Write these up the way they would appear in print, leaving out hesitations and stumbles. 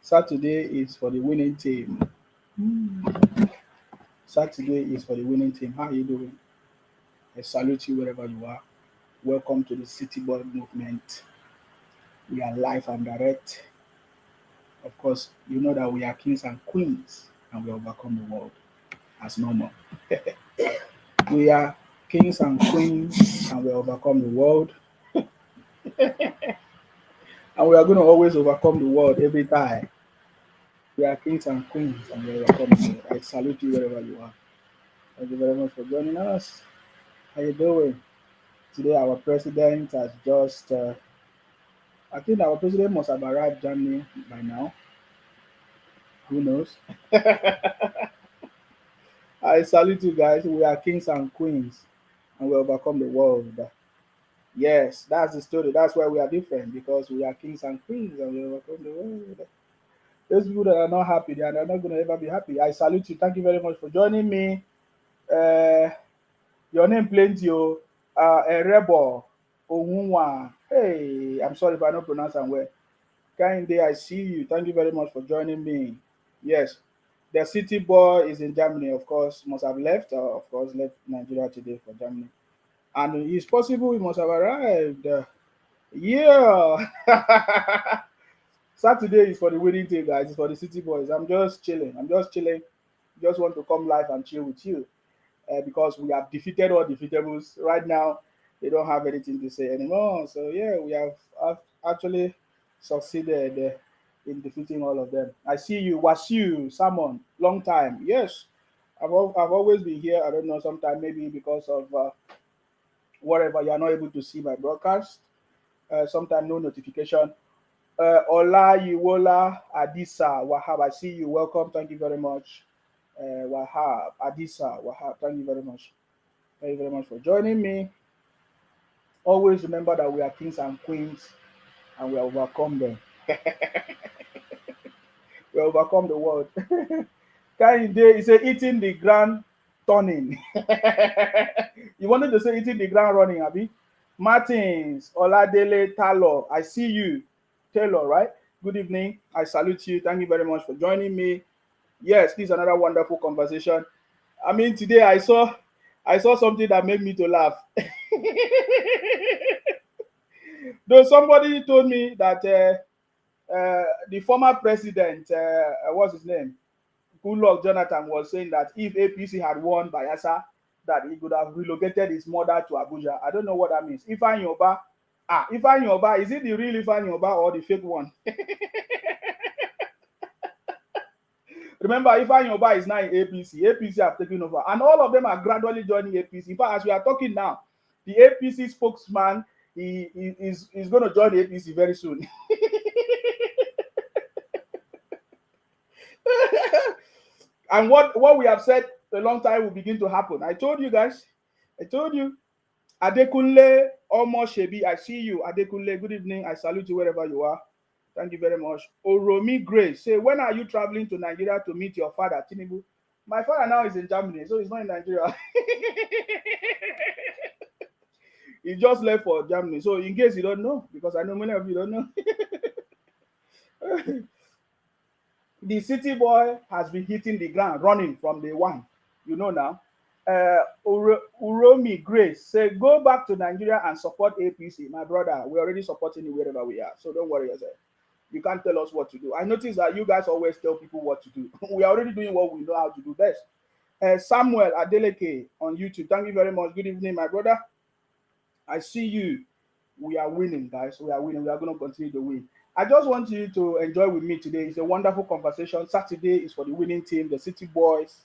Saturday is for the winning team. Saturday is for the winning team. How are you doing? I salute you wherever you are. Welcome to the City Boy movement. We are live and direct. Of course, you know that we are kings and queens and we overcome the world as normal. We are kings and queens and we overcome the world. And we are going to always overcome the world every time. We are kings and queens and we overcome the world. I salute you wherever you are. Thank you very much for joining us. How you doing? Today our president has just I think our president must have arrived Germany by now. Who knows? I salute you guys. We are kings and queens and we overcome the world. Yes, that's the story. That's why we are different because we are kings and queens and we overcome the world. Those people that are not happy, they are not going to ever be happy. I salute you. Thank you very much for joining me. Uh, your name plenty, Rebel Ohunwa. Hey, I'm sorry if I don't pronounce them well. Kinde, I see you. Thank you very much for joining me. Yes, the city boy is in Germany, of course, must have left, of course, left Nigeria today for Germany. And it's possible he must have arrived. Yeah. Saturday is for the winning team, guys. It's for the city boys. I'm just chilling. I'm just chilling. Just want to come live and chill with you because we have defeated all defeatables. Right now, they don't have anything to say anymore. So yeah, we have actually succeeded in defeating all of them. I see you, Wasiu, Salmon, long time. Yes, I've always been here. I don't know, sometime maybe because of whatever you are not able to see my broadcast. Sometimes no notification. Ola Yiwola Adisa Wahab, I see you. Welcome. Thank you very much. Wahab Adisa Wahab, thank you very much. Thank you very much for joining me. Always remember that we are kings and queens and we overcome them. We overcome the world. Kehinde is say eating the ground turning. You wanted to say eating the ground running, Abi? Martins, Oladele, Talo, I see you. Taylor, right? Good evening. I salute you. Thank you very much for joining me. Yes, this is another wonderful conversation. I mean, today I saw something that made me to laugh. Though somebody told me that the former president, what's his name, Goodluck Jonathan, was saying that if APC had won Bayelsa, that he could have relocated his mother to Abuja. I don't know what that means. Ifeanyi Oba, Ifeanyi Oba, is it the real Ifeanyi Oba or the fake one? Remember, Ifeanyi Oba is now in APC. APC have taken over, and all of them are gradually joining APC. In fact, as we are talking now, the APC spokesman is going to join the APC very soon. And what we have said a long time will begin to happen. I told you guys. I told you. Adekunle Omo Shebi, I see you. Adekunle, good evening. I salute you wherever you are. Thank you very much. Oromi Grace, say, when are you traveling to Nigeria to meet your father, Tinubu? My father now is in Germany, so he's not in Nigeria. He just left for Germany. So in case you don't know, because I know many of you don't know, the city boy has been hitting the ground running from day one. You know now. Uromi Grace say, go back to Nigeria and support APC. My brother, we're already supporting you wherever we are. So don't worry yourself. You can't tell us what to do. I notice that you guys always tell people what to do. We are already doing what we know how to do best. Samuel Adeleke on YouTube. Thank you very much. Good evening, my brother. I see you. We are winning, guys. We are winning. We are going to continue to win. I just want you to enjoy with me today. It's a wonderful conversation. Saturday is for the winning team, the City Boys.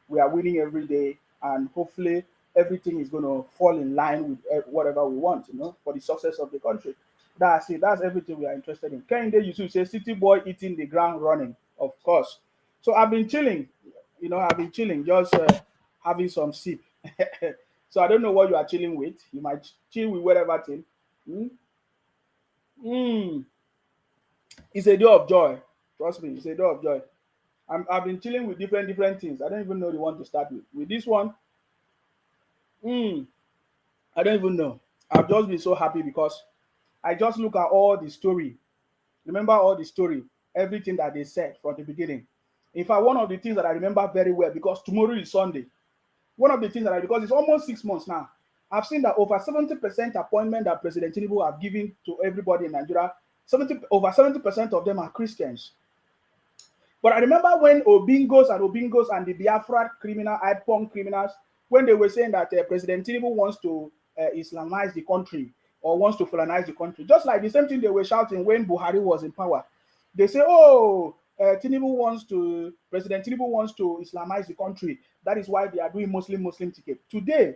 We are winning every day, and hopefully everything is going to fall in line with whatever we want, for the success of the country. That's it. That's everything we are interested in. Kehinde Yusuf say, City Boy eating the ground running, of course. So I've been chilling. I've been chilling, just having some sip. So I don't know what you are chilling with. You might chill with whatever thing. Mm? Mm. It's a day of joy. Trust me, it's a day of joy. I've been chilling with different things. I don't even know the one to start with. With this one, mm, I don't even know. I've just been so happy because I just look at all the story, Remember all the story, everything that they said from the beginning. In fact, one of the things that I remember very well, because tomorrow is Sunday, one of the things that because it's almost 6 months now, I've seen that over 70% appointment that President Tinubu have given to everybody in Nigeria, over 70% of them are Christians. But I remember when Obingos and the Biafra criminal, IPOM criminals, when they were saying that President Tinubu wants to Islamize the country or wants to colonize the country, just like the same thing they were shouting when Buhari was in power. They say, oh, President Tinubu wants to Islamize the country. That is why they are doing Muslim ticket. Today,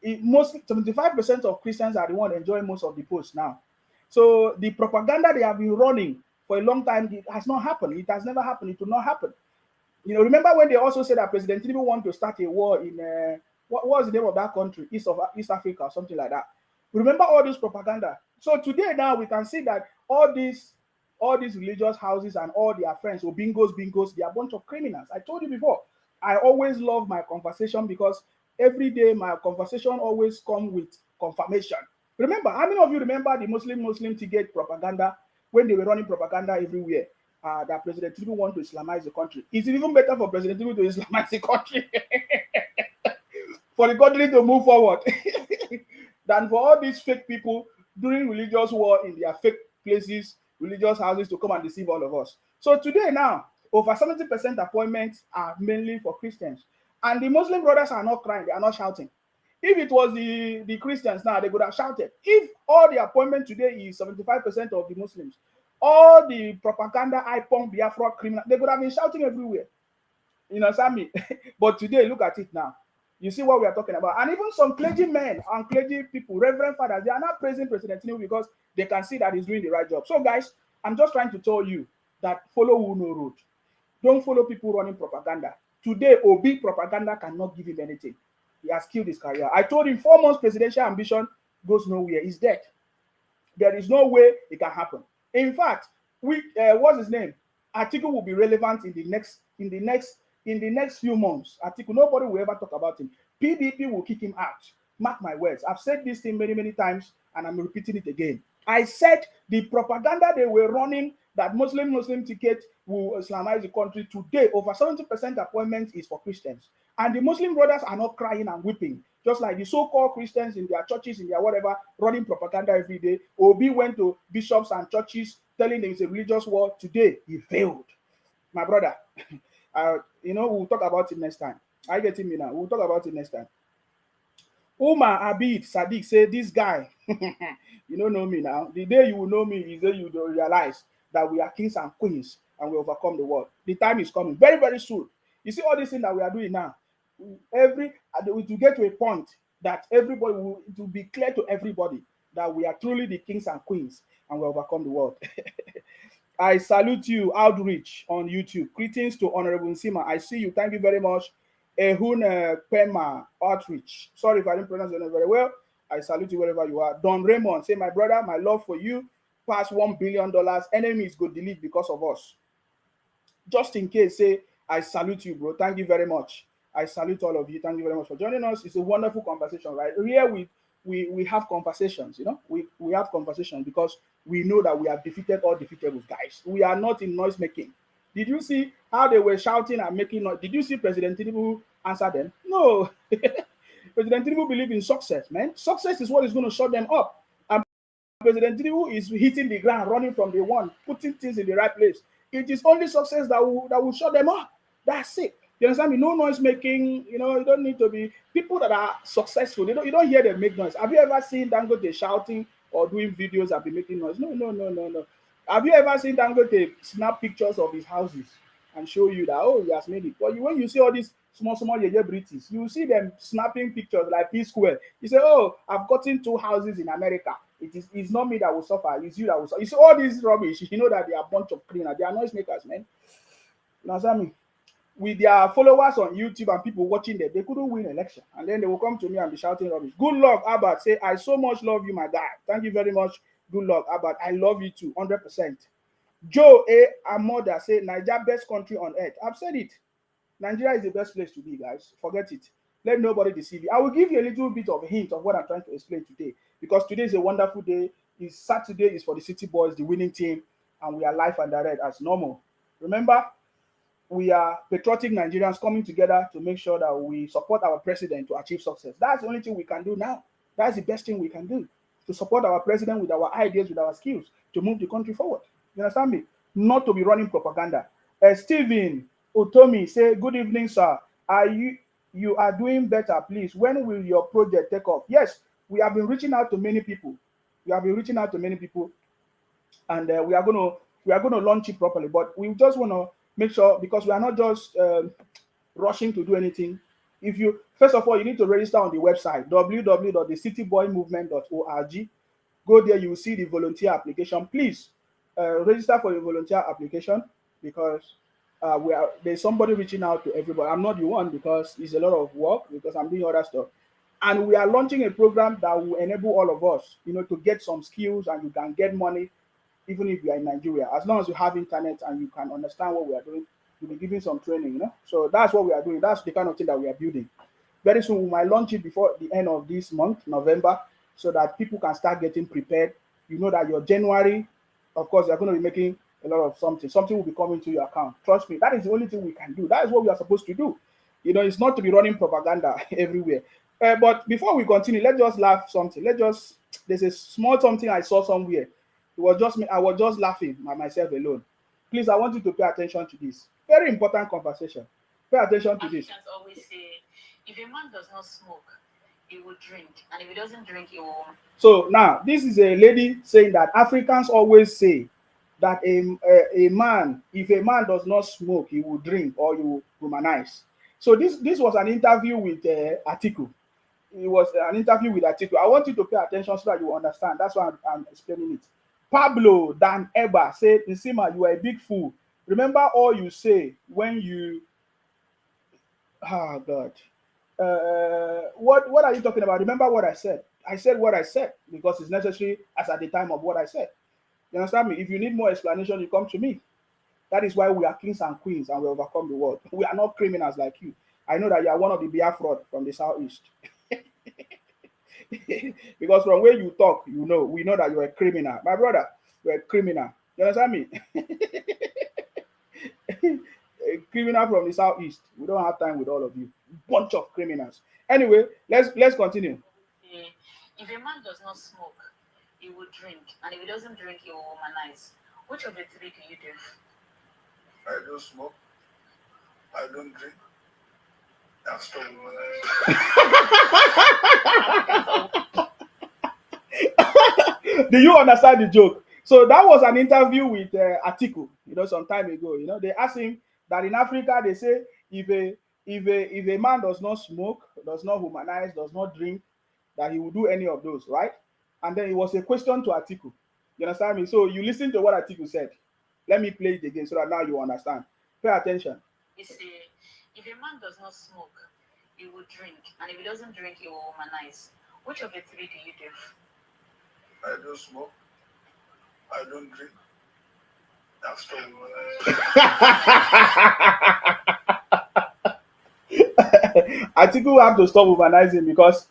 75% of Christians are the one enjoying most of the posts now. So the propaganda they have been running for a long time, it has not happened. It has never happened. It will not happen. You know, remember when they also said that President Tinubu want to start a war in what was the name of that country, East Africa or something like that. Remember all this propaganda. So today now we can see that all these religious houses and all their friends, or bingos, they are a bunch of criminals. I told you before, I always love my conversation because every day my conversation always come with confirmation. Remember, how many of you remember the Muslim ticket propaganda when they were running propaganda everywhere that President Tinubu want to Islamize the country? Is it even better for President Tinubu to Islamize the country for the country to move forward than for all these fake people doing religious war in their fake places, religious houses to come and deceive all of us? So today now, over 70% appointments are mainly for Christians. And the Muslim brothers are not crying, they are not shouting. If it was the Christians now, they would have shouted. If all the appointment today is 75% of the Muslims, all the propaganda, IPOM, Biafra criminal, they would have been shouting everywhere. You know, Sammy. But today, look at it now. You see what we are talking about. And even some clergy men and clergy people, reverend fathers, they are not praising President Tinubu because they can see that he's doing the right job. So, guys, I'm just trying to tell you that follow who no road. Don't follow people running propaganda. Today, Obi propaganda cannot give him anything. He has killed his career. I told him 4 months presidential ambition goes nowhere. He's dead. There is no way it can happen. In fact, what's his name? Atiku will be relevant in the next few months. Atiku, nobody will ever talk about him. PDP will kick him out. Mark my words. I've said this thing many times, and I'm repeating it again. I said the propaganda they were running that Muslim ticket will Islamize the country. Today, over 70% appointment is for Christians. And the Muslim brothers are not crying and weeping, just like the so-called Christians in their churches, in their whatever, running propaganda every day. Obi went to bishops and churches telling them it's a religious war. Today, he failed. My brother, we'll talk about it next time. Are you getting me now? We'll talk about it next time. Umar Abid Sadiq said, this guy, you don't know me now. The day you will know me is the day you will realize that we are kings and queens and we overcome the world. The time is coming very, very soon. You see all these things that we are doing now, to get to a point that everybody will be clear to everybody that we are truly the kings and queens and we overcome the world. I salute you, Outreach on YouTube. Greetings to Honorable Nsima. I see you. Thank you very much. Ehun Pema Outreach. Sorry if I didn't pronounce your name very well. I salute you wherever you are. Don Raymond, say, my brother, my love for you past $1 billion. Enemies go delete because of us. Just in case, say, I salute you, bro. Thank you very much. I salute all of you. Thank you very much for joining us. It's a wonderful conversation, right? Here we have conversations, you know. We have conversations because we know that we have defeated all defeatable guys. We are not in noise making. Did you see how they were shouting and making noise? Did you see President Tinubu answer them? No. President Tinubu believes in success, man. Success is what is going to shut them up. And President Tinubu is hitting the ground, running from the one, putting things in the right place. It is only success that will shut them up. That's it. You understand me? No noise making. You know, you don't need to be people that are successful. You don't hear them make noise. Have you ever seen Dangote shouting or doing videos and be making noise? No. Have you ever seen Dangote snap pictures of his houses and show you that, oh, he has made it? But when you see all these small British, you see them snapping pictures like P-Square. You say, oh, I've gotten 2 houses in America. It's not me that will suffer. It's you that will suffer. You see all this rubbish. You know that they are a bunch of criminals. They are noise makers, man. You understand me? With their followers on YouTube and people watching them, they couldn't win election. And then they will come to me and be shouting rubbish. Good luck, Albert. Say, I so much love you, my guy. Thank you very much. Good luck, Albert. I love you too, 100%. Joe A. Amoda say, Nigeria best country on earth. I've said it. Nigeria is the best place to be, guys. Forget it. Let nobody deceive you. I will give you a little bit of a hint of what I'm trying to explain today. Because today is a wonderful day. Saturday is for the City Boys, the winning team. and we are live and direct as normal. Remember, we are patriotic Nigerians coming together to make sure that we support our president to achieve success. That's the only thing we can do now. That's the best thing we can do, to support our president with our ideas, with our skills, to move the country forward. You understand me? Not to be running propaganda. Stephen Otomi say, "Good evening, sir. Are you are doing better, please? When will your project take off?" Yes, we have been reaching out to many people. We have been reaching out to many people, and we are going to launch it properly. But we just want to make sure, because we are not just rushing to do anything. If you First of all, you need to register on the website www.thecityboymovement.org. Go there, you will see the volunteer application. Please register for the volunteer application, because there's somebody reaching out to everybody. I'm not the one, because it's a lot of work, because I'm doing other stuff. And we are launching a program that will enable all of us, to get some skills, and you can get money even if you are in Nigeria. As long as you have internet and you can understand what we are doing, you'll be giving some training. So that's what we are doing. That's the kind of thing that we are building. Very soon we might launch it before the end of this month, November, so that people can start getting prepared. You know that your January, of course, you're going to be making a lot of something. Something will be coming to your account. Trust me, that is the only thing we can do. That is what we are supposed to do. It's not to be running propaganda everywhere. But before we continue, let's just laugh something. There's a small something I saw somewhere. It was just me. I was just laughing by myself alone. Please, I want you to pay attention to this. Very important conversation. Pay attention to this. Africans always say, if a man does not smoke, he will drink, and if he doesn't drink, he will. So now, this is a lady saying that Africans always say that a man, if a man does not smoke, he will drink or he will womanize. So this was an interview with Atiku. It was an interview with Atiku. I want you to pay attention so that you understand. That's why I'm explaining it. Pablo Dan Eba said, "Nsima, you are a big fool. Remember all you say when you..." Oh God. What are you talking about? Remember what I said. I said what I said because it's necessary as at the time of what I said. You understand me? If you need more explanation, you come to me. That is why we are kings and queens and we overcome the world. We are not criminals like you. I know that you are one of the Biafra from the southeast. Because from where you talk, we know that you're a criminal. My brother, you're a criminal. You understand me? A criminal from the southeast. We don't have time with all of you. Bunch of criminals. Anyway, let's continue. If a man does not smoke, he will drink, and if he doesn't drink, he will womanize. Which of the three do you do? I don't smoke. I don't drink. That's still womanize. Do you understand the joke? So that was an interview with Atiku, some time ago. They asked him that in Africa they say if a man does not smoke, does not womanize, does not drink, that he will do any of those, right? And then it was a question to Atiku. You understand me? So you listen to what Atiku said. Let me play it again so that now you understand. Pay attention. He said, if a man does not smoke, he will drink, and if he doesn't drink, he will womanize. Which of the three do you do? I don't smoke. I don't drink. That's still womanize. Atiku have to stop humanizing because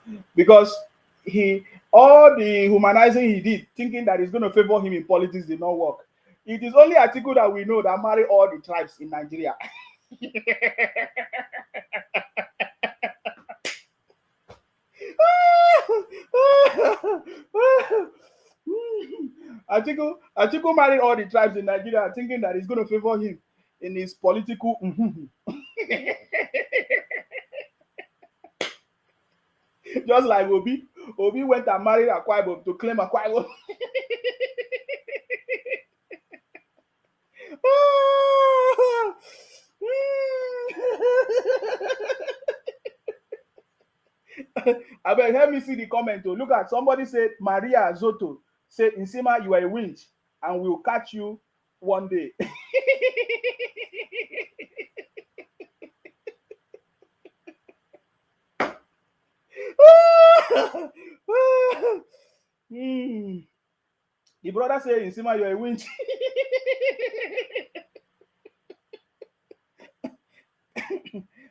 all the humanizing he did, thinking that it's going to favor him in politics, did not work. It is only Atiku that we know that marry all the tribes in Nigeria. Atiku married all the tribes in Nigeria, thinking that it's going to favor him in his political. Just like Obi went and married Akwa Ibom to claim Akwa Ibom. I beg, help me see the comment. Look at somebody said Maria Zoto said, "Nsima, you are a winch, and we will catch you one day." The brother said, "Nsima, you are a winch."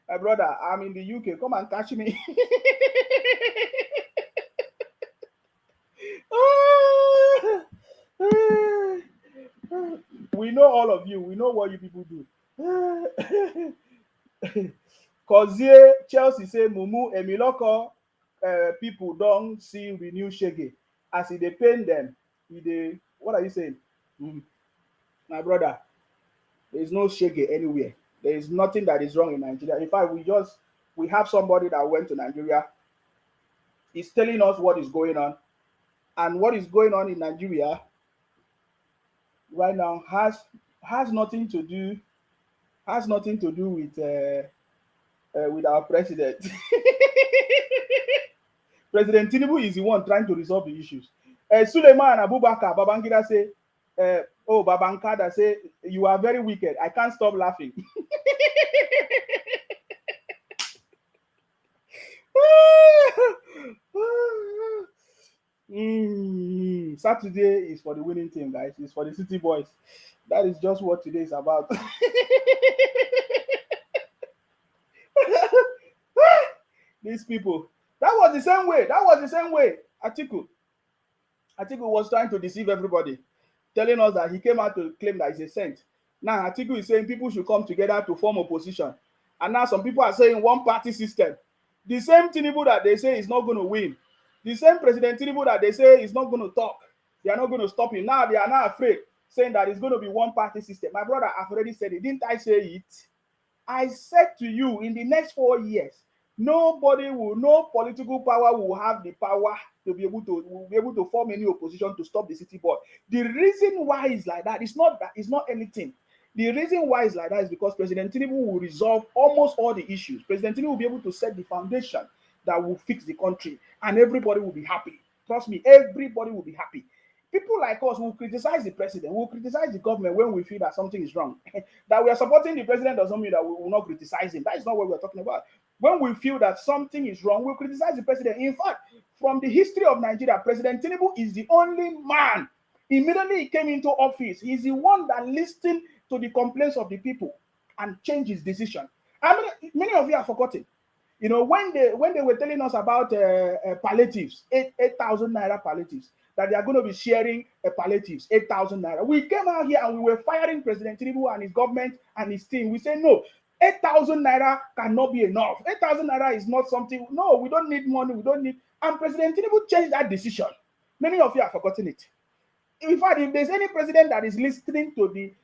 My brother, I'm in the UK. Come and catch me. We know all of you. We know what you people do. Kozie Chelsea say Mumu Emiloko people don't see renew shege. As they pain them, what are you saying? Mm, my brother, there is no shege anywhere. There is nothing that is wrong in Nigeria. In fact, we have somebody that went to Nigeria. He's telling us what is going on. And what is going on in Nigeria right now has nothing to do with our president. President Tinubu is the one trying to resolve the issues. Suleiman Abubakar Babangida say, Babankada say, you are very wicked. I can't stop laughing. Saturday is for the winning team, guys. It's for the City Boys. That is just what today is about. These people. That was the same way. Atiku was trying to deceive everybody, telling us that he came out to claim that he's a saint. Now Atiku is saying people should come together to form opposition. And now some people are saying one party system. The same Tinubu that they say is not going to win. The same President Tinubu that they say is not going to talk. They are not going to stop him. Now they are not afraid, saying that it's going to be one party system. My brother, I've already said it. Didn't I say it? I said to you, in the next 4 years, no political power will have the power to be able to form any opposition to stop the city boy. The reason why it's like that is not anything. The reason why it's like that is because President Tinubu will resolve almost all the issues. President Tinubu will be able to set the foundation that will fix the country, and everybody will be happy. Trust me, everybody will be happy. People like us will criticize the president, will criticize the government when we feel that something is wrong. That we are supporting the president doesn't mean that we will not criticize him. That is not what we're talking about. When we feel that something is wrong, we'll criticize the president. In fact, from the history of Nigeria, President Tinubu is the only man. Immediately he came into office, he's the one that listened to the complaints of the people and changed his decision. I mean, many of you have forgotten. You know, when they were telling us about palliatives, 8,000 naira palliatives, that they are going to be sharing palliatives, 8,000 naira. We came out here and we were firing President Tinubu and his government and his team. We say, no, 8,000 naira cannot be enough. 8,000 naira is not something. No, we don't need money. We don't need. And President Tinubu changed that decision. Many of you have forgotten it. In fact, if there's any president that is listening to the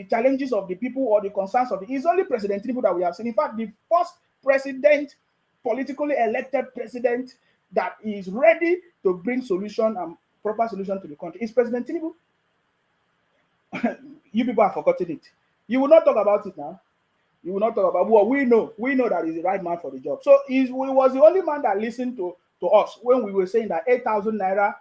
challenges of the people or the concerns of it's only President Tinubu that we have seen. In fact, the first president, politically elected president that is ready to bring solution and proper solution to the country is President Tinubu. You people have forgotten it. You will not talk about it now. You will not talk about what we know. We know that he's the right man for the job. So he was the only man that listened to us when we were saying that 8,000 naira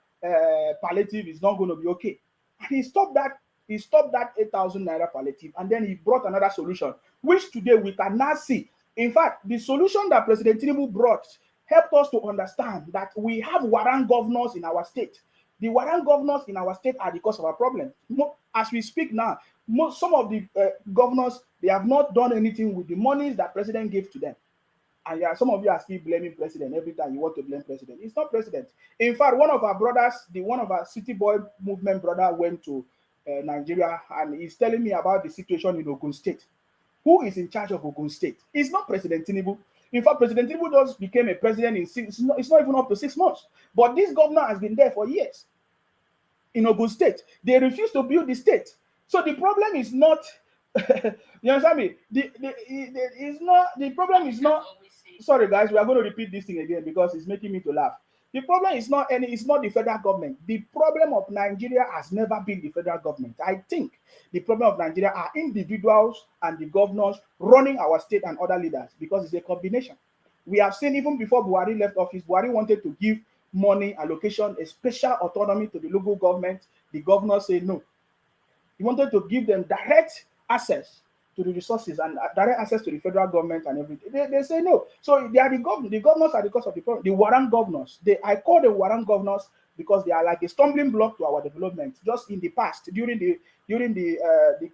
palliative is not going to be okay. And he stopped that 8,000 naira palliative, and then he brought another solution, which today we can now see. In fact, the solution that President Tinubu brought helped us to understand that we have warrant governors in our state. The warrant governors in our state are the cause of our problem. As we speak now, some of the governors, they have not done anything with the monies that President gave to them. And some of you are still blaming President every time you want to blame President. It's not President. In fact, one of our brothers, one of our City Boy movement brother went to Nigeria, and he's telling me about the situation in Ogun State. Who is in charge of Ogun State? It's not President Tinubu. In fact, President Tinubu just became a president it's not even up to 6 months. But this governor has been there for years in Ogun State. They refuse to build the state. So the problem is not, you understand me? The problem is not, sorry guys, we are going to repeat this thing again because it's making me to laugh. The problem is not the federal government. The problem of Nigeria has never been the federal government. I think the problem of Nigeria are individuals and the governors running our state and other leaders, because it's a combination. We have seen even before Buhari left office, Buhari wanted to give money allocation, a special autonomy to the local government. The governor said no. He wanted to give them direct access to the resources and direct access to the federal government and everything. They say no. So they are the governors. The governors are the cause of the problem. The warrant governors. I call them warrant governors because they are like a stumbling block to our development. Just in the past, during the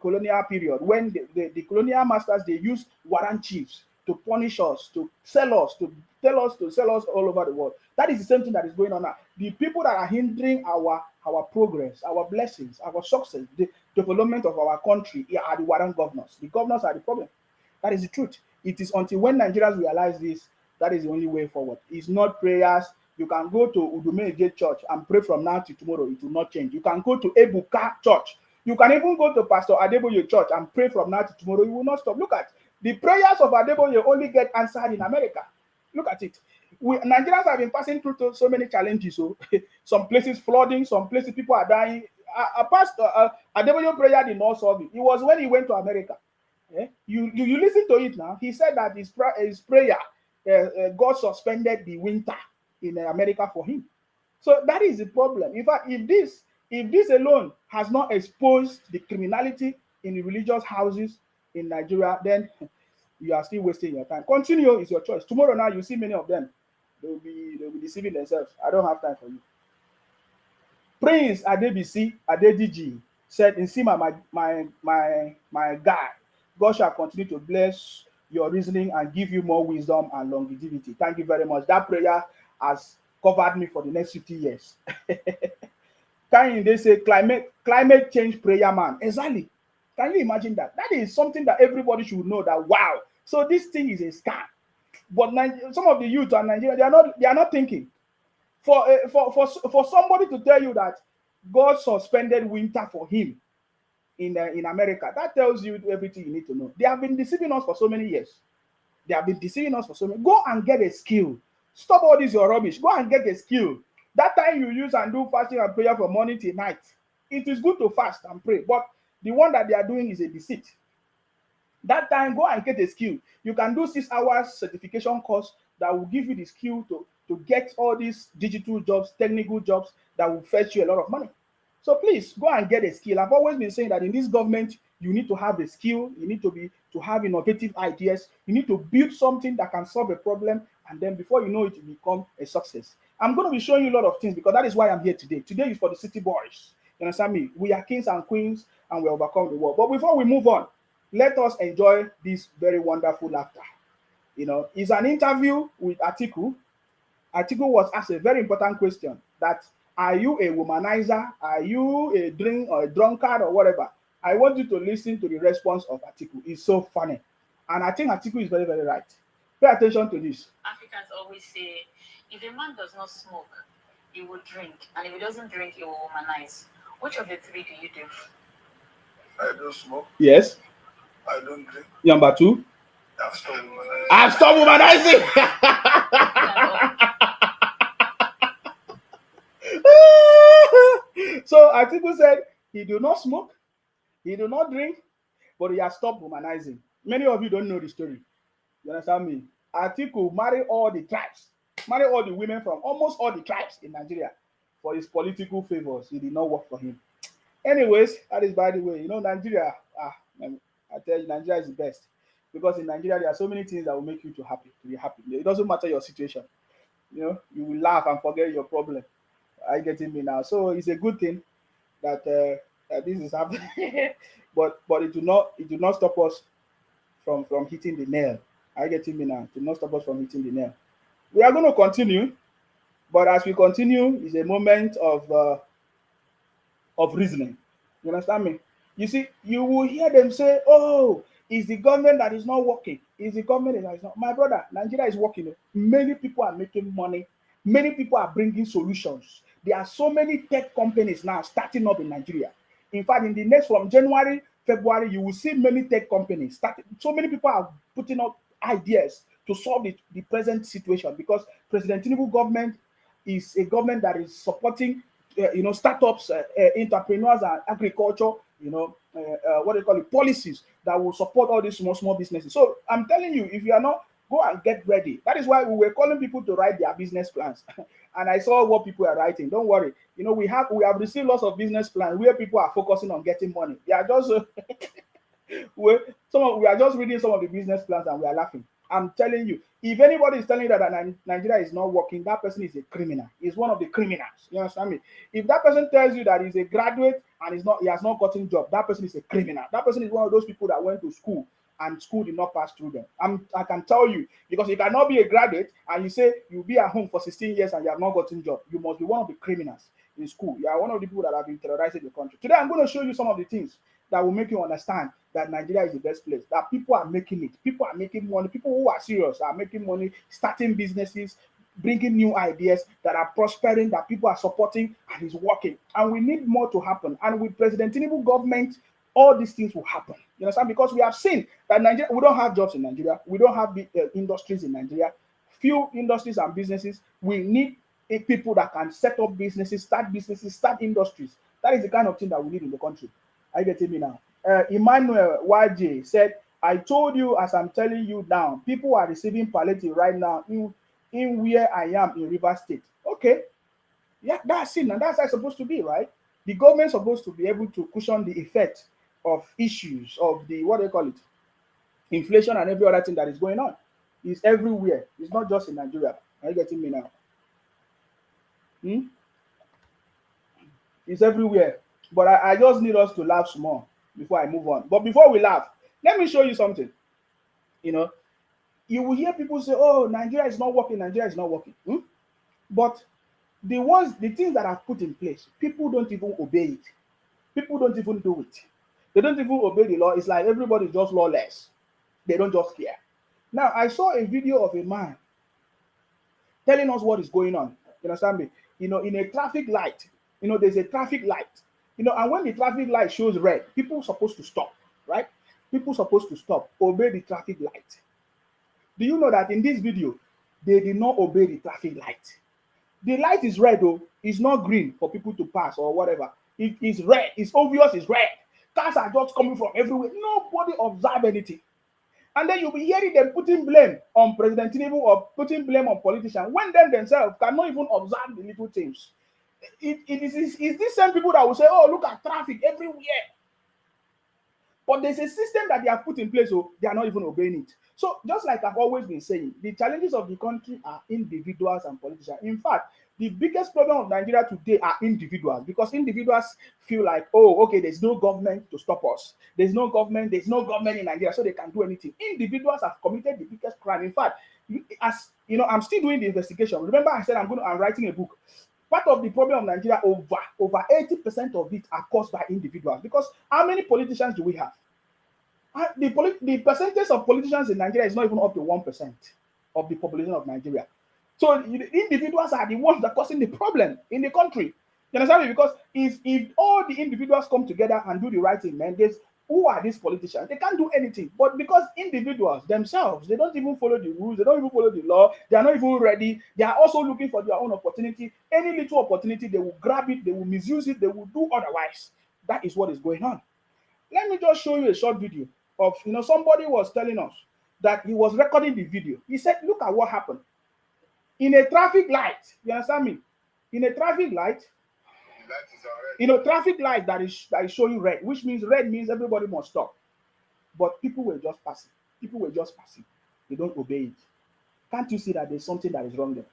colonial period, when the colonial masters, they used warrant chiefs to punish us, to sell us, to tell us to sell us all over the world. That is the same thing that is going on now. The people that are hindering our our progress, our blessings, our success, the development of our country are the warrant governors. The governors are the problem. That is the truth. It is until when Nigerians realize this, that is the only way forward. It's not prayers. You can go to Udumeje Church and pray from now to tomorrow. It will not change. You can go to Ebuka Church. You can even go to Pastor Adeboye Church and pray from now to tomorrow. You will not stop. Look at the prayers of Adeboye only get answered in America. Look at it. Nigerians have been passing through so many challenges. So some places flooding, some places people are dying. Pastor Adeboye prayer did not solve it. It was when he went to America. You listen to it now. He said that his prayer, God suspended the winter in America for him. So that is the problem. In fact, if this alone has not exposed the criminality in the religious houses in Nigeria, then you are still wasting your time. Continue is your choice. Tomorrow now you see many of them. They'll be deceiving themselves. I don't have time for you. Prince Adebisi Adediji said, Nsima, my guy, God shall continue to bless your reasoning and give you more wisdom and longevity. Thank you very much. That prayer has covered me for the next 50 years. Can they say climate change prayer man? Exactly. Can you imagine that? That is something that everybody should know, that wow. So this thing is a scam. But some of the youth in Nigeria, they are not thinking. For somebody to tell you that God suspended winter for him in America, that tells you everything you need to know. They have been deceiving us for so many years. Go and get a skill. Stop all this your rubbish. Go and get a skill. That time you use and do fasting and prayer from morning till night. It is good to fast and pray, but the one that they are doing is a deceit. That time, go and get a skill. You can do 6 hours certification course that will give you the skill to get all these digital jobs, technical jobs that will fetch you a lot of money. So please go and get a skill. I've always been saying that in this government, you need to have a skill. You need to have innovative ideas. You need to build something that can solve a problem, and then before you know it, will become a success. I'm going to be showing you a lot of things because that is why I'm here today. Today is for the city boys. You understand me? We are kings and queens, and we overcome the world. But before we move on, let us enjoy this very wonderful laughter. It's an interview with Atiku. Atiku was asked a very important question, that are you a womanizer? Are you a drunkard or whatever? I want you to listen to the response of Atiku. It's so funny. And I think Atiku is very, very right. Pay attention to this. Africans always say, if a man does not smoke, he will drink. And if he doesn't drink, he will womanize. Which of the three do you do? I don't smoke. Yes. I don't drink. Number 2. I've stopped womanizing. I've stopped womanizing. So Atiku said he do not smoke, he do not drink, but he has stopped womanizing. Many of you don't know the story. You understand me? Atiku married all the tribes, married all the women from almost all the tribes in Nigeria for his political favors. It did not work for him. Anyways, that is by the way. Nigeria, I tell you, Nigeria is the best. Because in Nigeria, there are so many things that will make you to be happy. It doesn't matter your situation. You will laugh and forget your problem. Are you getting me now? So it's a good thing that this is happening. but it do not stop us from hitting the nail. Are you getting me now? It do not stop us from hitting the nail. We are going to continue, but as we continue, it's a moment of reasoning. You understand me? You see, you will hear them say, "Oh, it's the government that is not working. It's the government that is not." My brother, Nigeria is working. Many people are making money. Many people are bringing solutions. There are so many tech companies now starting up in Nigeria. In fact, from January, February, you will see many tech companies starting. So many people are putting up ideas to solve the present situation, because President Tinubu government is a government that is supporting startups, entrepreneurs, and agriculture, what they call it, policies that will support all these small businesses. So I'm telling you, if you are not, go and get ready. That is why we were calling people to write their business plans. And I saw what people are writing. Don't worry. We have received lots of business plans where people are focusing on getting money. They are just we are just reading some of the business plans and we are laughing. I'm telling you, if anybody is telling you that Nigeria is not working, that person is a criminal. He's one of the criminals. You understand me? If that person tells you that he's a graduate and he has not gotten a job, that person is a criminal. That person is one of those people that went to school and school did not pass through them. I can tell you, because you cannot be a graduate and you say you'll be at home for 16 years and you have not gotten a job. You must be one of the criminals. in school. You are one of the people that have been terrorizing the country. Today, I'm going to show you some of the things that will make you understand that Nigeria is the best place, that people are making it. People are making money. People who are serious are making money, starting businesses, bringing new ideas that are prospering, that people are supporting, and is working. And we need more to happen. And with President Tinubu government, all these things will happen. You understand? Because we have seen that Nigeria, we don't have jobs in Nigeria. We don't have industries in Nigeria. Few industries and businesses. We need people that can set up businesses, start industries. That is the kind of thing that we need in the country. Are you getting me now? Emmanuel YJ said, I told you, as I'm telling you now, people are receiving palliative right now in where I am in Rivers State. Okay. Yeah, that's it. And that's how it's supposed to be, right? The government is supposed to be able to cushion the effect of issues of the, what do they call it? Inflation and every other thing that is going on. It's everywhere. It's not just in Nigeria. Are you getting me now? It's everywhere. But I just need us to laugh small before I move on. But before we laugh, let me show you something. You know, you will hear people say, oh, Nigeria is not working, Nigeria is not working. But the things that are put in place, people don't even obey it. People don't even do it. They don't even obey the law. It's like everybody's just lawless. They don't just care. Now, I saw a video of a man telling us what is going on. You understand me? You know, in a traffic light, you know, there's a traffic light. You know, and when the traffic light shows red, people are supposed to stop, right? People are supposed to stop, obey the traffic light. Do you know that in this video, they did not obey the traffic light? The light is red, though. It's not green for people to pass or whatever. It is red. It's obvious it's red. Cars are just coming from everywhere. Nobody observe anything. And then you'll be hearing them putting blame on President Tinubu or putting blame on politicians when them themselves cannot even observe the little things. It's these same people that will say, oh, look at traffic everywhere. But there's a system that they have put in place, so they are not even obeying it. So just like I've always been saying, the challenges of the country are individuals and politicians. In fact, the biggest problem of Nigeria today are individuals, because individuals feel like, oh, okay, there's no government to stop us. There's no government in Nigeria, so they can do anything. Individuals have committed the biggest crime. In fact, as you know, I'm still doing the investigation. Remember, I said I'm writing a book. Part of the problem of Nigeria, over 80% of it are caused by individuals. Because how many politicians do we have? The percentage of politicians in Nigeria is not even up to 1% of the population of Nigeria. So the individuals are the ones that are causing the problem in the country. You understand me? Because if all the individuals come together and do the right thing, man, who are these politicians? They can't do anything. But because individuals themselves, they don't even follow the rules, they don't even follow the law, they are not even ready, they are also looking for their own opportunity. Any little opportunity, they will grab it, they will misuse it, they will do otherwise. That is what is going on. Let me just show you a short video of, you know, somebody was telling us that he was recording the video. He said, look at what happened. In a traffic light, you understand me? In a traffic light, you know, traffic light that is showing red, which means red means everybody must stop. But people were just passing. People were just passing. They don't obey it. Can't you see that there's something that is wrong there?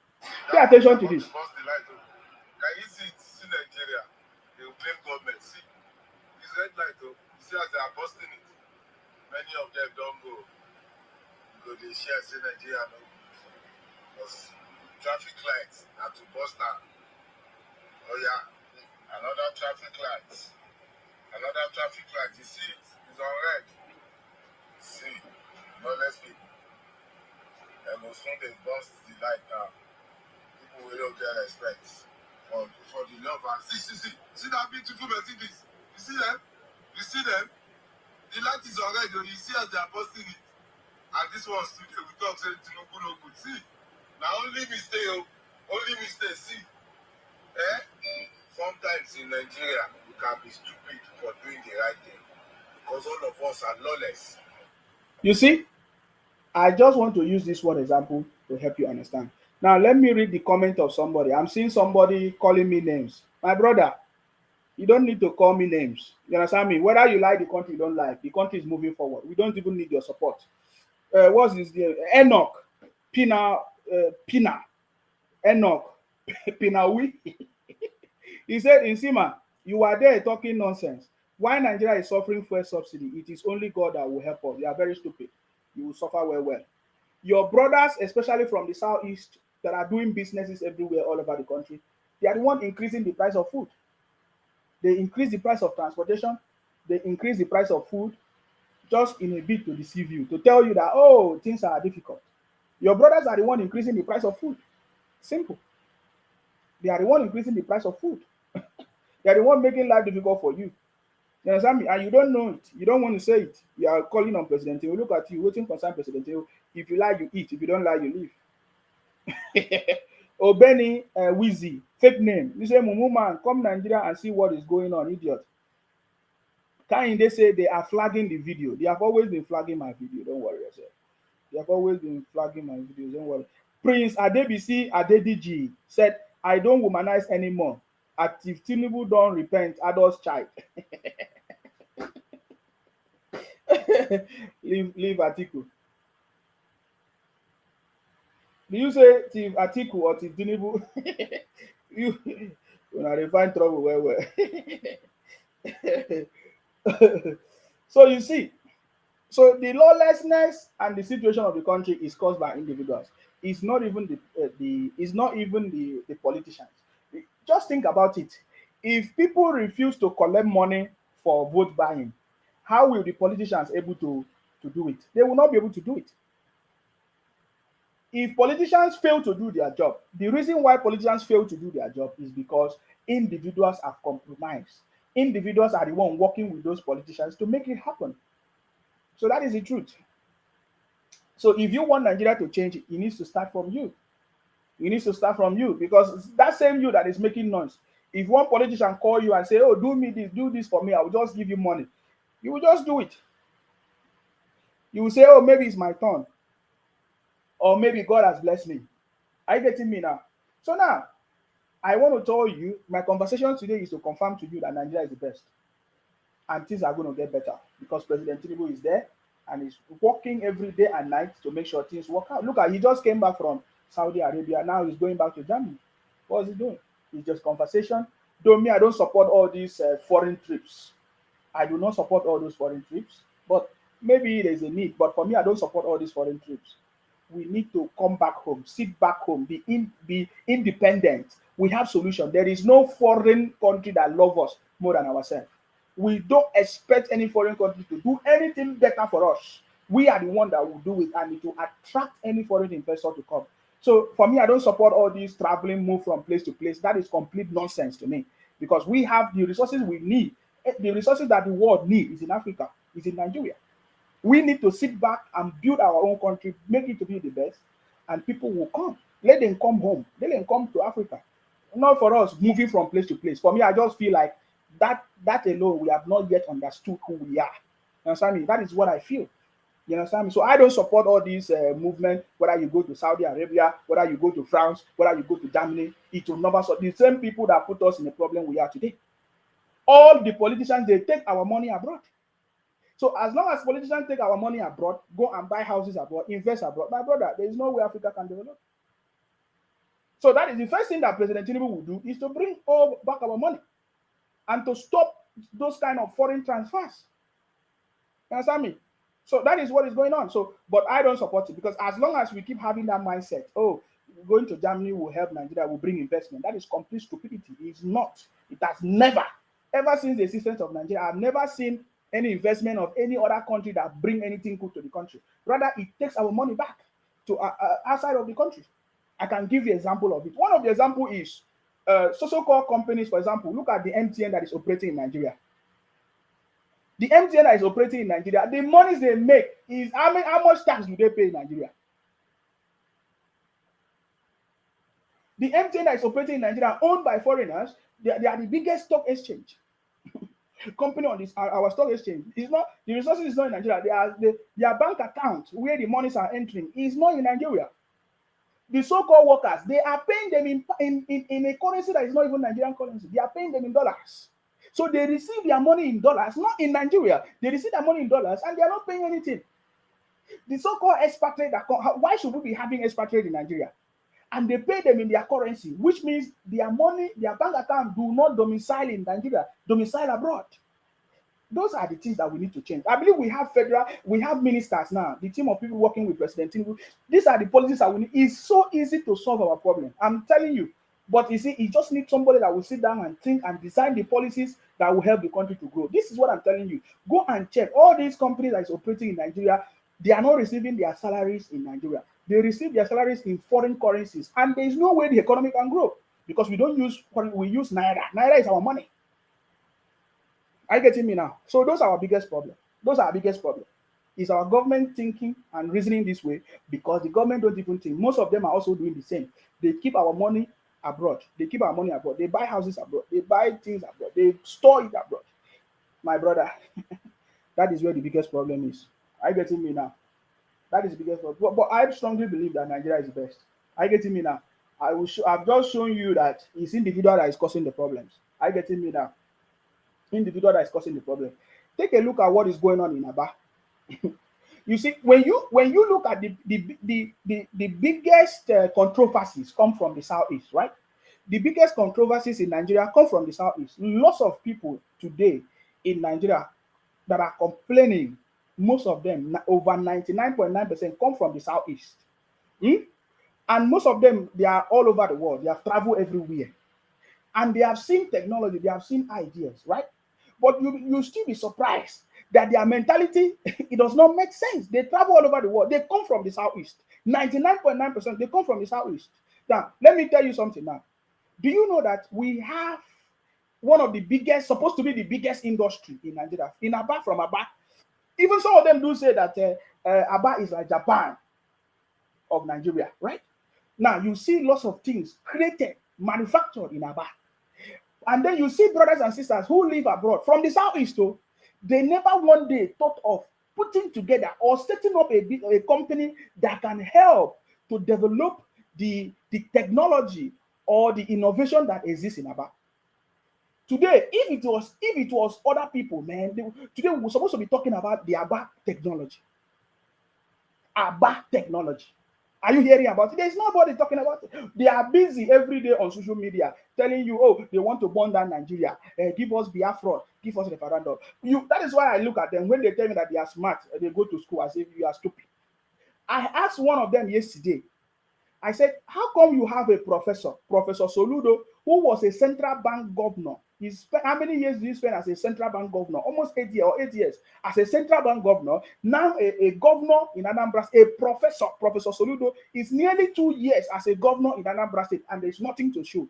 Pay attention to this. Can you see Nigeria? They will blame government. See, this red light, you see as they are busting it. Many of them don't go. Because they share say Nigeria no. Because traffic lights have to bust down. Oh yeah. Another traffic light. Another traffic light. You see it? It's on red. See, no less people. And as soon they bust the light now, people will don't get respect for the lovers. See that beautiful Mercedes? You see them? You see them? The light is on red. You see as they are busting it. And this one today we talk say Tinubu no good. See, now only mistake. Only mistake. See, sometimes in Nigeria, we can be stupid for doing the right thing because all of us are lawless. You see, I just want to use this one example to help you understand. Now, let me read the comment of somebody. I'm seeing somebody calling me names. My brother, you don't need to call me names. You understand me? Whether you like the country, you don't like, the country is moving forward. We don't even need your support. What's his name? Enoch Pina Enoch Pinawi. He said, Nsima, you are there talking nonsense. Why Nigeria is suffering fuel subsidy? It is only God that will help us. You are very stupid. You will suffer well. Your brothers, especially from the southeast, that are doing businesses everywhere all over the country, They are the one increasing the price of food. They increase the price of transportation. They increase the price of food just in a bid to deceive you, to tell you that, oh, things are difficult. Your brothers are the one increasing the price of food. Simple. They are the one increasing the price of food. They are the one making life difficult for you. You understand me? And you don't know it. You don't want to say it. You are calling on President. We look at you, waiting for some President. If you lie, you eat. If you don't lie, you leave. Obeni Wheezy, fake name. You say, Mumu man, come Nigeria and see what is going on, idiot. Can they say they are flagging the video? They have always been flagging my video. Don't worry yourself. They have always been flagging my videos. Don't worry. Prince Adebisi Adediji said, I don't womanize anymore. Active Tinubu don't repent, adults child. leave Atiku. Do you say Tiv Atiku or Tiv Tinubu? you when I find trouble where. So you see, so the lawlessness and the situation of the country is caused by individuals. It's not even the politicians. Just think about it. If people refuse to collect money for vote buying, how will the politicians able to do it? They will not be able to do it. If politicians fail to do their job, the reason why politicians fail to do their job is because individuals have compromised. Individuals are the one working with those politicians to make it happen. So that is the truth. So if you want Nigeria to change, it needs to start from you. It needs to start from you, because that same you that is making noise. If one politician call you and say, oh, do this for me, I will just give you money. You will just do it. You will say, oh, maybe it's my turn. Or maybe God has blessed me. Are you getting me now? So now, I want to tell you, my conversation today is to confirm to you that Nigeria is the best. And things are going to get better because President Tinubu is there and he's working every day and night to make sure things work out. Look, he just came back from Saudi Arabia. Now he's going back to Germany. What is he doing? It's just conversation. Though me, I don't support all these foreign trips. I do not support all those foreign trips. But maybe there's a need. But for me, I don't support all these foreign trips. We need to come back home, sit back home, be independent. We have solution. There is no foreign country that loves us more than ourselves. We don't expect any foreign country to do anything better for us. We are the one that will do it, and it will attract any foreign investor to come. So for me, I don't support all these traveling, move from place to place. That is complete nonsense to me, because we have the resources we need. The resources that the world needs is in Africa, is in Nigeria. We need to sit back and build our own country, make it to be the best, and people will come. Let them come home. Let them come to Africa. Not for us moving from place to place. For me, I just feel like that alone, we have not yet understood who we are. You understand me? That is what I feel. You understand me? So I don't support all these movement, whether you go to Saudi Arabia, whether you go to France, whether you go to Germany. It will never solve. The same people that put us in the problem we are today. All the politicians, they take our money abroad. So as long as politicians take our money abroad, go and buy houses abroad, invest abroad, my brother, there is no way Africa can develop. So that is the first thing that President Tinubu will do, is to bring all back our money and to stop those kind of foreign transfers. You understand me? So that is what is going on. So, but I don't support it, because as long as we keep having that mindset, oh, going to Germany will help Nigeria, will bring investment, that is complete stupidity. It is not. It has never, ever since the existence of Nigeria, I've never seen any investment of any other country that bring anything good to the country. Rather, it takes our money back to outside of the country. I can give you an example of it. One of the examples is so-called companies. For example, look at the MTN that is operating in Nigeria. The MTN that is operating in Nigeria, the monies they make is how much tax do they pay in Nigeria? The MTN that is operating in Nigeria, owned by foreigners, they are the biggest stock exchange company on this our stock exchange. Is not, the resources is not in Nigeria. Their bank account where the monies are entering is not in Nigeria. The so-called workers, they are paying them in a currency that is not even Nigerian currency. They are paying them in dollars. So they receive their money in dollars, not in Nigeria. They receive their money in dollars and they are not paying anything. The so-called expatriate, why should we be having expatriate in Nigeria? And they pay them in their currency, which means their money, their bank account do not domicile in Nigeria, domicile abroad. Those are the things that we need to change. I believe we have ministers now, the team of people working with President Tinubu. These are the policies that we need. It's so easy to solve our problem. I'm telling you, But you see, it just needs somebody that will sit down and think and design the policies that will help the country to grow. This is what I'm telling you. Go and check all these companies that is operating in Nigeria. They are not receiving their salaries in Nigeria. They receive their salaries in foreign currencies, and there is no way the economy can grow because we use naira. Naira is our money. Are you getting me now? So those are our biggest problem. Those are our biggest problem. Is our government thinking and reasoning this way because the government don't even think. Most of them are also doing the same. They keep our money abroad. They keep our money abroad. They buy houses abroad. They buy things abroad. They store it abroad. My brother, that is where the biggest problem is. Are you getting me now? That is the biggest problem. But I strongly believe that Nigeria is the best. Are you getting me now? I've just shown you that it's individual that is causing the problems. Are you getting me now? Individual that is causing the problem. Take a look at what is going on in Aba. You see, when you look at the biggest controversies come from the southeast, right? The biggest controversies in Nigeria come from the southeast. Lots of people today in Nigeria that are complaining, most of them, over 99.9%, come from the southeast. And most of them, they are all over the world. They have traveled everywhere. And they have seen technology, they have seen ideas, right? But you still be surprised that their mentality, it does not make sense. They travel all over the world. They come from the southeast. 99.9%, they come from the southeast. Now, let me tell you something now. Do you know that we have one of the biggest, supposed to be the biggest industry in Nigeria, in Aba, from Aba? Even some of them do say that Aba is like Japan of Nigeria, right? Now, you see lots of things created, manufactured in Aba. And then you see brothers and sisters who live abroad from the southeast, though, they never one day thought of putting together or setting up a company that can help to develop the technology or the innovation that exists in Aba. Today, if it was other people, man, today we're supposed to be talking about the Aba technology. Aba technology. Are you hearing about it? There's nobody talking about it. They are busy every day on social media telling you, oh, they want to burn down Nigeria. Give us Biafra. Give us referendum. That is why I look at them. When they tell me that they are smart, they go to school as if you are stupid. I asked one of them yesterday. I said, how come you have a professor, Professor Soludo, who was a central bank governor? How many years did he spend as a central bank governor? Almost 8 years as a central bank governor. Now a governor in Anambra State, a professor, Professor Soludo, is nearly 2 years as a governor in Anambra State, and there's nothing to show.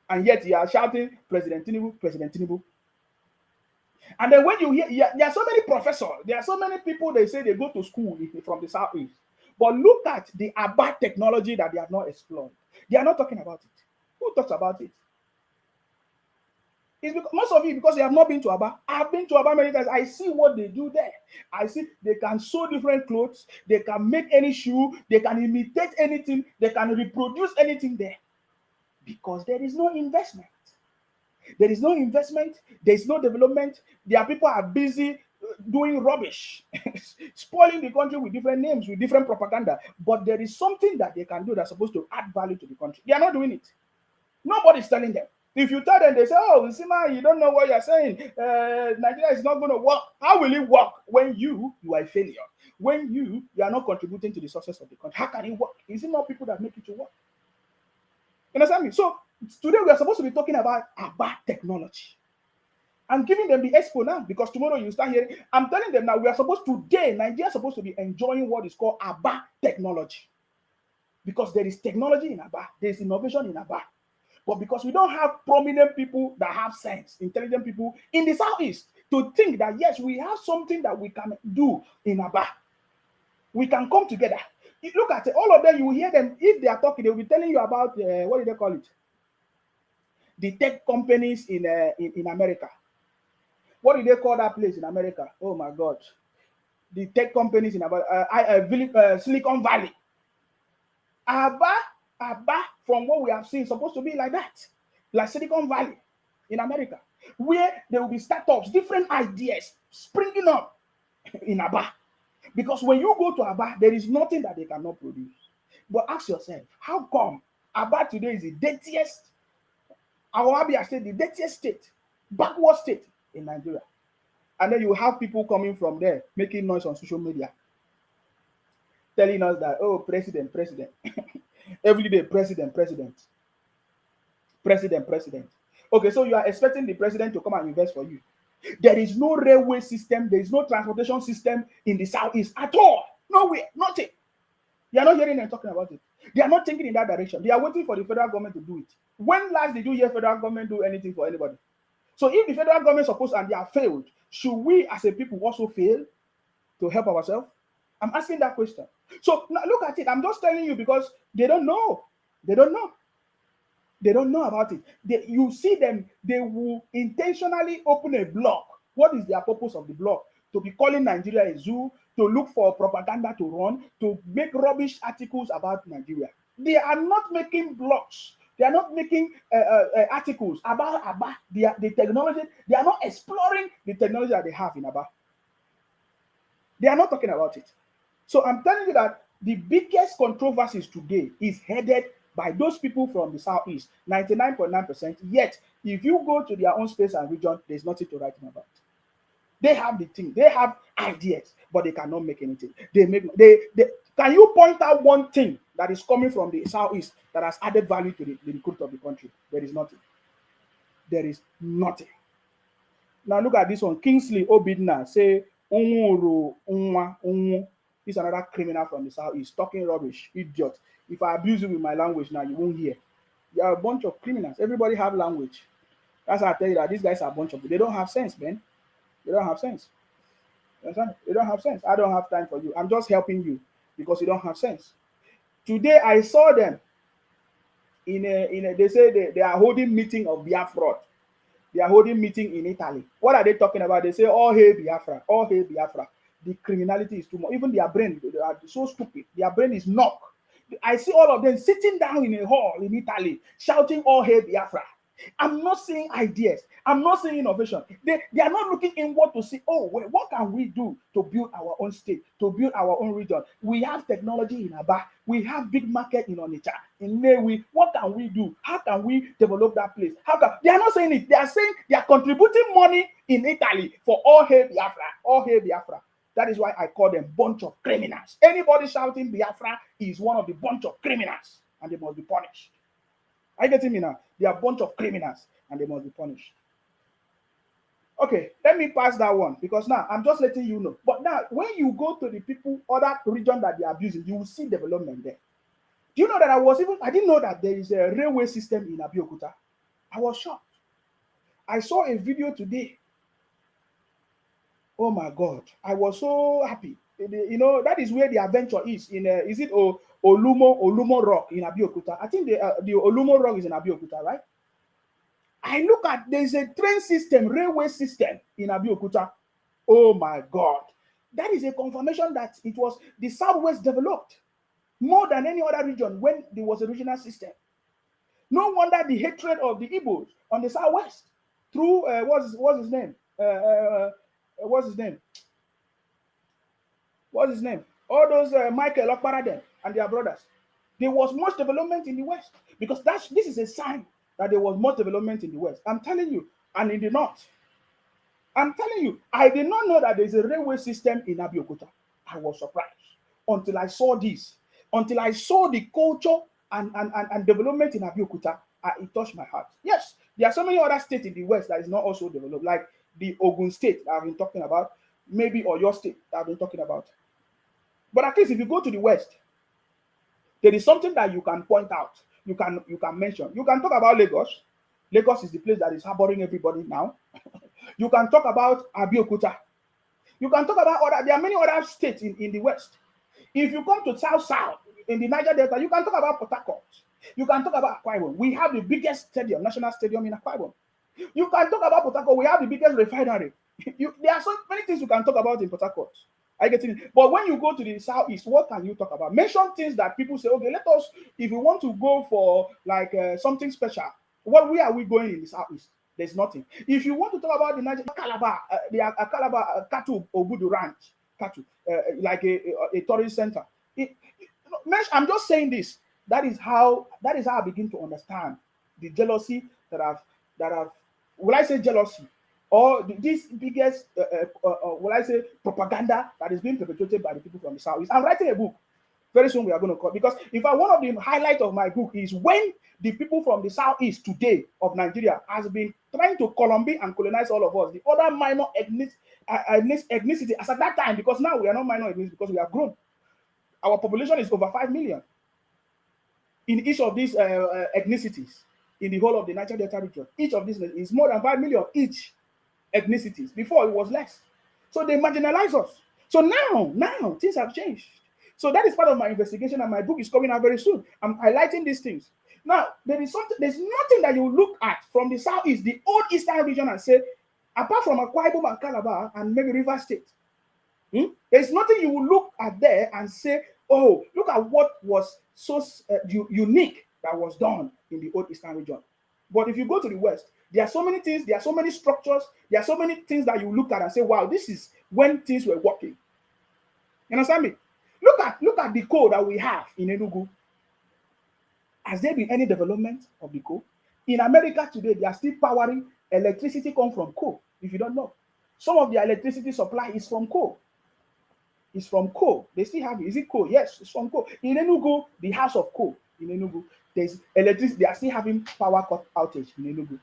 And yet you are shouting, President Tinubu, President Tinubu. And then when you hear, there are so many professors, there are so many people, they say they go to school from the southeast. But look at the Aba technology that they have not explored. They are not talking about it. Who talks about it? It's because most of you, because you have not been to Aba. I've been to Aba many times. I see what they do there. I see they can sew different clothes. They can make any shoe. They can imitate anything. They can reproduce anything there. Because there is no investment. There is no investment. There is no development. Their people are busy doing rubbish, spoiling the country with different names, with different propaganda. But there is something that they can do that's supposed to add value to the country. They are not doing it. Nobody's telling them. If you tell them, they say, oh, Sima, you don't know what you're saying. Nigeria is not going to work. How will it work when you are a failure? When you are not contributing to the success of the country? How can it work? Is it not people that make it to work? You understand me? So today we are supposed to be talking about technology. I'm giving them the expo now because tomorrow you start hearing. I'm telling them now Nigeria is supposed to be enjoying what is called Aba technology. Because there is technology in Aba, there is innovation in Aba. But because we don't have prominent people that have sense, intelligent people in the southeast to think that yes, we have something that we can do in Aba. We can come together. You look at it, all of them, you will hear them, if they are talking, they will be telling you about, what do they call it? The tech companies in America. What do they call that place in America? Oh my God. The tech companies in Silicon Valley. Aba, from what we have seen, supposed to be like that. Like Silicon Valley in America. Where there will be startups, different ideas springing up in Aba. Because when you go to Aba, there is nothing that they cannot produce. But ask yourself, how come Aba today is the dirtiest, Awabia State, the dirtiest state, backward state in Nigeria? And then you have people coming from there making noise on social media, telling us that, oh, president, every day, president. President. Okay, so you are expecting the president to come and invest for you. There is no railway system, there is no transportation system in the southeast at all. Nowhere, nothing. They are not hearing them talking about it. They are not thinking in that direction. They are waiting for the federal government to do it. When last did you hear federal government do anything for anybody? So if the federal government supposed and they have failed, should we as a people also fail to help ourselves? I'm asking that question. So now look at it. I'm just telling you because they don't know. They don't know. They don't know about it. You see them, they will intentionally open a blog. What is their purpose of the blog? To be calling Nigeria a zoo, to look for propaganda to run, to make rubbish articles about Nigeria. They are not making blogs. They are not making articles about Aba, the technology. They are not exploring the technology that they have in Aba. They are not talking about it. So I'm telling you that the biggest controversies today is headed by those people from the southeast, 99.9%. Yet, if you go to their own space and region, there's nothing to write about. They have the thing, they have ideas, but they cannot make anything. Can you point out one thing that is coming from the southeast that has added value to the growth of the country? There is nothing. There is nothing. Now look at this one. Kingsley Obidna say, this is another criminal from the southeast talking rubbish, idiot. If I abuse you with my language now, you won't hear. They are a bunch of criminals. Everybody have language. That's why I tell you that these guys are a bunch of. They don't have sense, man. They don't have sense. You understand? They don't have sense. I don't have time for you. I'm just helping you because you don't have sense. Today I saw them in a they say they are holding meeting of Biafra. They are holding meeting in Italy. What are they talking about? They say, all hail Biafra, all hail Biafra. The criminality is too much. Even their brain, they are so stupid. Their brain is knock. I see all of them sitting down in a hall in Italy, shouting, all hail Biafra. I'm not seeing ideas. I'm not seeing innovation. They are not looking inward to see, oh, well, what can we do to build our own state, to build our own region? We have technology in Aba. We have big market in Onitsha, in Newi. What can we do? How can we develop that place? They are not saying it. They are saying they are contributing money in Italy for all hail Biafra, all hail Biafra. That is why I call them bunch of criminals. Anybody shouting Biafra is one of the bunch of criminals, and they must be punished. Are you getting me now? They are a bunch of criminals and they must be punished. Okay, let me pass that one because now I'm just letting you know. But now, when you go to the people, other region that they are abusing, you will see development there. Do you know that I didn't know that there is a railway system in Abeokuta. I was shocked. I saw a video today. Oh my God, I was so happy. You know, that is where the adventure is. Is it Olumo Rock in Abeokuta? I think the Olumo Rock is in Abeokuta, right? I look at, there's a train system, railway system in Abeokuta. Oh my God. That is a confirmation that it was the Southwest developed more than any other region when there was a regional system. No wonder the hatred of the Igbos on the Southwest through, what's his name? What's his name? What's his name? All those Michael Okparaden and their brothers. There was much development in the West because this is a sign that there was much development in the West. I'm telling you, and in the North. I'm telling you, I did not know that there's a railway system in Abeokuta. I was surprised until I saw this, until I saw the culture and development in Abeokuta. It touched my heart. Yes, there are so many other states in the West that is not also developed, like the Ogun State that I've been talking about, maybe Oyo State that I've been talking about. But at least if you go to the West, there is something that you can point out. You can mention. You can talk about Lagos. Lagos is the place that is harboring everybody now. You can talk about Abeokuta. You can talk about there are many other states in the West. If you come to South in the Niger Delta, you can talk about Port Harcourt. You can talk about Akwa Ibom. We have the biggest stadium, national stadium in Akwa Ibom. You can talk about Port Harcourt. We have the biggest refinery. There are so many things you can talk about in Port Harcourt. I get it. But when you go to the Southeast, what can you talk about? Mention things that people say, okay, let us, if we want to go for like something special, where are we going in the Southeast? There's nothing. If you want to talk about the Niger Calabar, the Calabar Katu Obudu Ranch, Katu, like a tourist center. I'm just saying this. That is how I begin to understand the jealousy that I've. Will I say jealousy? Or this biggest, will I say, propaganda that is being perpetrated by the people from the Southeast. I'm writing a book. Very soon we are going to cut, because in fact, one of the highlights of my book is when the people from the southeast today of Nigeria has been trying to Colombia and colonize all of us, the other minor ethnicity as at that time, because now we are not minor ethnicity because we have grown. Our population is over 5 million in each of these ethnicities in the whole of the Niger Delta region. Each of these is more than 5 million each ethnicities. Before it was less. So they marginalize us. So now things have changed. So that is part of my investigation, and my book is coming out very soon. I'm highlighting these things. Now, there's nothing that you look at from the southeast, the old eastern region, and say, apart from Akwa Ibom and Calabar and maybe River State, there's nothing you will look at there and say, oh, look at what was so unique that was done in the old eastern region. But if you go to the west, there are so many things, there are so many structures, there are so many things that you look at and say, wow, this is when things were working. You understand me? Look at the coal that we have in Enugu. Has there been any development of the coal? In America today, they are still powering electricity come from coal, if you don't know. Some of their electricity supply is from coal. It's from coal. They still have it. Is it coal? Yes, it's from coal. In Enugu, the house of coal in Enugu, there's electricity. They are still having power cut outage in Enugu.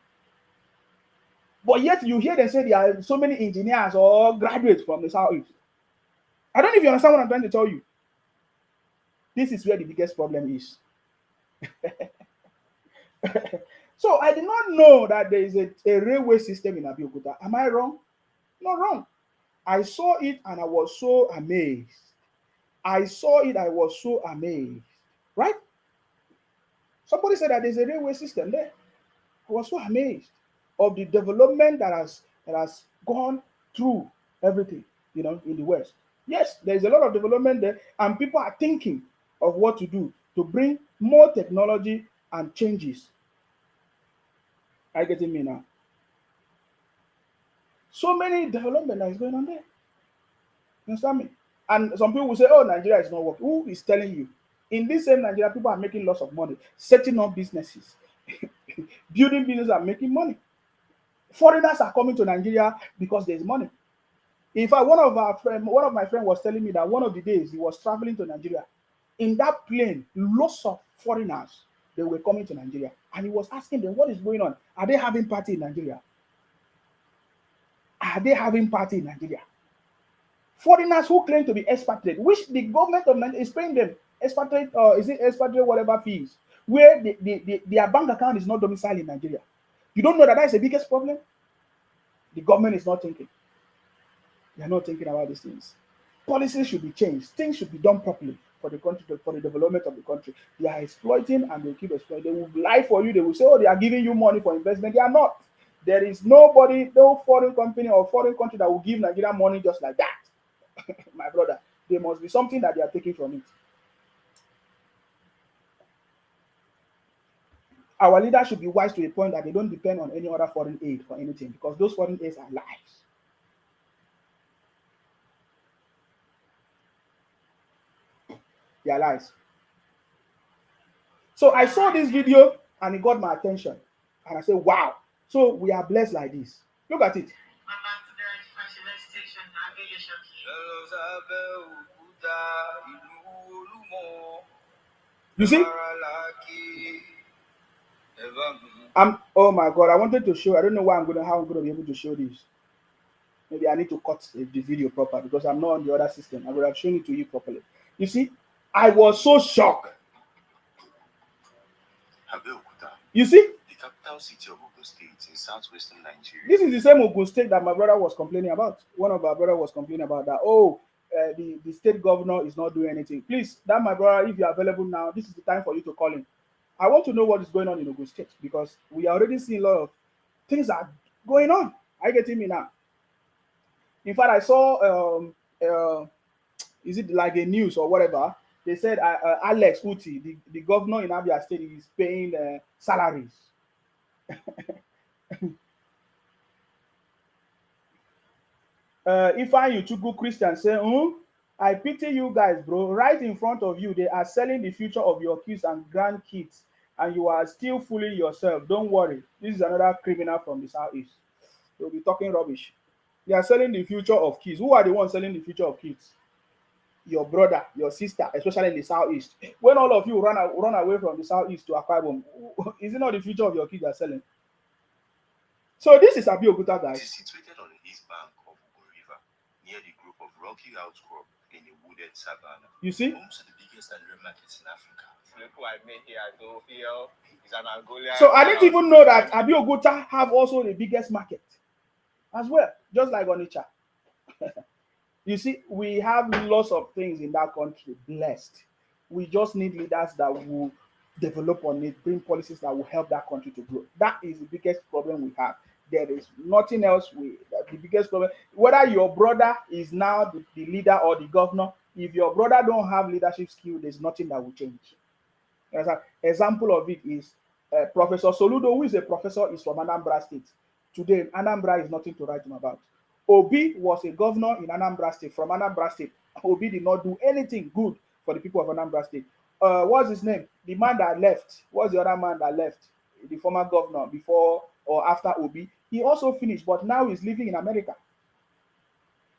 But yet you hear them say there are so many engineers or graduates from the southeast. I don't know if you understand what I'm trying to tell you. This is where the biggest problem is. So I did not know that there is a railway system in Abeokuta. Am I wrong? Not wrong. I saw it and I was so amazed. Right? Somebody said that there's a railway system there. I was so amazed of the development that has gone through everything, in the West. Yes, there's a lot of development there, and people are thinking of what to do to bring more technology and changes. Are you getting me now? So many development that is going on there. You understand me? And some people will say, oh, Nigeria is not working. Who is telling you? In this same Nigeria, people are making lots of money, setting up businesses, building businesses and making money. Foreigners are coming to Nigeria because there's money. In fact, one of my friends was telling me that one of the days he was traveling to Nigeria. In that plane, lots of foreigners, they were coming to Nigeria. And he was asking them, what is going on? Are they having party in Nigeria? Are they having party in Nigeria? Foreigners who claim to be expatriate, which the government of Nigeria is paying them expatriate, is it expatriate whatever fees, where their bank account is not domiciled in Nigeria. You don't know that is the biggest problem? The government is not thinking. They are not thinking about these things. Policies should be changed. Things should be done properly for the country, for the development of the country. They are exploiting and they keep exploiting. They will lie for you. They will say, oh, they are giving you money for investment. They are not. There is nobody, no foreign company or foreign country that will give Nigeria money just like that. My brother, there must be something that they are taking from it. Our leaders should be wise to a point that they don't depend on any other foreign aid for anything, because those foreign aids are lies. They are lies. So I saw this video and it got my attention. And I said, wow. So we are blessed like this. Look at it. You see? Oh my God, I wanted to show. I don't know how I'm gonna be able to show this. Maybe I need to cut the video proper because I'm not on the other system. I would have shown it to you properly. You see, I was so shocked. You see? The capital city of Ogun State in southwestern Nigeria. This is the same Ogun State that my brother was complaining about. One of our brother was complaining about that. Oh, the state governor is not doing anything. Please, that my brother, if you're available now, this is the time for you to call him. I want to know what is going on in Ogun State because we are already seeing a lot of things that are going on. Are you getting me now? In fact, I saw, is it like a news or whatever? They said Alex Uti, the governor in Abia State, is paying salaries. Ifeanyi Chukwu Christian say, I pity you guys, bro. Right in front of you, they are selling the future of your kids and grandkids, and you are still fooling yourself. Don't worry. This is another criminal from the southeast. They'll be talking rubbish. They are selling the future of kids. Who are the ones selling the future of kids? your brother, your sister, especially in the southeast. When all of you run away from the southeast to Akwa Ibom, is it not the future of your kids are selling? So this is Abeokuta, It guys. is situated on the east bank of Ugo River, near the group of rocky outcrop in a wooded savanna. You see? Home to the biggest animal markets in Africa. Look what I made here. I don't feel it's an Angola. So I didn't even know that Abeokuta have also the biggest market as well, just like Onitsha. You see, we have lots of things in that country blessed. We just need leaders that will develop on it, bring policies that will help that country to grow. That is the biggest problem we have. There is nothing else. The biggest problem, whether your brother is now the leader or the governor, if your brother don't have leadership skill, there's nothing that will change. As an example of it is Professor Soludo, who is a professor, is from Anambra State. Today, Anambra is nothing to write him about. Obi was a governor in Anambra State, from Anambra State. Obi did not do anything good for the people of Anambra State. What's his name? The man that left. What's the other man that left? The former governor before or after Obi. He also finished, but now he's living in America.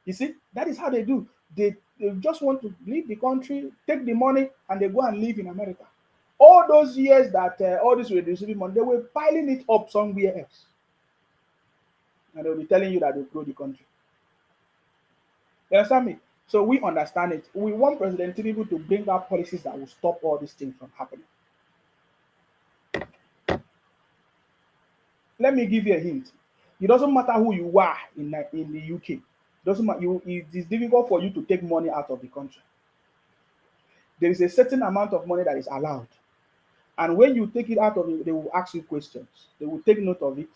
You see, that is how they do. They just want to leave the country, take the money, and they go and live in America. All those years that all this were receiving money, they were piling it up somewhere else. And they'll be telling you that they grow the country. You understand me? So we understand it. We want President Tinubu to bring out policies that will stop all these things from happening. Let me give you a hint. It doesn't matter who you are in the UK. It doesn't matter. It is difficult for you to take money out of the country. There is a certain amount of money that is allowed. And when you take it out of it, they will ask you questions. They will take note of it.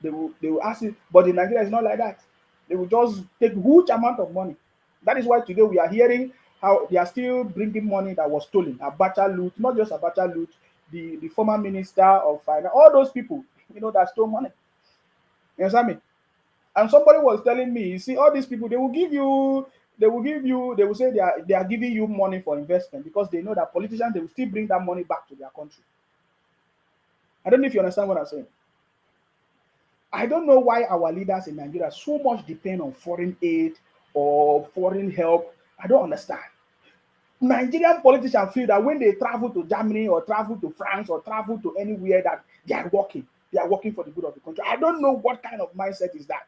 They will ask you, but in Nigeria, it's not like that. They will just take huge amount of money. That is why today we are hearing how they are still bringing money that was stolen. Abacha loot, not just Abacha loot, the former minister of finance, all those people, that stole money. You understand me? And somebody was telling me, you see, all these people, they will say they are giving you money for investment because they know that politicians, they will still bring that money back to their country. I don't know if you understand what I'm saying. I don't know why our leaders in Nigeria so much depend on foreign aid or foreign help. I don't understand. Nigerian politicians feel that when they travel to Germany or travel to France or travel to anywhere that they are working for the good of the country. I don't know what kind of mindset is that.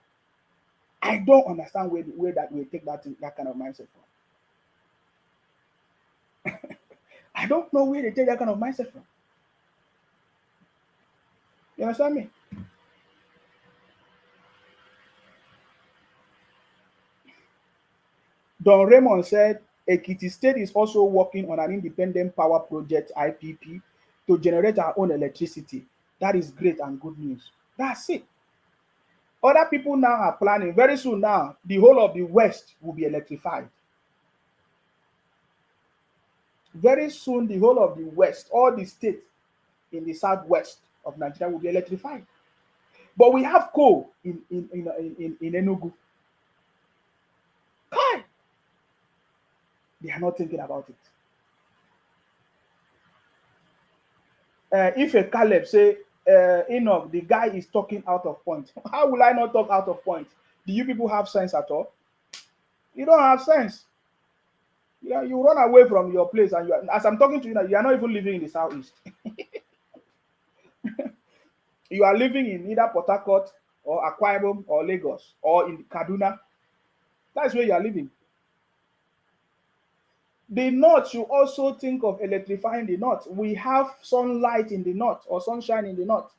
I don't understand where that we take that kind of mindset from. I don't know where they take that kind of mindset from. You understand me? Don Raymond said, Ekiti State is also working on an independent power project, IPP, to generate our own electricity. That is great and good news. That's it. Other people now are planning. Very soon now, the whole of the West will be electrified. Very soon, the whole of the West, all the states in the southwest of Nigeria will be electrified. But we have coal in Enugu. Kai! They are not thinking about it. If a Caleb say, Enoch, the guy is talking out of point. How will I not talk out of point? Do you people have sense at all? You don't have sense. Yeah, you run away from your place, and as I'm talking to you now, you are not even living in the southeast. You are living in either Port Harcourt or Akwa Ibom or Lagos or in Kaduna. That's where you are living. The north should also think of electrifying the north. We have sunlight in the north or sunshine in the north.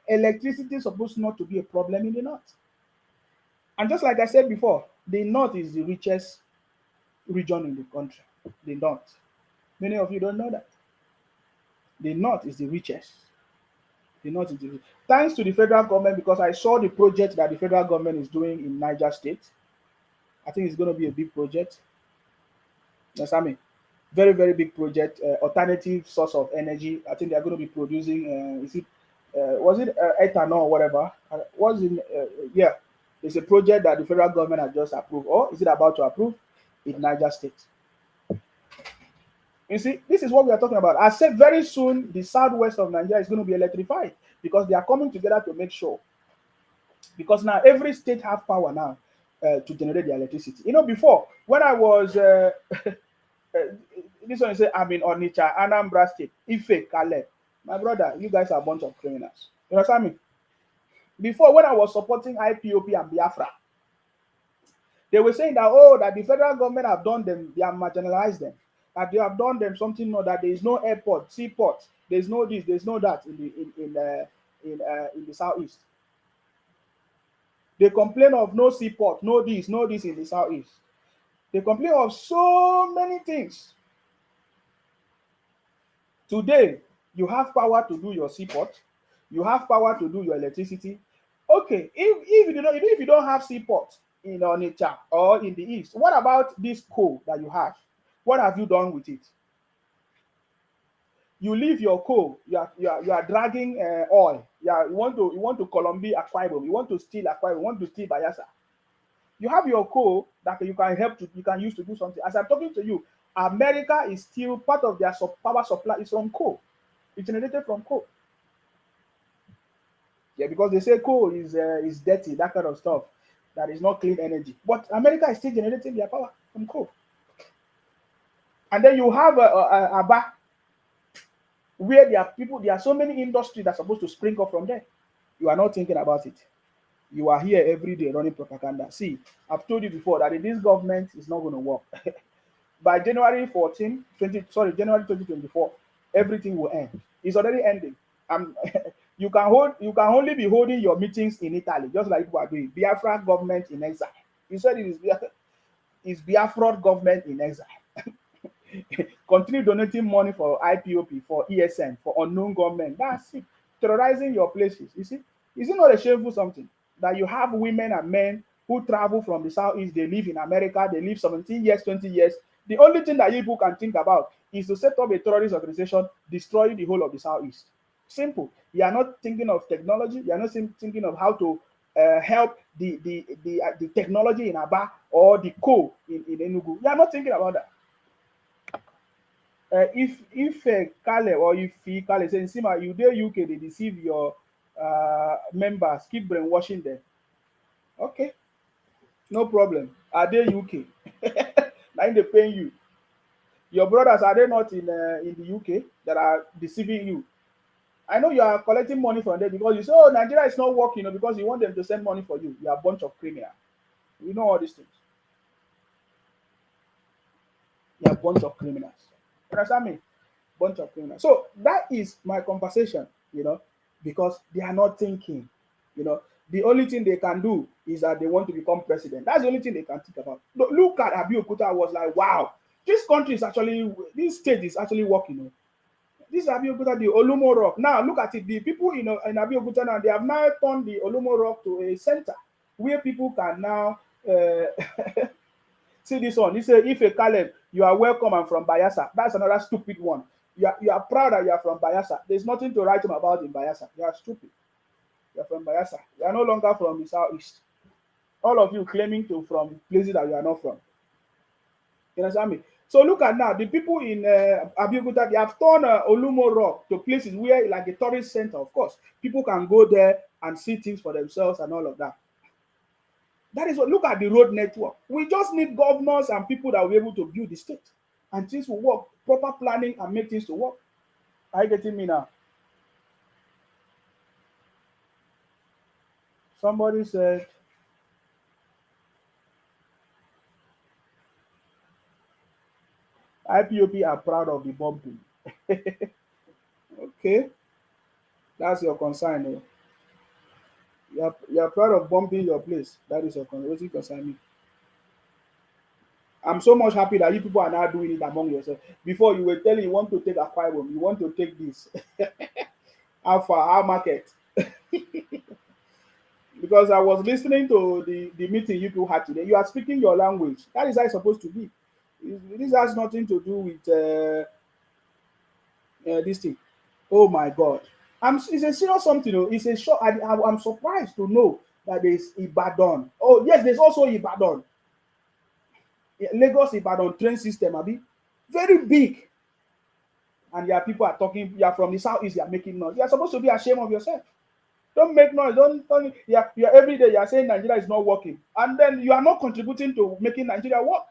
Electricity is supposed not to be a problem in the north. And just like I said before, the north is the richest region in the country. The north. Many of you don't know that. The north is the richest. The north is the richest. Thanks to the federal government, because I saw the project that the federal government is doing in Niger State. I think it's going to be a big project. Yes, I mean, very, very big project. Alternative source of energy. I think they are going to be producing. Was it ethanol or whatever? Yeah, it's a project that the federal government has just approved, or is it about to approve in Niger State? You see, this is what we are talking about. I said very soon the southwest of Nigeria is going to be electrified because they are coming together to make sure. Because now every state have power now. to generate the electricity. You know, before when I was this one say I'm in Onitsha, Anambra State, Ife, Caleb. My brother, you guys are a bunch of criminals. You understand me? Before, when I was supporting IPOP and Biafra, they were saying that, oh, that the federal government have done them, they have marginalized them, that they have done them something more, that there is no airport, seaport, there's no this, there's no that in the southeast. They complain of no seaport, no this in the southeast. They complain of so many things. Today, you have power to do your seaport, you have power to do your electricity. Okay, if you don't have seaport in Onitsha or in the east, what about this coal that you have? What have you done with it? You leave your coal, you are dragging oil. Yeah, you want to Colombia Akwa Ibom, you want to steal Akwa Ibom, you want to steal Bayelsa. You have your coal that you can use to do something. As I'm talking to you, America is still part of their power supply is from coal. It's generated from coal. Yeah, because they say coal is dirty, that kind of stuff. That is not clean energy. But America is still generating their power from coal. And then you have Aba, where there are so many industries that are supposed to spring up from there. You are not thinking about it. You are here every day running propaganda. See, I've told you before that this government is not going to work. By January 2024, everything will end. It's already ending. You can only be holding your meetings in Italy, just like people are doing. Biafra government in exile. You said it is Biafra government in exile. Continue donating money for IPOP, for ESN, for unknown government. That's it. Terrorizing your places. You see, is it not a shameful something that you have women and men who travel from the southeast? They live in America. They live 17 years, 20 years. The only thing that you people can think about is to set up a terrorist organization, destroying the whole of the southeast. Simple. You are not thinking of technology. You are not thinking of how to help the technology in Aba or the coal in Enugu. You are not thinking about that. If Kale or if Kale says, Sima, you there UK, they deceive your members, keep brainwashing them. Okay, no problem. Are they UK? Now they paying you. Your brothers, are they not in the UK that are deceiving you? I know you are collecting money from them because you say, oh, Nigeria is not working, because you want them to send money for you. You are a bunch of criminals. We know all these things. You are a bunch of criminals. You understand me? Bunch of criminals. So that is my conversation, because they are not thinking. The only thing they can do is that they want to become president. That's the only thing they can think about. Look at Abiyokuta. I was like, wow, this state is actually working. This is Abiyokuta, the Olumo Rock. Now look at it. The people in Abiyokuta now, they have now turned the Olumo Rock to a center where people can now see this one. He said, if a Caleb, you are welcome and from Bayelsa. That's another stupid one. You are proud that you are from Bayelsa. There's nothing to write him about in Bayelsa. You are stupid. You are from Bayelsa. You are no longer from the southeast. All of you claiming to from places that you are not from. You understand me? So look at now, the people in Abiyokuta, they have turned Olumo Rock to places where, like a tourist center, of course, people can go there and see things for themselves and all of that. That is what, look at the road network. We just need governors and people that will be able to build the state. And things will work. Proper planning and make things to work. Are you getting me now? Somebody said, IPOP are proud of the bombing. Okay. That's your concern. You're proud of bombing your place. That is your concern. What you concern me? I'm so much happy that you people are now doing it among yourselves. Before you were telling you want to take Akwa Ibom, you want to take this. How far? How market? Because I was listening to the meeting you people had today. You are speaking your language. That is how it's supposed to be. This has nothing to do with this thing. Oh my God. It's a serious something. It's a shock. I'm surprised to know that there's Ibadan. Oh, yes, there's also Ibadan. Lagos Ibadan train system, Abi. Very big. And your people are talking, you are from the southeast, you are making noise. You are supposed to be ashamed of yourself. Don't make noise. Don't yeah, every day you are saying Nigeria is not working, and then you are not contributing to making Nigeria work.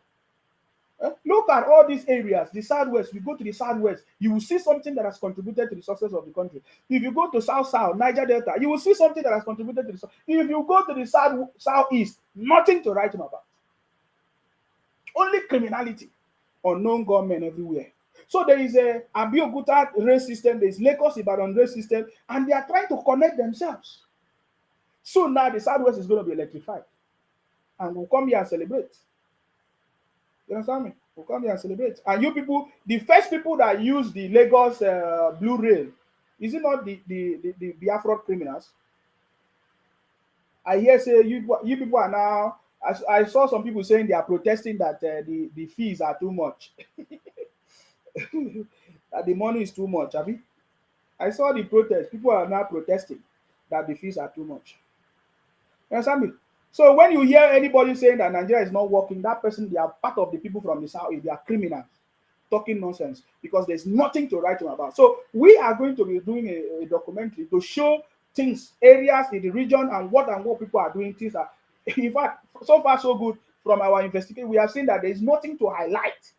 Look at all these areas, the southwest. You go to the southwest, you will see something that has contributed to the success of the country. If you go to south, Niger Delta, you will see something that has contributed to the south. If you go to the southeast, nothing to write home about. Only criminality, unknown government everywhere. So there is a Abeokuta race system, there is Lagos Ibadan race system, and they are trying to connect themselves. So now the southwest is going to be electrified, and we'll come here and celebrate. You understand me? We'll come here and celebrate. And you people, the first people that use the Lagos Blue Rail, is it not the Biafra criminals? I hear say you people are now. I saw some people saying they are protesting that the fees are too much. That the money is too much. Have you? I saw the protest. People are now protesting that the fees are too much. You understand me? So when you hear anybody saying that Nigeria is not working, that person, they are part of the people from the south. They are criminals talking nonsense because there's nothing to write them about. So we are going to be doing a documentary to show things, areas in the region, and what people are doing. Things are, in fact, so far so good from our investigation. We have seen that there is nothing to highlight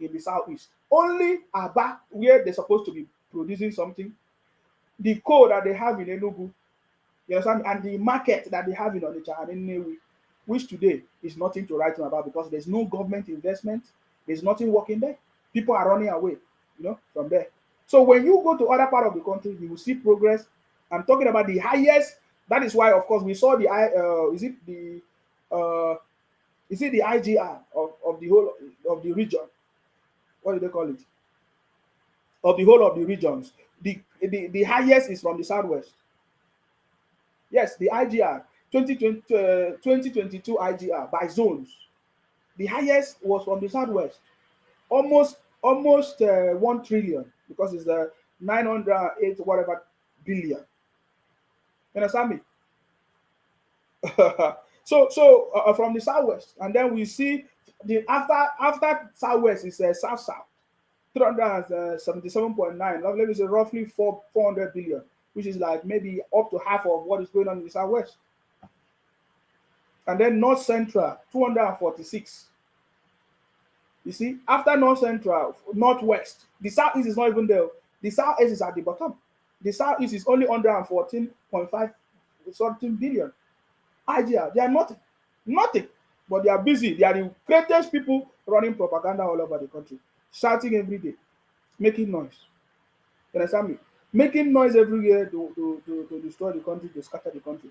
in the southeast. Only Aba, where they're supposed to be producing something, the coal that they have in Enugu, you understand, and the market that they have in Onitsha and in Nnewi, which today is nothing to write about because there's no government investment, there's nothing working there. People are running away, from there. So when you go to other part of the country, you will see progress. I'm talking about the highest. That is why, of course, we saw the the IGR of the whole of the region. What do they call it? Of the whole of the regions. The highest is from the southwest. Yes, the IGR 2022 IGR by zones. The highest was from the southwest, almost 1 trillion because it's the 908 whatever billion. You understand me? So from the southwest, and then we see the after southwest is south 377.9. Let me say roughly 400 billion, which is like maybe up to half of what is going on in the southwest. And then north central 246. You see, after north central, northwest, the southeast is not even there. The southeast is at the bottom. The southeast is only 114.5 something billion. Idea, they are nothing, but they are busy. They are the greatest people running propaganda all over the country, shouting every day, making noise. You understand me? Making noise everywhere to destroy the country, to scatter the country.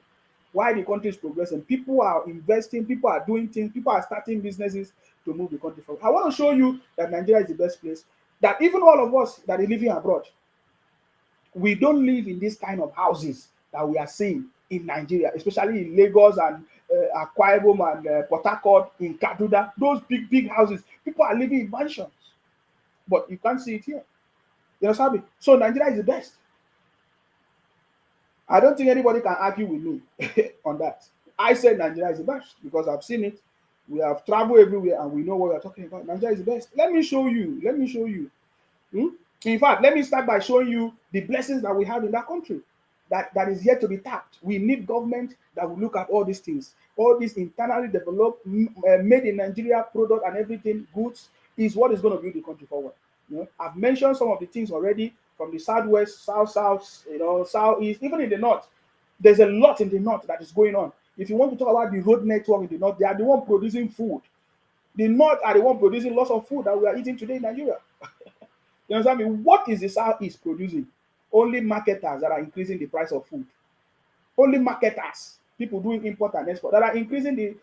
Why the country is progressing? People are investing, people are doing things, people are starting businesses to move the country forward. I want to show you that Nigeria is the best place. That even all of us that are living abroad, we don't live in this kind of houses that we are seeing in Nigeria, especially in Lagos and Akwa Ibom and Port Harcourt, in Kaduna. Those big houses, people are living in mansions, but you can't see it here. You understand me? So Nigeria is the best. I don't think anybody can argue with me on that. I said Nigeria is the best because I've seen it. We have traveled everywhere and we know what we're talking about. Nigeria is the best. Let me show you. In fact, let me start by showing you the blessings that we have in that country that is yet to be tapped. We need government that will look at all these things. All these internally developed, made in Nigeria product and everything, goods, is what is going to build the country forward. I've mentioned some of the things already from the southwest, south, southeast, even in the north. There's a lot in the north that is going on. If you want to talk about the road network in the north, they are the one producing food. The north are the one producing lots of food that we are eating today in Nigeria. You understand me? What is the southeast producing? Only marketers that are increasing the price of food. Only marketers, people doing import and export, that are increasing the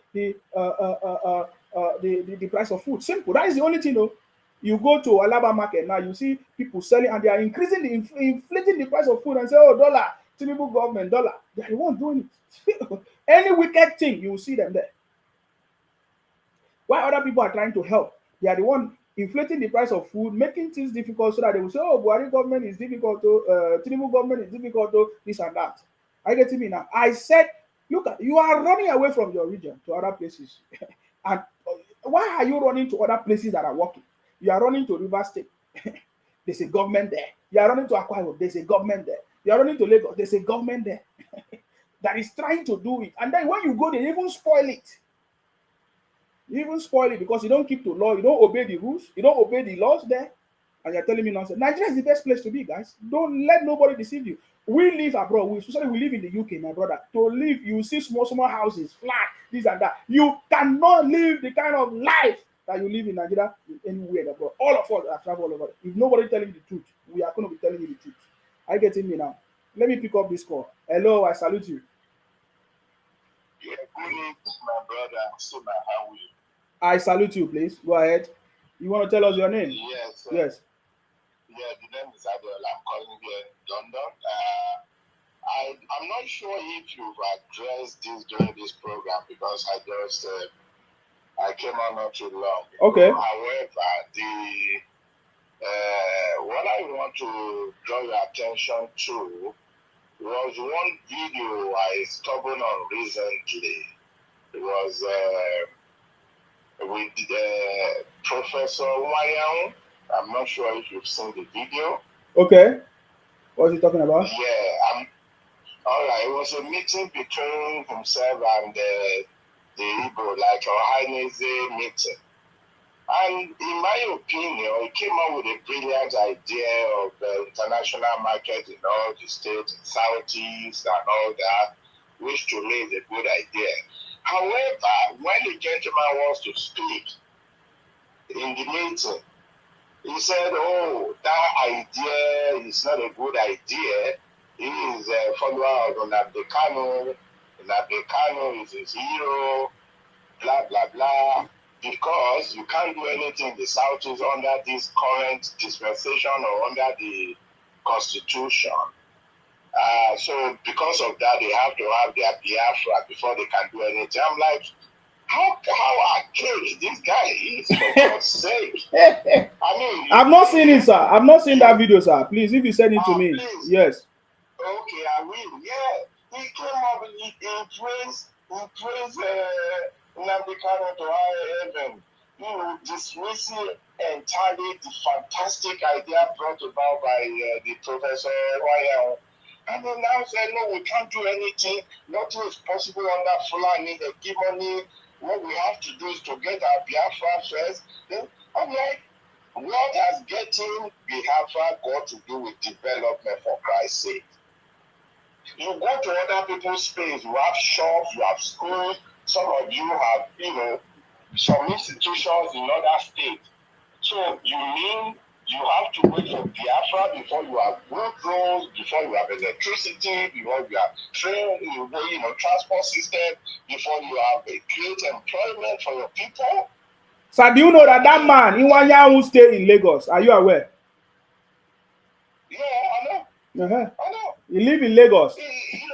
price of food. Simple. That is the only thing, though. You go to Alaba market now, you see people selling and they are increasing inflating the price of food and say, oh, dollar, Tinubu government, dollar. They are the ones doing it. Any wicked thing, you will see them there. While other people are trying to help, they are the one inflating the price of food, making things difficult so that they will say, oh, Buhari government is difficult to, Tinubu government is difficult to, this and that. Are you getting me now? I said, look, you are running away from your region to other places. And why are you running to other places that are working? You are running to River State. There's a government there. You are running to Akwa Ibom. There's a government there. You are running to Lagos. There's a government there that is trying to do it. And then when you go, they even spoil it. You even spoil it because you don't keep to law, you don't obey the rules, you don't obey the laws there. And you're telling me nonsense. Nigeria is the best place to be, guys. Don't let nobody deceive you. We live abroad. Especially we live in the UK, my brother. To live, you see small houses, flat, this and that. You cannot live the kind of life that you live in Nigeria anywhere abroad. All of us have traveled all over. If nobody telling you the truth, we are going to be telling you the truth. Are you getting me now? Let me pick up this call. Hello, I salute you. Yeah, good evening, my brother. Suna, how are you? I salute you, please. Go ahead. You want to tell us your name? Yes. Yes. Yeah, the name is Adel. I'm calling here in London. I'm not sure if you've addressed this during this program because I came on not too long. Okay. However, what I want to draw your attention to was one video I stumbled on recently. It was with Professor Wayang. I'm not sure if you've seen the video. Okay. What is he talking about? Yeah, all right. It was a meeting between himself and the Igbo, like a Hainese meeting. And in my opinion, he came up with a brilliant idea of the international market in all the states, in Southeast and all that, which to me is a good idea. However, when the gentleman wants to speak in the meeting, he said, oh, that idea is not a good idea. He is a follower of Nnamdi Kanu. Nnamdi Kanu is his hero, blah, blah, blah. Because you can't do anything in the Southeast under this current dispensation or under the Constitution. So because of that, they have to have their Biafra before they can do anything. I'm like, how archaic this guy is, for God's sake. I mean, I've not seen it, sir. I've not seen that video, sir. Please, if you send it to me. Please. Yes. Okay, I will. Yeah. He came up with he praised Nnamdi Kanu to high heaven. You know, dismissing entirely the fantastic idea brought about by the Professor Wayang. And then now said, no, we can't do anything. Nothing is possible under Fulani. They give money. What we have to do is to get our Biafra first. Then I'm like, what has getting Biafra got to do with development, for Christ's sake? You go to other people's space, you have shops, you have schools, some of you have, some institutions in other states. So you mean you have to wait for Biafra before you have road roads, before you have electricity, before you have train, transport system, before you have a great employment for your people? Sir, do you know that man, Iwanya, who stay in Lagos? Are you aware? Yeah, I know. Uh-huh. I know. You live in Lagos.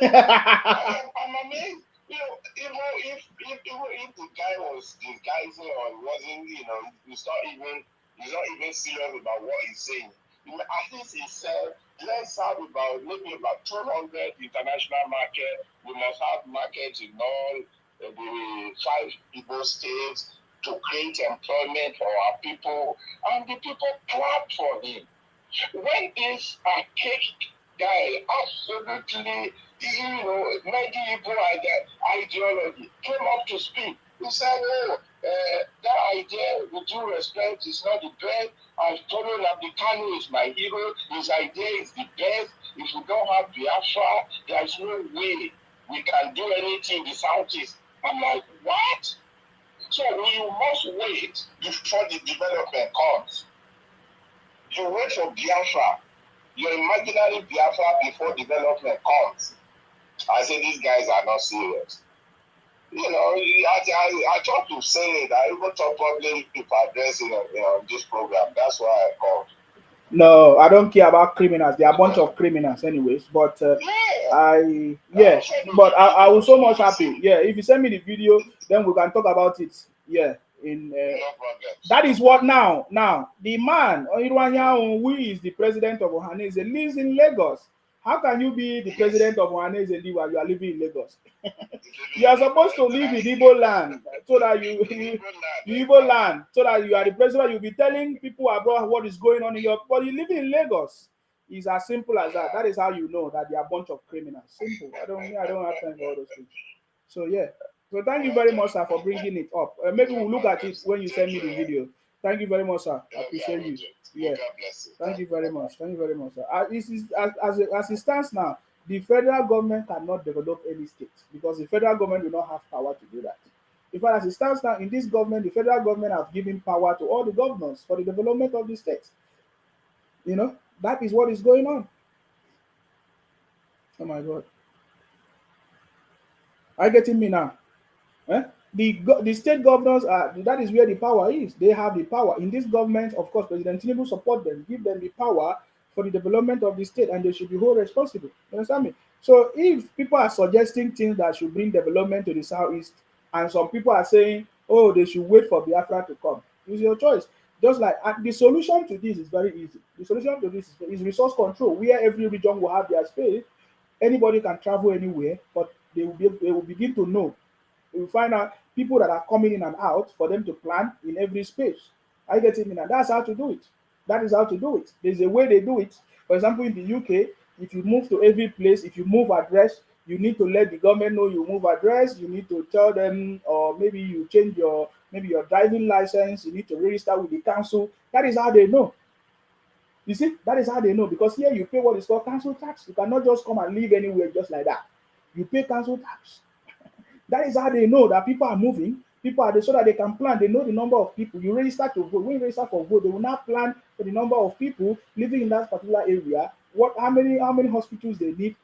I'm amazed. Even if the guy was disguising or wasn't, he's not even serious about what he's saying. At least he said, let's have maybe about 200 international market. We must have markets in all the 5 Igbo states to create employment for our people. And the people clapped for him. When this archaic guy, absolutely, medieval ideology, came up to speak, he said, that idea, with due respect, is not the best. I told him that Nnamdi Kanu is my hero. His idea is the best. If we don't have Biafra, there's no way we can do anything in the Southeast. I'm like, what? So you must wait before the development comes. You wait for Biafra, your imaginary Biafra, before development comes. I say these guys are not serious. I thought to say it. I even thought probably if address it on this program. That's why I called. No, I don't care about criminals. They are a bunch of criminals, anyways. But but I was so much happy. Yeah, if you send me the video, then we can talk about it. Yeah, no problem. That is what now. The man, Irwanya, who is the president of Ohanese, lives in Lagos. How can you be the president of Ohanese while you are living in Lagos? You are supposed to live in Igbo land so that you Igbo land so that you are the president. You'll be telling people abroad what is going on in your. But you live in Lagos. It's as simple as that. That is how you know that they are a bunch of criminals. Simple. I don't have time for all those things. So yeah. So thank you very much, sir, for bringing it up. Maybe we'll look at it when you send me the video. Thank you very much, sir. I appreciate you. Yeah. Thank you very much. Thank you very much, sir. As it stands now, the federal government cannot develop any state because the federal government will not have power to do that. In fact, as it stands now, in this government, the federal government have given power to all the governors for the development of the states. You know, that is what is going on. Oh my God. Are you getting me now? Eh? The state governors are, that is where the power is. They have the power. In this government, of course, President Tinubu support them, give them the power for the development of the state, and they should be whole responsible. You understand me? So if people are suggesting things that should bring development to the southeast, and some people are saying, oh, they should wait for Biafra to come, it's your choice. Just like the solution to this is very easy. The solution to this is resource control, where every region will have their space. Anybody can travel anywhere, but they will begin to know. We will find out people that are coming in and out for them to plan in every space. I get it, and that's how to do it. That is how to do it. There's a way they do it. For example, in the UK, if you move to every place, if you move address, you need to let the government know you move address. You need to tell them, or maybe you change your driving license. You need to register with the council. That is how they know. You see, that is how they know, because here you pay what is called council tax. You cannot just come and live anywhere just like that. You pay council tax. That is how they know that people are moving. People are there so that they can plan. They know the number of people. You register to vote. When you register for vote, they will now plan for the number of people living in that particular area. How many hospitals they need,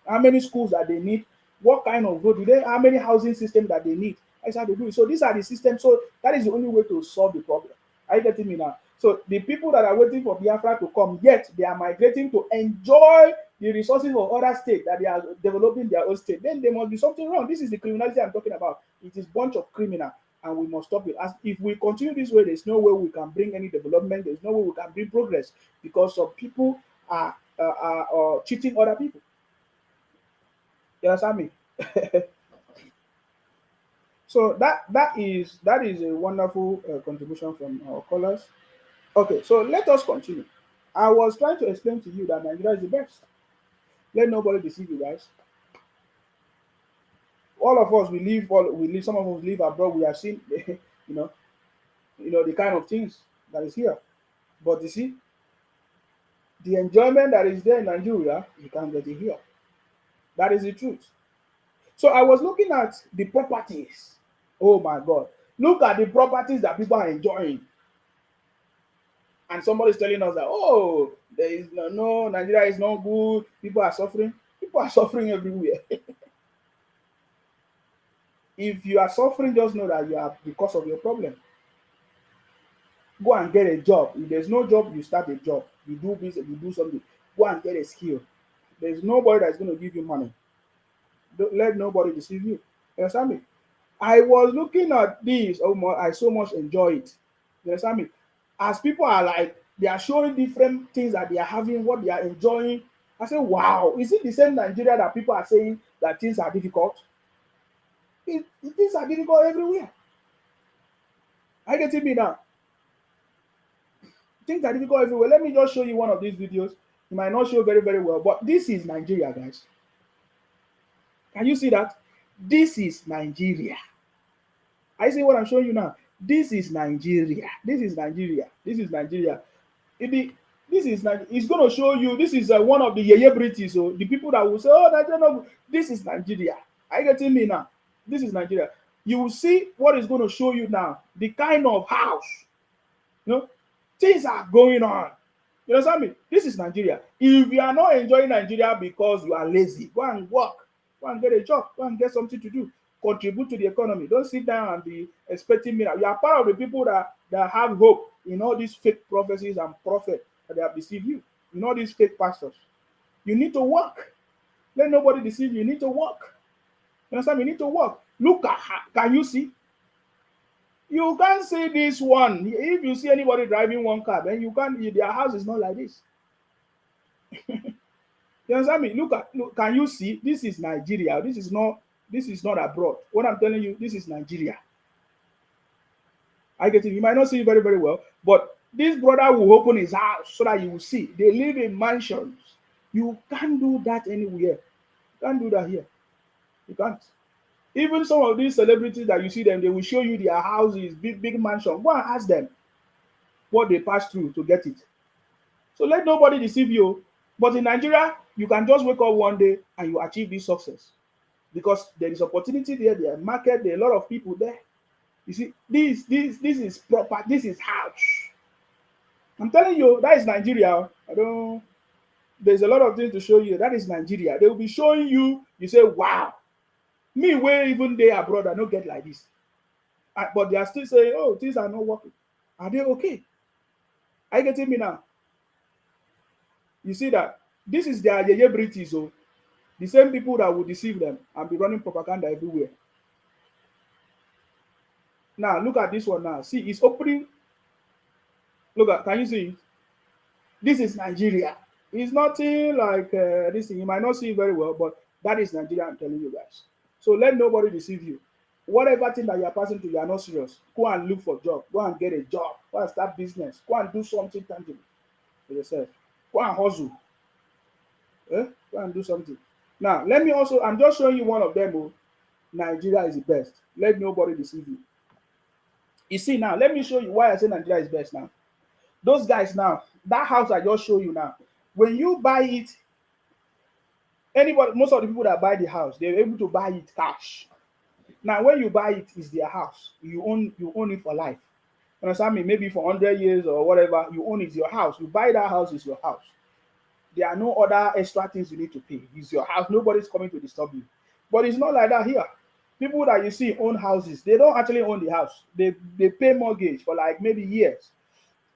how many schools that they need, what kind of road do they, how many housing systems that they need. That's how they do it. So these are the systems. So that is the only way to solve the problem. Are you getting me now? So the people that are waiting for Biafra to come, yet they are migrating to enjoy the resources of other states that they are developing their own state, then there must be something wrong. This is the criminality I'm talking about. It is a bunch of criminal, and we must stop it. As if we continue this way, there's no way we can bring any development. There's no way we can bring progress, because some people are cheating other people. You understand me? So that is a wonderful contribution from our callers. Okay, so let us continue. I was trying to explain to you that Nigeria is the best. Let nobody deceive you guys. All of us, we live. Some of us live abroad. We have seen, you know, the kind of things that is here. But you see, the enjoyment that is there in Nigeria, you can't get it here. That is the truth. So I was looking at the properties. Oh my God. Look at the properties that people are enjoying. And somebody is telling us that, oh, there is no, Nigeria is not good. People are suffering. People are suffering everywhere. If you are suffering, just know that you are because of your problem. Go and get a job. If there's no job, you start a job. You do business, you do something. Go and get a skill. There's nobody that's going to give you money. Don't let nobody deceive you. You understand me? I was looking at this. Oh my, I so much enjoy it. You understand me? As people are like, they are showing different things that they are having, what they are enjoying. I say, wow, is it the same Nigeria that people are saying that things are difficult? Things are difficult everywhere. I get me now. Things are difficult everywhere. Let me just show you one of these videos. It might not show very, very well, but this is Nigeria, guys. Can you see that? This is Nigeria. I see what I'm showing you now. This is Nigeria. This is Nigeria. This is Nigeria. It's going to show you. This is one of the Yeye British. So the people that will say, "Oh, Nigeria," this is Nigeria. Are you getting me now? This is Nigeria. You will see what is going to show you now. The kind of house. Things are going on. You understand me? This is Nigeria. If you are not enjoying Nigeria because you are lazy, go and work. Go and get a job. Go and get something to do. Contribute to the economy. Don't sit down and be expecting miracles. You are part of the people that have hope in all these fake prophecies and prophets that they have deceived you. In all these fake pastors. You need to work. Let nobody deceive you. You need to work. You understand? You need to work. Look at her. Can you see? You can't see this one. If you see anybody driving one car, then you can't. Their house is not like this. You understand me? Look. Can you see? This is Nigeria. This is not abroad. What I'm telling you, this is Nigeria. I get it. You might not see it very, very well, but This brother will open his house so that you will see. They live in mansions. You can't do that anywhere. You can't do that here. You can't. Even some of these celebrities that you see them, they will show you their houses, big, big mansion. Go and ask them what they passed through to get it. So let nobody deceive you. But in Nigeria, you can just wake up one day and you achieve this success because there is opportunity there, there are market, there are a lot of people there. You see, this is proper, this is house. I'm telling you, that is Nigeria. I don't. There's a lot of things to show you. That is Nigeria. They will be showing you. You say, "Wow, me where even they abroad, I don't get like this." But they are still saying, "Oh, things are not working." Are they okay? Are you getting me now? You see that this is their yeye British, so the same people that will deceive them and be running propaganda everywhere. Now look at this one now. See, it's opening. Look at, can you see it? This is Nigeria. It's nothing like this thing. You might not see it very well, but that is Nigeria. I'm telling you guys. So let nobody deceive you. Whatever thing that you are passing through, you are not serious. Go and look for a job. Go and get a job. Go and start business. Go and do something tangible for yourself. Go and hustle. Go and do something. Now, let me also, I'm just showing you one of them. Oh, Nigeria is the best. Let nobody deceive you. You see now, let me show you why I say Nigeria is best now. Those guys now, that house I just show you now, when you buy it, anybody, most of the people that buy the house, they're able to buy it cash. Now, when you buy it, it's their house. You own it for life. You understand me? Maybe for 100 years or whatever, you own it, it's your house. You buy that house, it's your house. There are no other extra things you need to pay. It's your house. Nobody's coming to disturb you. But it's not like that here. People that you see own houses, they don't actually own the house. They pay mortgage for like maybe years.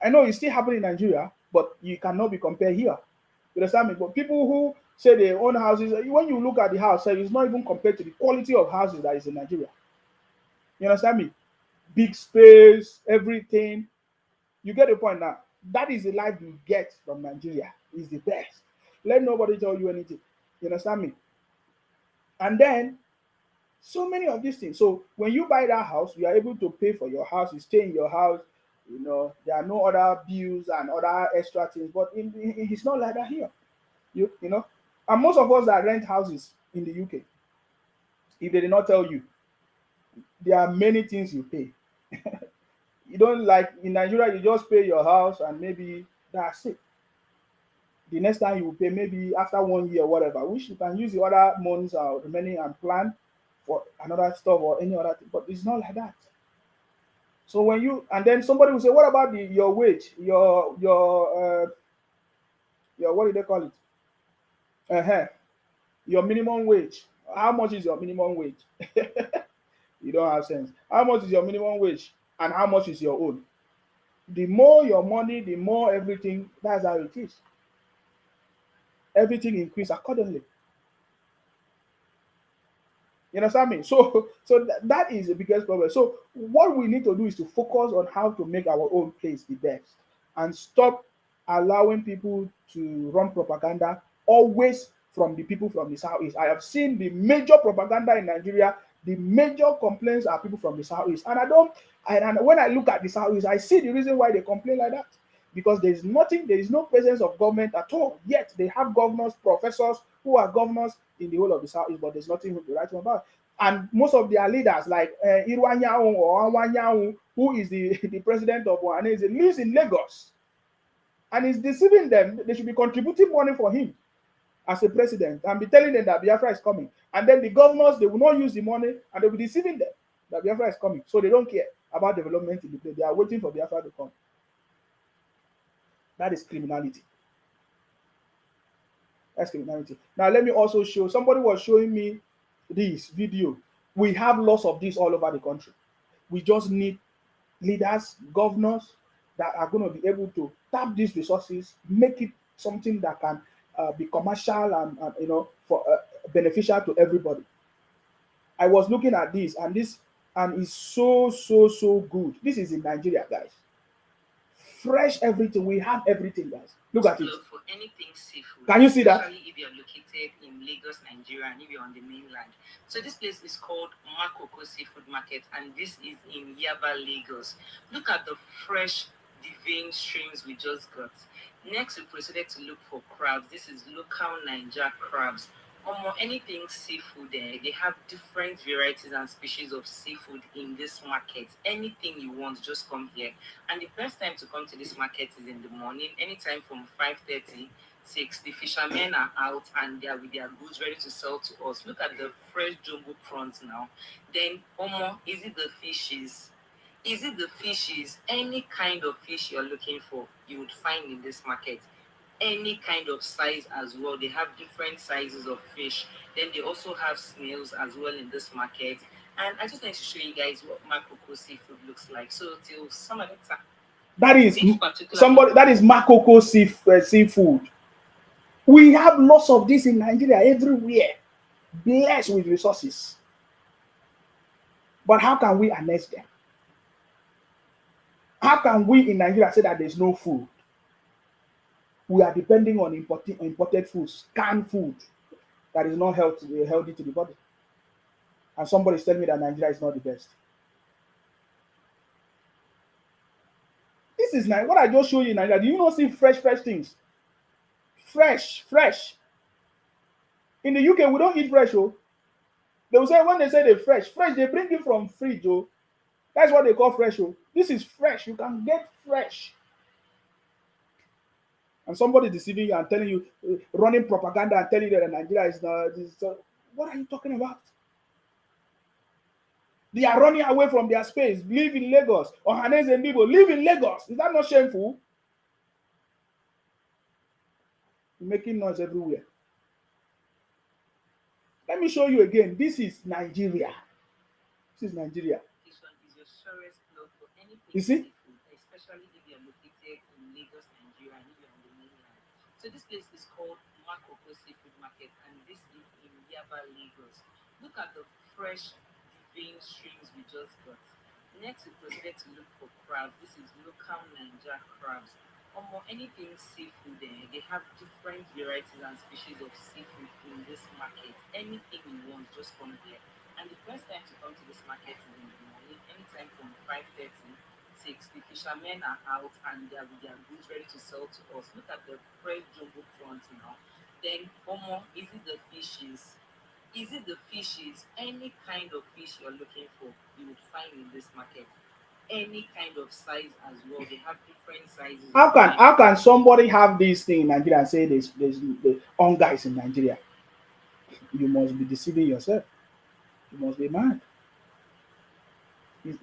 I know it's still happening in Nigeria, but you cannot be compared here. You understand me? But people who say they own houses, when you look at the house, it's not even compared to the quality of houses that is in Nigeria. You understand me? Big space, everything. You get the point now. That is the life you get from Nigeria. It's the best. Let nobody tell you anything. You understand me? And then so many of these things. So when you buy that house, you are able to pay for your house. You stay in your house. You know, there are no other bills and other extra things. But it's not like that here. You know, and most of us that rent houses in the UK, if they did not tell you, there are many things you pay. You don't, like in Nigeria, you just pay your house and maybe that's it. The next time you will pay maybe after 1 year or whatever, which you can use the other months or remaining and plan for another stuff or any other thing. But it's not like that. So when you, and then somebody will say, what about your wage, your what do they call it? Your minimum wage. How much is your minimum wage? You don't have sense. How much is your minimum wage and how much is your own? The more your money, the more everything. That's how it is. Everything increase accordingly. You understand me? So that is the biggest problem. So what we need to do is to focus on how to make our own place the best and stop allowing people to run propaganda always from the people from the southeast. I have seen the major propaganda in Nigeria. The major complaints are people from the southeast, and and when I look at the southeast, I see the reason why they complain like that, because there is nothing, there is no presence of government at all. Yet they have governors, professors who are governors in the whole of the southeast, but there's nothing to write about. And most of their leaders, like Irwanyahu or Anwanyahu, who is the president of Ohanese, lives in Lagos, and is deceiving them. They should be contributing money for him as a president and be telling them that Biafra is coming. And then the governors, they will not use the money and they'll be deceiving them that Biafra is coming. So they don't care about development in the place. They are waiting for Biafra to come. That is criminality. That's criminality. Now let me also show, somebody was showing me this video. We have lots of this all over the country. We just need leaders, governors that are going to be able to tap these resources, make it something that can be commercial and for beneficial to everybody. I was looking at this and it's so good. This is in Nigeria, guys. Fresh everything. We have everything, guys. Look at it. For anything seafood. Can you see that? Especially if you're located in Lagos, Nigeria, and if you're on the mainland. So this place is called Makoko Seafood Market, and this is in Yaba, Lagos. Look at the fresh the vein streams we just got. Next, we proceeded to look for crabs. This is local Niger crabs. Anything seafood, they have different varieties and species of seafood in this market. Anything you want, just come here. And the best time to come to this market is in the morning, anytime from 5:30. 6. The fishermen are out and they are with their goods ready to sell to us. Look at the fresh jumbo prawns now. Then, is it the fishes? Is it the fishes? Any kind of fish you're looking for, you would find in this market. Any kind of size as well. They have different sizes of fish. Then they also have snails as well in this market. And I just want to show you guys what Makoko seafood looks like. So till some other time. That is somebody. That is Makoko seafood. We have lots of this in Nigeria everywhere, blessed with resources. But how can we harness them? How can we in Nigeria say that there's no food? We are depending on imported foods, canned food that is not healthy to the body. And somebody is telling me that Nigeria is not the best. This is nice. What I just showed you in Nigeria. Do you not see fresh things? Fresh. In the UK, we don't eat fresh, oh. They will say when they say they're fresh, they bring it from fridge, oh. That's what they call fresh, oh. This is fresh. You can get fresh. And somebody deceiving you and telling you, running propaganda and telling you that Nigeria is not. What are you talking about? They are running away from their space. Live in Lagos. Ohaneze Ndibo, live in Lagos. Is that not shameful? Making noise everywhere. Let me show you again. This is Nigeria. This is Nigeria. This one is your surest plug for anything. You see? Especially if you're located in Lagos, Nigeria, and if you're on the mainland. So this place is called Makoko Seafood Market, and this is in Yaba, Lagos. Look at the fresh vein streams we just got. Next, we proceeded to look for crabs. This is local Niger crabs. Anything seafood, they have different varieties and species of seafood in this market. Anything you want, just come here. And the best time to come to this market is in the morning, anytime from 5:30, 6. The fishermen are out and they are with their goods ready to sell to us. Look at the fresh jumbo prawns now. Then, is it the fishes? Is it the fishes? Any kind of fish you're looking for, you would find in this market. Any kind of size as well. They have different sizes. How can somebody have this thing in Nigeria and say there's the hunger is in Nigeria? You must be deceiving yourself. You must be mad.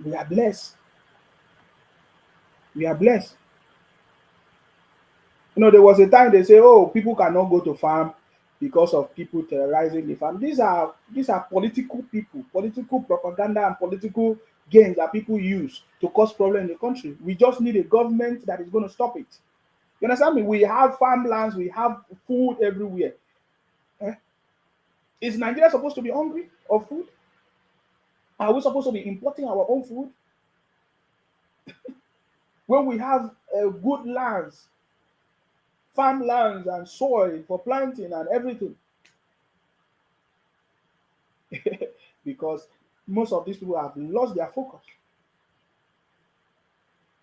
We are blessed. We are blessed. You know, there was a time they say, oh, people cannot go to farm because of people terrorizing the farm. These are political people, political propaganda and political gains that people use to cause problem in the country. We just need a government that is going to stop it. You understand me? We have farmlands, we have food everywhere. Is Nigeria supposed to be hungry of food? Are we supposed to be importing our own food? When we have good lands, farmlands and soil for planting and everything. Because most of these people have lost their focus.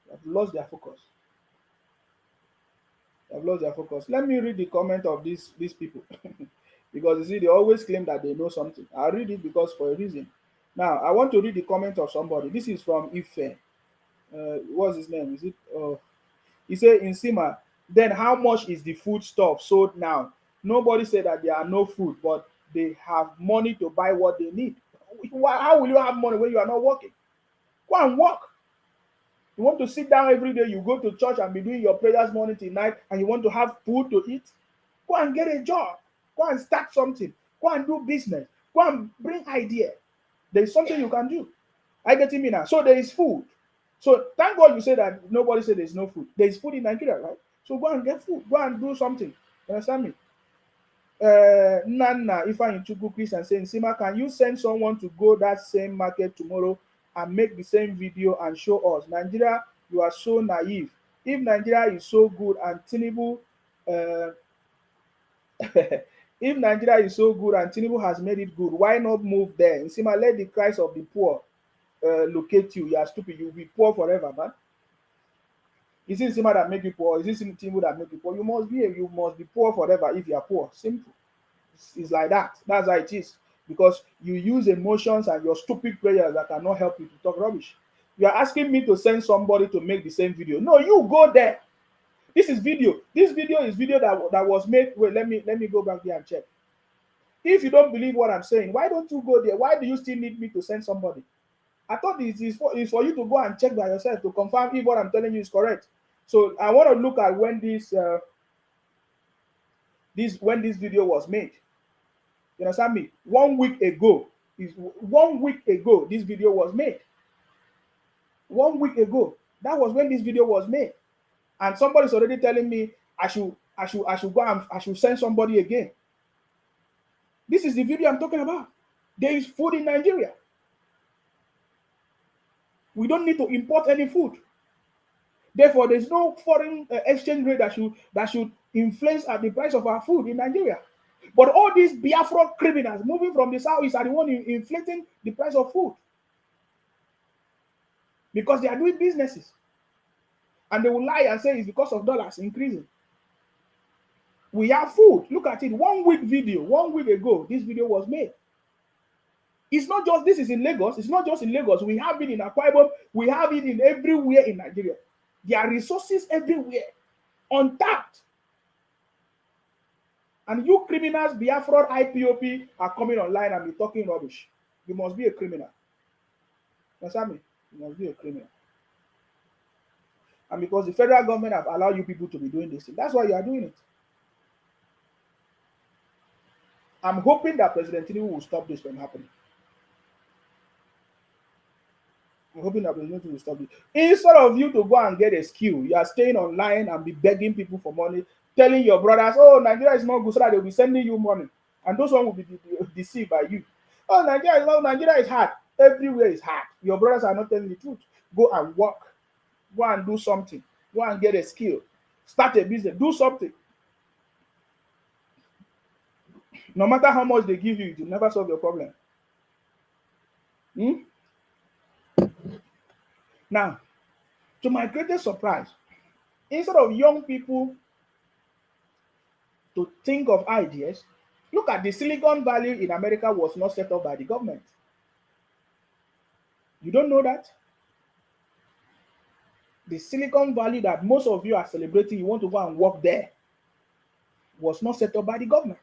They have lost their focus. They have lost their focus. Let me read the comment of these people. Because you see, they always claim that they know something. I'll read it because for a reason. Now, I want to read the comment of somebody. This is from Ife. What's his name? Is it? He said, in Sima, then how much is the food stuff sold now? Nobody said that there are no food, but they have money to buy what they need. How will you have money when you are not working? Go and work. You want to sit down every day, you go to church and be doing your prayers morning till night, and you want to have food to eat? Go and get a job. Go and start something. Go and do business. Go and bring idea. There is something you can do. I get me now. So there is food. So thank God you say that nobody said there's no food. There is food in Nigeria, right? So go and get food. Go and do something. You understand me? Nana, if I'm into good Christian saying, Sima, can you send someone to go that same market tomorrow and make the same video and show us? Nigeria, you are so naive. If Nigeria is so good and Tinubu, if Nigeria is so good and Tinubu has made it good, why not move there? Sima, let the cries of the poor locate you. You are stupid. You'll be poor forever, man. Is it Sima that make you poor? Is it Tinubu that make you poor? You must be poor forever if you are poor. Simple. It's like that. That's how it is. Because you use emotions and your stupid prayers that cannot help you to talk rubbish. You are asking me to send somebody to make the same video. No, you go there. This is video. This video is video that was made. Wait, let me go back there and check. If you don't believe what I'm saying, why don't you go there? Why do you still need me to send somebody? I thought it is for you to go and check by yourself to confirm if what I'm telling you is correct. So I want to look at when this video was made. You understand me? 1 week ago. 1 week ago this video was made. 1 week ago. That was when this video was made. And somebody's already telling me I should go and I should send somebody again. This is the video I'm talking about. There is food in Nigeria. We don't need to import any food. Therefore, there's no foreign exchange rate that should influence the price of our food in Nigeria. But all these Biafra criminals moving from the southeast are the one inflating the price of food. Because they are doing businesses. And they will lie and say it's because of dollars increasing. We have food. Look at it. 1 week video. 1 week ago, this video was made. It's not just, this is in Lagos. It's not just in Lagos. We have it in Akwa Ibom. We have it in everywhere in Nigeria. There are resources everywhere. Untapped. And you criminals, Biafra, IPOP, are coming online and be talking rubbish. You must be a criminal. Understand me? You must be a criminal. And because the federal government have allowed you people to be doing this thing, that's why you are doing it. I'm hoping that President Tinubu will stop this from happening. I'm hoping that President Tinubu will stop it. Instead of you to go and get a skill, you are staying online and be begging people for money, telling your brothers, oh, Nigeria is not good, so that they'll be sending you money. And those one will be deceived by you. Oh, Nigeria is hard. Everywhere is hard. Your brothers are not telling the truth. Go and work. Go and do something. Go and get a skill. Start a business. Do something. No matter how much they give you, it will never solve your problem. Now, to my greatest surprise, instead of young people to think of ideas, look at the Silicon Valley in America was not set up by the government. You don't know that? The Silicon Valley that most of you are celebrating, you want to go and work there, was not set up by the government.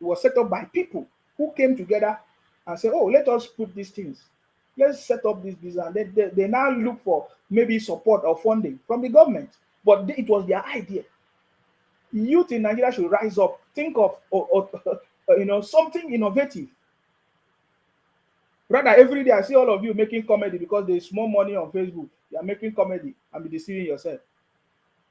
It was set up by people who came together and said, oh, let us put these things. Let's set up this business. And they now look for maybe support or funding from the government. But it was their idea. Youth in Nigeria should rise up, think of something innovative. Rather, every day I see all of you making comedy because there's more money on Facebook. You are making comedy and be deceiving yourself.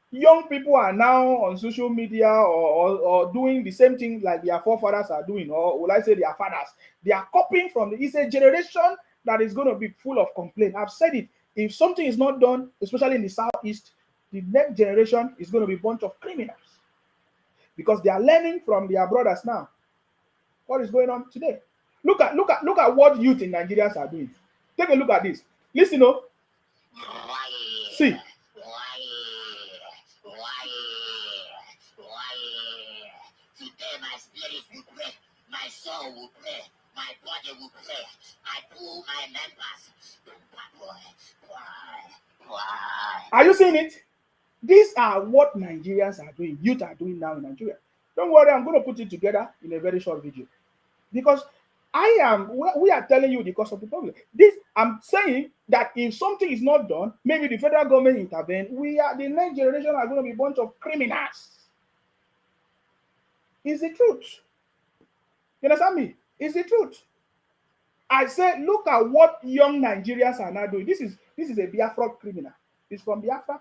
Young people are now on social media or doing the same thing like their forefathers are doing, or will I say their fathers. They are copying from it's a generation that is going to be full of complaint. I've said it. If something is not done, especially in the southeast, the next generation is going to be a bunch of criminals. Because they are learning from their brothers now. What is going on today? Look at what youth in Nigeria are doing. Take a look at this. Listen, see. Today my spirit will pray, my soul will pray, my body will pray. I pull my members. Are you seeing it? These are what Nigerians are doing, youth are doing now in Nigeria. Don't worry, I'm going to put it together in a very short video. Because we are telling you the cause of the problem. I'm saying that if something is not done, maybe the federal government intervene, the next generation are going to be a bunch of criminals. It's the truth. You understand me? It's the truth. I said, look at what young Nigerians are now doing. This is a Biafra criminal. It's from Biafra.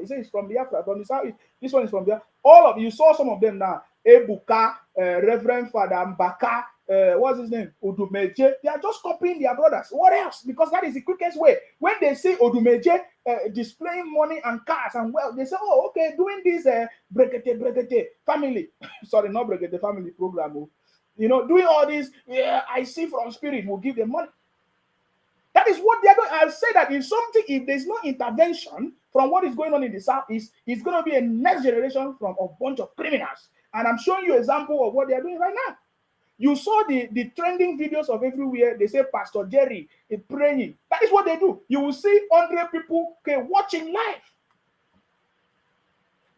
He says it's from Biafra. From the south. This one is from Biafra. All of you saw some of them now. Ebuka, Reverend Father Mbaka, what's his name? Odumeje. They are just copying their brothers. What else? Because that is the quickest way. When they see Odumeje displaying money and cars and wealth, they say, oh, okay, doing this Brekete family. Sorry, not Brekete family program. Doing all this, I see from spirit will give them money. That is what they are doing. I'll say that if there's no intervention from what is going on in the Southeast, it's going to be a next generation from a bunch of criminals. And I'm showing you an example of what they are doing right now. You saw the trending videos of everywhere. They say Pastor Jerry is praying. That is what they do. You will see 100 people watching live.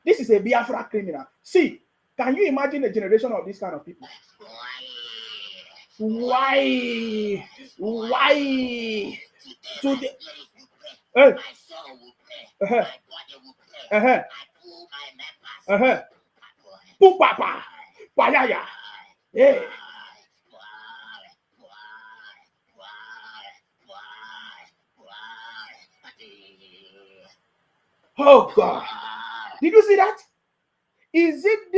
This is a Biafra criminal. See, can you imagine a generation of this kind of people? Why? Today, my soul will pray. My body will pray. I pull my members. Pupapa. Payaya. Hey. Oh God. Did you see that? Is it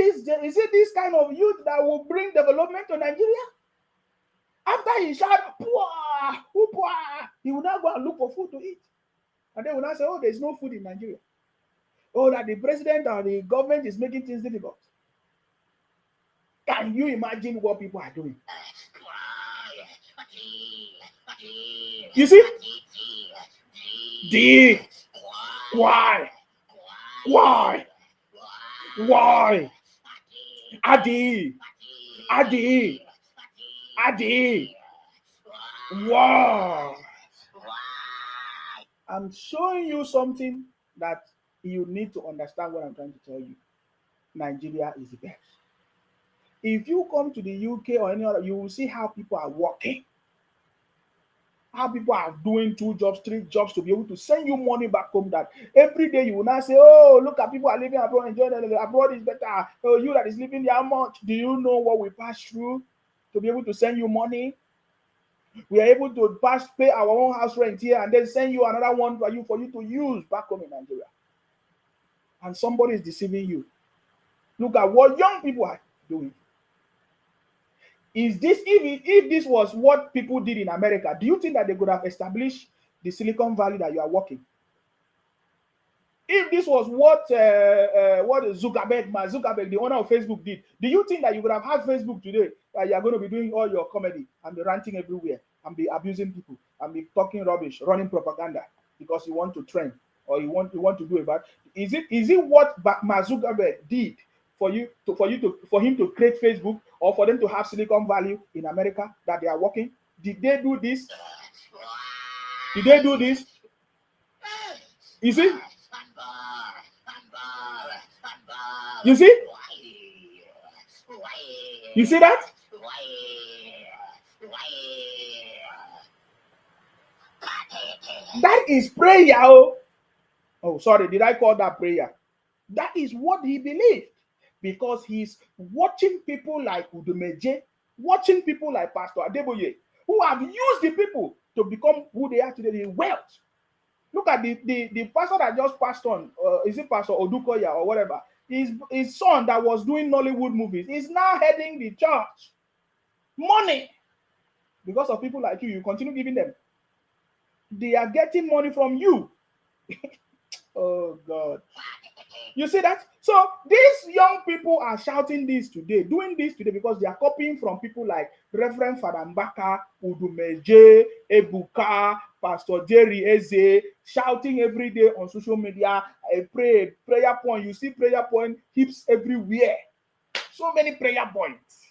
this kind of youth that will bring development to Nigeria? After he shout, he will now go and look for food to eat. And they will now say, oh, there's no food in Nigeria. Oh, that the president or the government is making things difficult. Can you imagine what people are doing? You see? Why? Adi. Wow. I'm showing you something that you need to understand what I'm trying to tell you. Nigeria is the best. If you come to the UK or any other, you will see how people are working. How people are doing 2 jobs, 3 jobs to be able to send you money back home. That every day you will not say, oh, look at people are living abroad, enjoying abroad is better. Oh, you that is living there, how much? Do you know what we pass through to be able to send you money? We are able to pay our own house rent here and then send you another one for you to use back home in Nigeria. And somebody is deceiving you. Look at what young people are doing. Is this if this was what people did in America, do you think that they could have established the Silicon Valley that you are working? If this was what Zuckerberg, the owner of Facebook, did, do you think that you could have had Facebook today that you are going to be doing all your comedy and be ranting everywhere and be abusing people and be talking rubbish, running propaganda because you want to trend or you want to do it? But is it what Mark Zuckerberg did for him to create Facebook or for them to have Silicon Valley in America that they are working? Did they do this? Did they do this? You see? You see? You see that? That is prayer. Oh, sorry. Did I call that prayer? That is what he believed. Because he's watching people like Udumeje, watching people like Pastor Adeboye, who have used the people to become who they are today in wealth. Look at the pastor that just passed on. Is it Pastor Odukoya or whatever? His son that was doing Nollywood movies is now heading the church. Money. Because of people like you continue giving them. They are getting money from you. Oh, God. You see that? So these young people are shouting this today, doing this today because they are copying from people like Reverend Father Mbaka, Udumeje, Ebuka, Pastor Jerry Eze, shouting every day on social media, prayer point. You see prayer point hips everywhere. So many prayer points.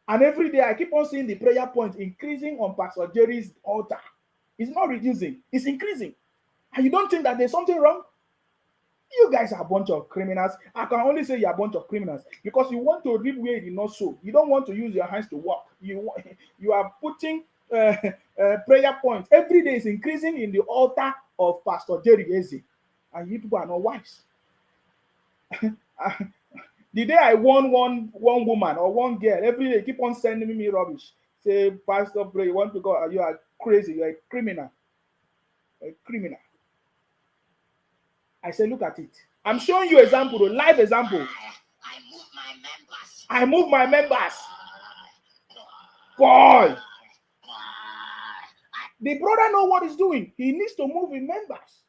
And every day I keep on seeing the prayer point increasing on Pastor Jerry's altar. It's not reducing, it's increasing. And you don't think that there's something wrong? You guys are a bunch of criminals. I can only say you're a bunch of criminals because you want to reap where you did not sow. You don't want to use your hands to work. You are putting prayer points. Every day is increasing in the altar of Pastor Jerry Eze. And you people are not wise. The day I won one woman or one girl, every day keep on sending me rubbish. Say, Pastor, pray, you want to go? You are crazy. You are a criminal. A criminal. I say, look at it. I'm showing you example, a live example. I move my members. Boy. The brother know what he's doing. He needs to move his members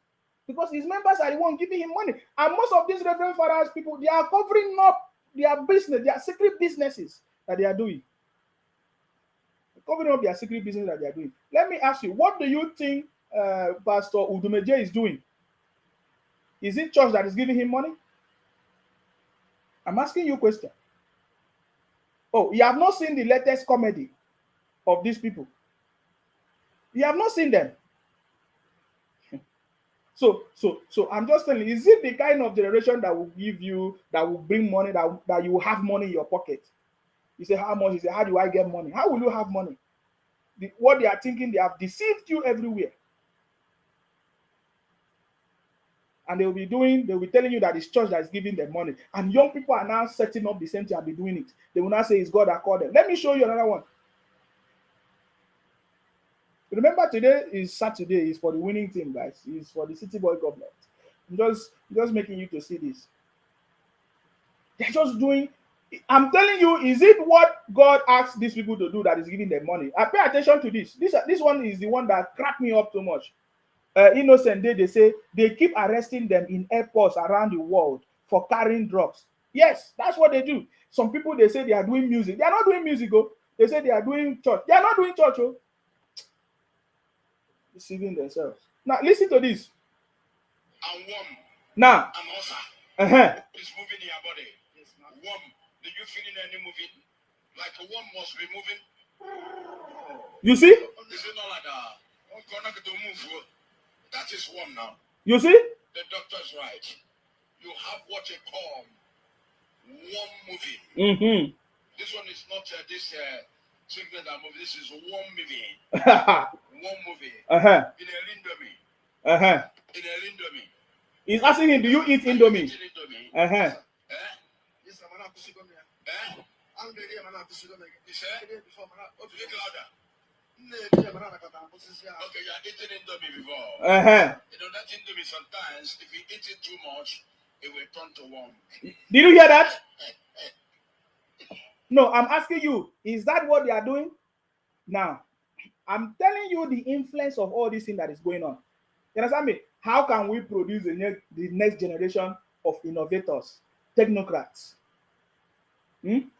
because his members are the one giving him money. And most of these Reverend Fathers people, they are covering up their business, their secret businesses that they are doing. covering up their secret business that they are doing. Let me ask you, what do you think Pastor Udumeje is doing? Is it church that is giving him money? I'm asking you a question. Oh, you have not seen the latest comedy of these people. You have not seen them. So I'm just telling you, is it the kind of generation that will give you, that will bring money, that you will have money in your pocket? You say, how much? You say, how do I get money? How will you have money? What they are thinking, they have deceived you everywhere. And they'll be telling you that it's church that is giving them money. And young people are now setting up the same thing and be doing it. They will not say it's God that called them. Let me show you another one. Remember, today is Saturday. It's for the winning team, guys. It's for the City Boy government. I'm just making you to see this. They're just doing. I'm telling you, is it what God asked these people to do that is giving them money? I pay attention to this. This one is the one that cracked me up too much. Innocent Day, they say they keep arresting them in airports around the world for carrying drugs. Yes, that's what they do. Some people, they say they are doing music. They are not doing music, oh. They say they are doing church. They are not doing church, oh. Deceiving themselves. Now, listen to this. And warm. Now, And also, it's moving in your body. It's not warm. Do you feel any moving? Like a worm must be moving. You see? Is it not like that? To move. That is warm now. You see? The doctor's right. You have what they call warm moving. Mm-hmm. This one is not this sickness that moving. This is warm moving. Warm moving. In a lindomi. In a lindomi. He's asking him, do you eat indomie? Yes, okay, you are eating indomie before. You know that indomie sometimes, if you eat it too much, it will turn to warm. Did you hear that? No, I'm asking you, is that what they are doing? Now, I'm telling you the influence of all this thing that is going on. You understand me? How can we produce the next generation of innovators, technocrats,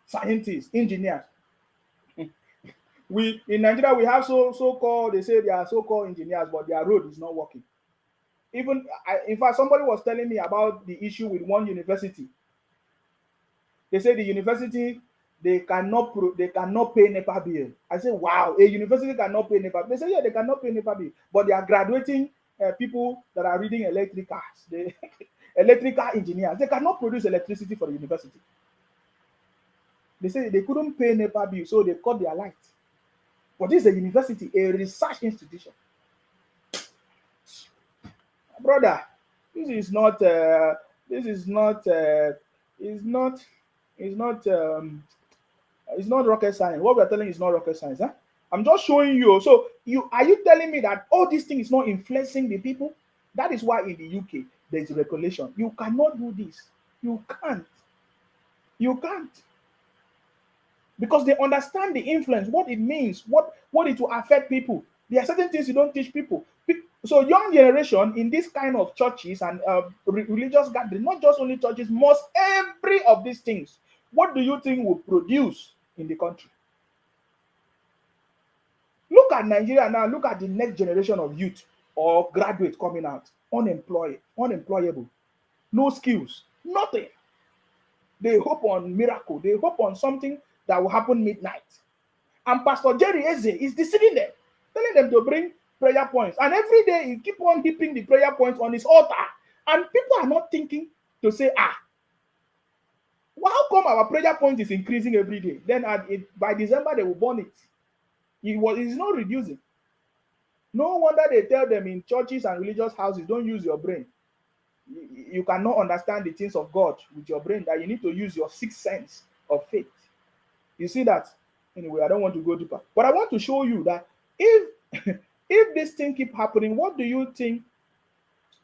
scientists, engineers? We in Nigeria, we have so-called, they say they are so-called engineers, but their road is not working. In fact, somebody was telling me about the issue with one university. They say the university, they cannot pay NEPA bill. I say, wow, a university cannot pay NEPA. They say, yeah, they cannot pay NEPA bill, but they are graduating people that are reading electrical engineers. They cannot produce electricity for the university. They say they couldn't pay NEPA bill, so they cut their light. But this is a university, a research institution. Brother, it's not rocket science. What we are telling you is not rocket science. Huh? I'm just showing you. So are you telling me that all this thing is not influencing the people? That is why in the UK there is regulation. You cannot do this. You can't. You can't. Because they understand the influence, what it means, what it will affect people. There are certain things you don't teach people. So young generation in this kind of churches and religious gatherings, not just only churches, most every of these things, what do you think will produce in the country? Look at Nigeria now. Look at the next generation of youth or graduates coming out, unemployable, no skills, nothing. They hope on miracle. They hope on something that will happen midnight. And Pastor Jerry Eze is deceiving them, telling them to bring prayer points. And every day he keep on heaping the prayer points on his altar. And people are not thinking to say, well, how come our prayer point is increasing every day? Then by December, they will burn it. It's not reducing. No wonder they tell them in churches and religious houses, don't use your brain. You cannot understand the things of God with your brain, that you need to use your sixth sense of faith. You see that? Anyway, I don't want to go deeper. But I want to show you that if this thing keep happening, what do you think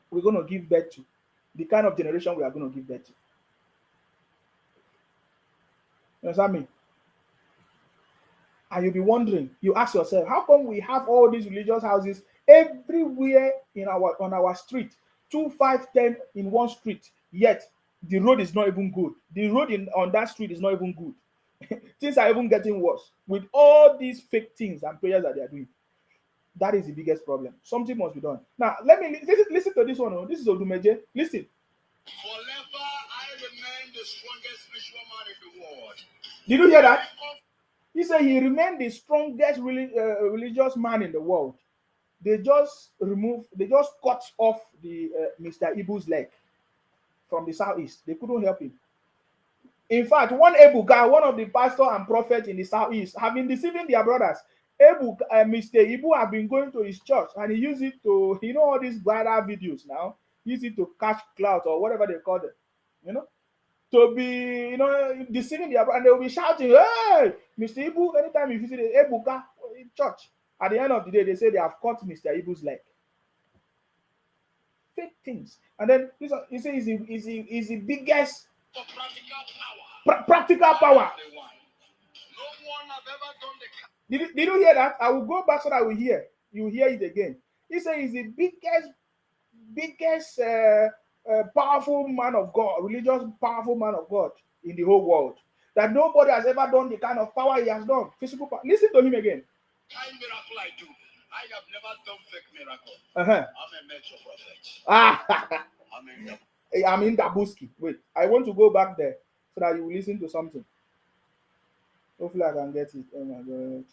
we're going to give birth to? The kind of generation we are going to give birth to. You understand me? And you'll be wondering, you ask yourself, how come we have all these religious houses everywhere on our street, 2, 5, 10 in one street, yet the road is not even good. The road on that street is not even good. Things are even getting worse with all these fake things and prayers that they are doing. That is the biggest problem. Something must be done. Now, let me listen to this one. Oh. This is Odumeje. Listen. Forever I remain the strongest spiritual man in the world. Did you hear that? He said he remained the strongest religious man in the world. They just cut off the Mr. Ibu's leg from the southeast. They couldn't help him. In fact, one Ebuka, one of the pastor and prophet in the southeast, have been deceiving their brothers. Mr. Ibu have been going to his church and he used it to, all these viral videos now, use it to catch clout or whatever they call it, to be, deceiving their brothers. And they will be shouting, hey, Mr. Ibu, anytime you visit Ebuka in church, at the end of the day, they say they have cut Mr. Ibu's leg. Fake things. And then, you say, is the biggest practical power. No one have ever done the. Did you hear that? I will go back so that you hear it again. He said he's the biggest powerful man of God, religious powerful man of God in the whole world. That nobody has ever done the kind of power he has done. Physical power. Listen to him again. Kind miracle I do. I have never done fake miracle. Uh-huh. I'm a metro prophet. I'm in Dabuski. Wait, I want to go back there so that you will listen to something. Hopefully I can get it. Oh my God.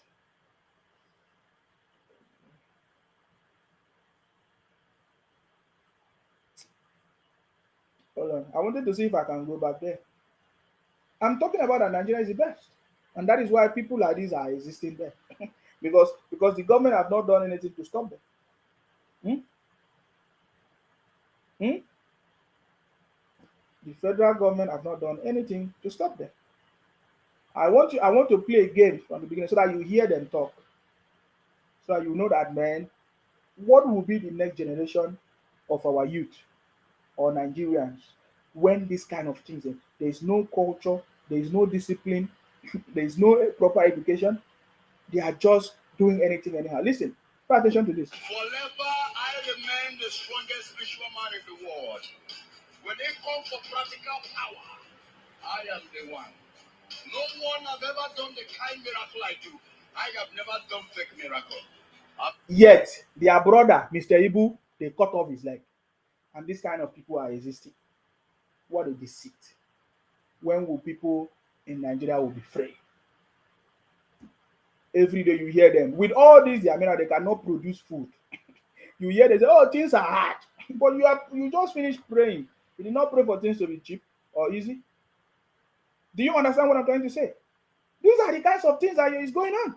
Hold on. I wanted to see if I can go back there. I'm talking about that Nigeria is the best. And that is why people like this are existing there. because the government have not done anything to stop them. The federal government have not done anything to stop them. I want to play a game from the beginning so that you hear them talk. So that you know that, man, what will be the next generation of our youth or Nigerians when this kind of things, there is no culture, there is no discipline, there is no proper education. They are just doing anything anyhow. Listen, pay attention to this. Forever I remain the strongest spiritual man in the world. When they come for practical power, I am the one. No one have ever done the kind miracle I do. I have never done fake miracle. Yet, their brother, Mr. Ibu, they cut off his leg. And this kind of people are existing. What a deceit. When will people in Nigeria will be free? Every day you hear them. With all this, they cannot produce food. You hear they say, oh, things are hard. But you just finished praying. You did not pray for things to be cheap or easy. Do you understand what I'm trying to say? These are the kinds of things that is going on.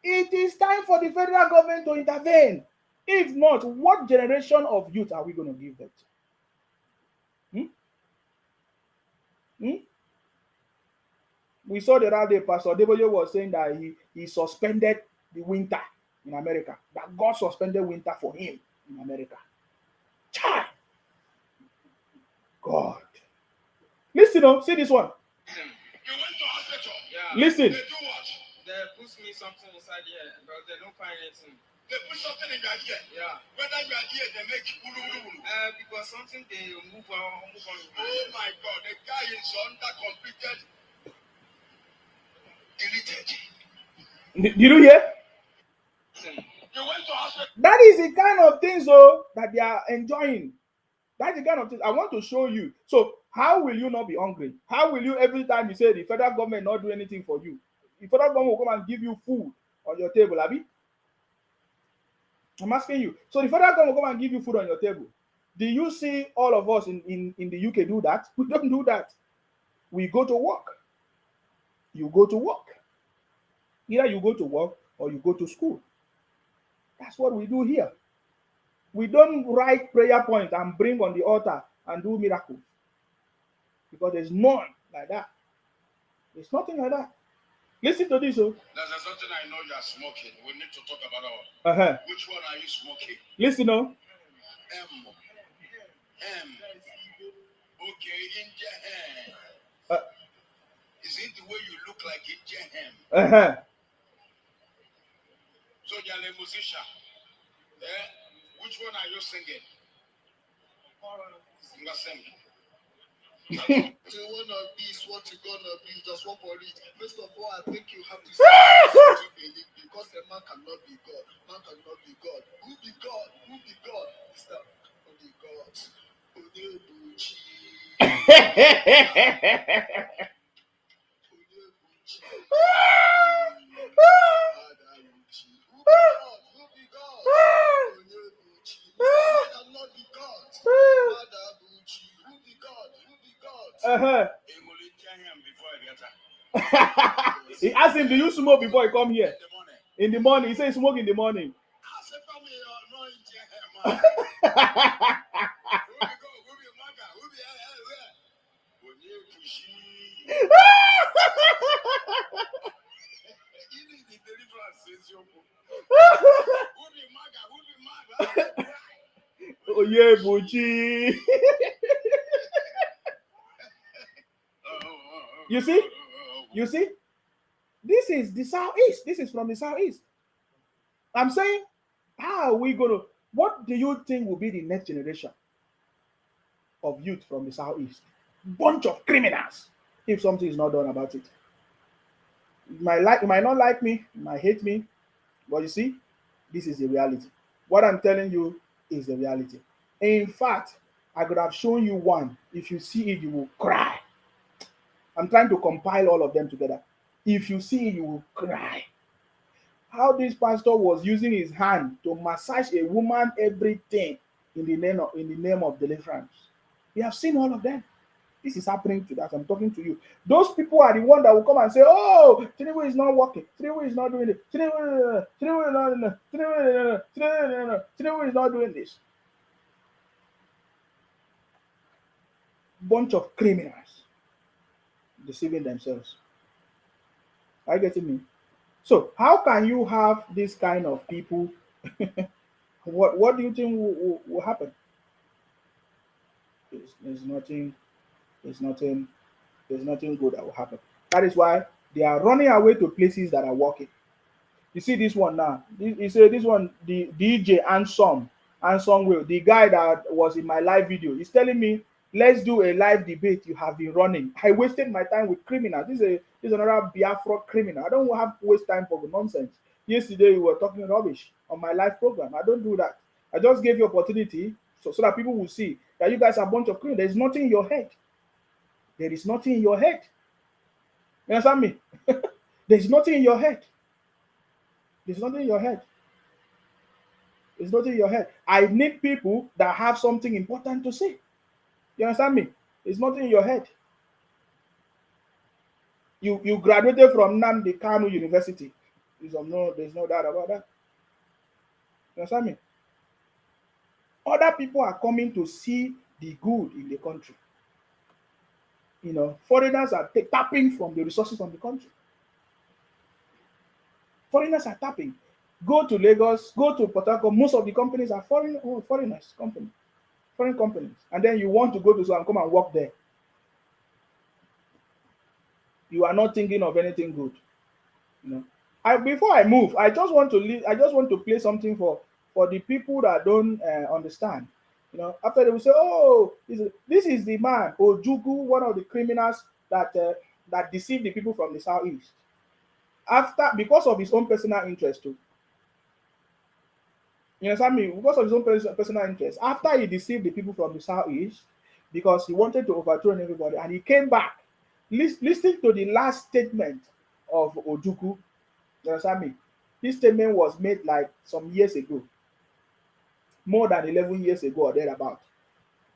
It is time for the federal government to intervene. If not, what generation of youth are we going to give them to? We saw the other day, Pastor Deboye was saying that he suspended the winter in America. That God suspended winter for him in America. Child. God. Listen, see this one. You went to hospital. Yeah. Listen. They do what? They push me something inside here, but they don't find anything. They put something in your ear. Yeah. Whether you are here, they make you. Because something they move on. Oh my God, the guy is under completed. Did you hear? You went to hospital. That is the kind of things that they are enjoying. That's the kind of things I want to show you. So how will you not be hungry? How will you, every time you say the federal government not do anything for you, the federal government will come and give you food on your table, Abi? I'm asking you. So the federal government will come and give you food on your table. Do you see all of us in the UK do that? We don't do that. We go to work. You go to work. Either you go to work or you go to school. That's what we do here. We don't write prayer points and bring on the altar and do miracles. Because there's none like that. There's nothing like that. Listen to this. There's something I know you are smoking. We need to talk about our. Which one are you smoking? Listen. M. Okay, India. Is it the way you look like India? So you're a musician. Which one are you singing? Sing. To one of these, what you gonna be, just one for it. First of all, I think you have to say because a man cannot be God. Man cannot be God. Who be God? Who be God? Mr. Who be God? Odebuchi. Odebuchi. Adabuchi. Who be God? Who be God? Odebuchi. Man cannot be God. Adabuchi. Who be God? Who be God? He asked him, do you smoke before you come here? In the morning. He said, smoke in the morning. Oh yeah, Buchi. You see? You see? This is the southeast. This is from the southeast. I'm saying, how are we going to, what do you think will be the next generation of youth from the southeast? Bunch of criminals if something is not done about it. You might not like me, you might hate me, but you see, this is the reality. What I'm telling you is the reality. In fact, I could have shown you one. If you see it, you will cry. I'm trying to compile all of them together. If you see it, you will cry. How this pastor was using his hand to massage a woman, everything in the name of deliverance. We have seen all of them. This is happening to that. I'm talking to you. Those people are the one that will come and say, "Oh, Tinubu is not working. Tinubu is not doing it. Tinubu is not doing this." Bunch of criminals deceiving themselves. Are you getting me? So, how can you have this kind of people? What do you think will happen? There's nothing good that will happen. That is why they are running away to places that are working. You see this one now. You say this one, the DJ Ansom Will, the guy that was in my live video, he's telling me, let's do a live debate. You have been running. I wasted my time with criminals. This is another Biafra criminal. I don't have to waste time for the nonsense. Yesterday you were talking rubbish on my live program. I don't do that. I just gave you opportunity so that people will see that you guys are a bunch of criminals. There's nothing in your head. There is nothing in your head. You understand me? There's nothing in your head. There's nothing in your head. There's nothing in your head. I need people that have something important to say. You understand me? There's nothing in your head. You graduated from Nnamdi Kanu University. There's no doubt about that. You understand me? Other people are coming to see the good in the country. You know, foreigners are tapping from the resources of the country. Foreigners are tapping. Go to Lagos, go to Port Harcourt. Most of the companies are foreign companies. And then you want to go to and come and work there. You are not thinking of anything good. You know. Before I move, I just want to play something for the people that don't understand. You know, after they will say, "Oh, this is the man Ojukwu, one of the criminals that deceived the people from the southeast." Because of his own personal interest too. You understand me? Because of his own personal interest. After he deceived the people from the southeast, because he wanted to overthrow everybody, and he came back, listening to the last statement of Ojukwu. You understand me? This statement was made like some years ago, more than 11 years ago or thereabout.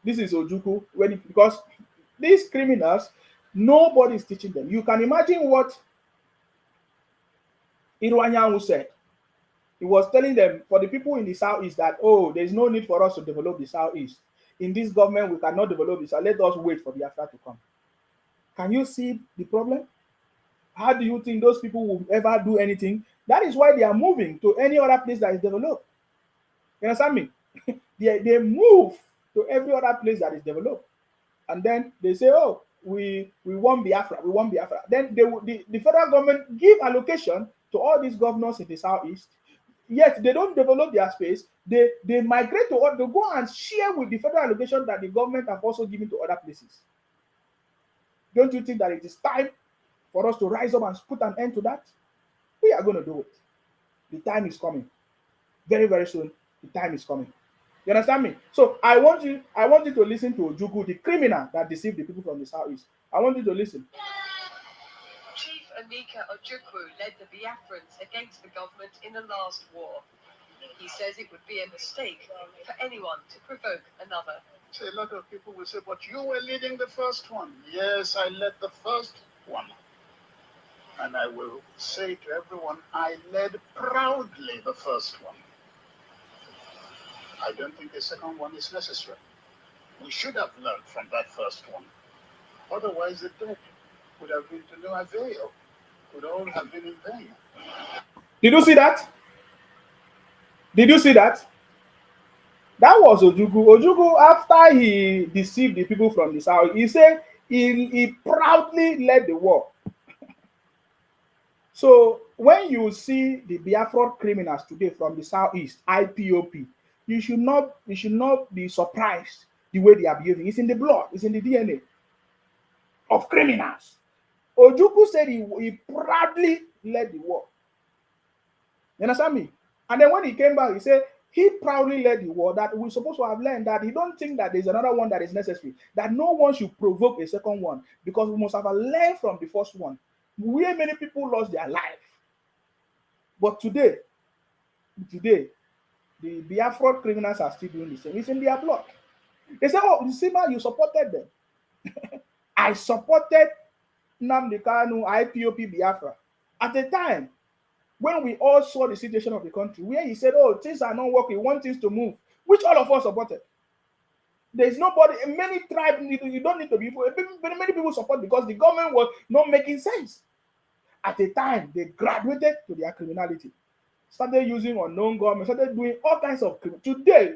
This is Ojukwu because these criminals, nobody is teaching them. You can imagine what Iruanyanwu said. He was telling them, for the people in the southeast, that, oh, there's no need for us to develop the southeast. In this government, we cannot develop this. So let us wait for Biafra to come. Can you see the problem? How do you think those people will ever do anything? That is why they are moving to any other place that is developed. You understand me? They move to every other place that is developed. And then they say, oh, we want Biafra, we want Biafra. Then the federal government give allocation to all these governors in the southeast. Yet they don't develop their space. They migrate to they go and share with the federal allocation that the government have also given to other places. Don't you think that it is time for us to rise up and put an end to that? We are going to do it. The time is coming. Very, very soon, the time is coming. You understand me? So I want you to listen to Ojukwu, the criminal that deceived the people from the southeast. I want you to listen. Chief Emeka Ojukwu led the Biafrans against the government in the last war. He says it would be a mistake for anyone to provoke another. So a lot of people will say, but you were leading the first one. Yes, I led the first one. And I will say to everyone, I led proudly the first one. I don't think the second one is necessary. We should have learned from that first one. Otherwise, the dead would have been to no avail, would all have been in vain. Did you see that? Did you see that? That was Ojukwu. Ojukwu, after he deceived the people from the south, he said he proudly led the war. So when you see the Biafra criminals today from the southeast, IPOP, you should not be surprised the way they are behaving. It's in the blood, it's in the DNA of criminals. Ojukwu said he proudly led the war. You understand me? And then when he came back, he said he proudly led the war, that we're supposed to have learned that he don't think that there's another one that is necessary, that no one should provoke a second one, because we must have learned from the first one, where many people lost their life. But today, the Biafra criminals are still doing the same. It's in their blood. They say, oh, Sima, you supported them. I supported Nnamdi Kanu, IPOP Biafra. At the time, when we all saw the situation of the country, where he said, oh, things are not working, we want things to move, which all of us supported. There's nobody, many tribes, you don't need to be, many people support because the government was not making sense. At the time, they graduated to their criminality, started using unknown government, started doing all kinds of Today,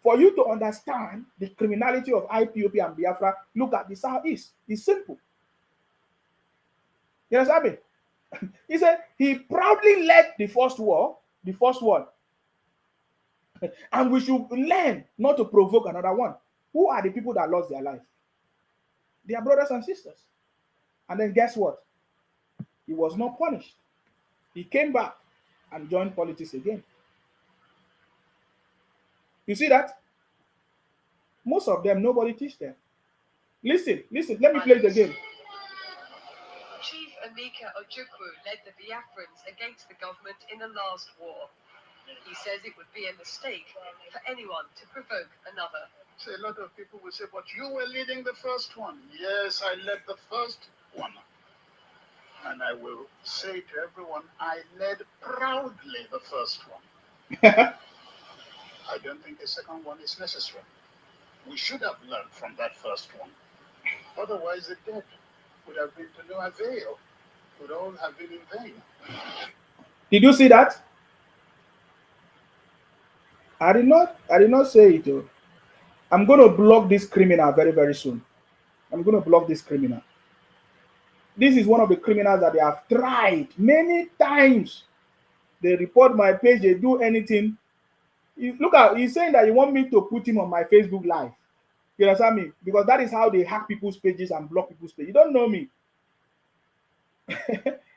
for you to understand the criminality of IPOP and Biafra, look at the southeast. It's simple. You understand me? He said he proudly led the first war, the first one. And we should learn not to provoke another one. Who are the people that lost their life? They are brothers and sisters. And then guess what? He was not punished. He came back and joined politics again. You see that? Most of them, nobody teach them. Listen, let me play the game. Chief Emeka Ojukwu led the Biafrans against the government in the last war. He says it would be a mistake for anyone to provoke another. So a lot of people will say, but you were leading the first one. Yes, I led the first one. And I will say to everyone, I led proudly the first one. I don't think the second one is necessary. We should have learned from that first one. Otherwise, the dead would have been to no avail, would all have been in vain. Did you see that? I did not say it. Though. I'm going to block this criminal very, very soon. I'm going to block this criminal. This is one of the criminals that they have tried many times. They report my page, they do anything. Look at, he's saying that you want me to put him on my Facebook Live. You understand me? Because that is how they hack people's pages and block people's pages. You don't know me.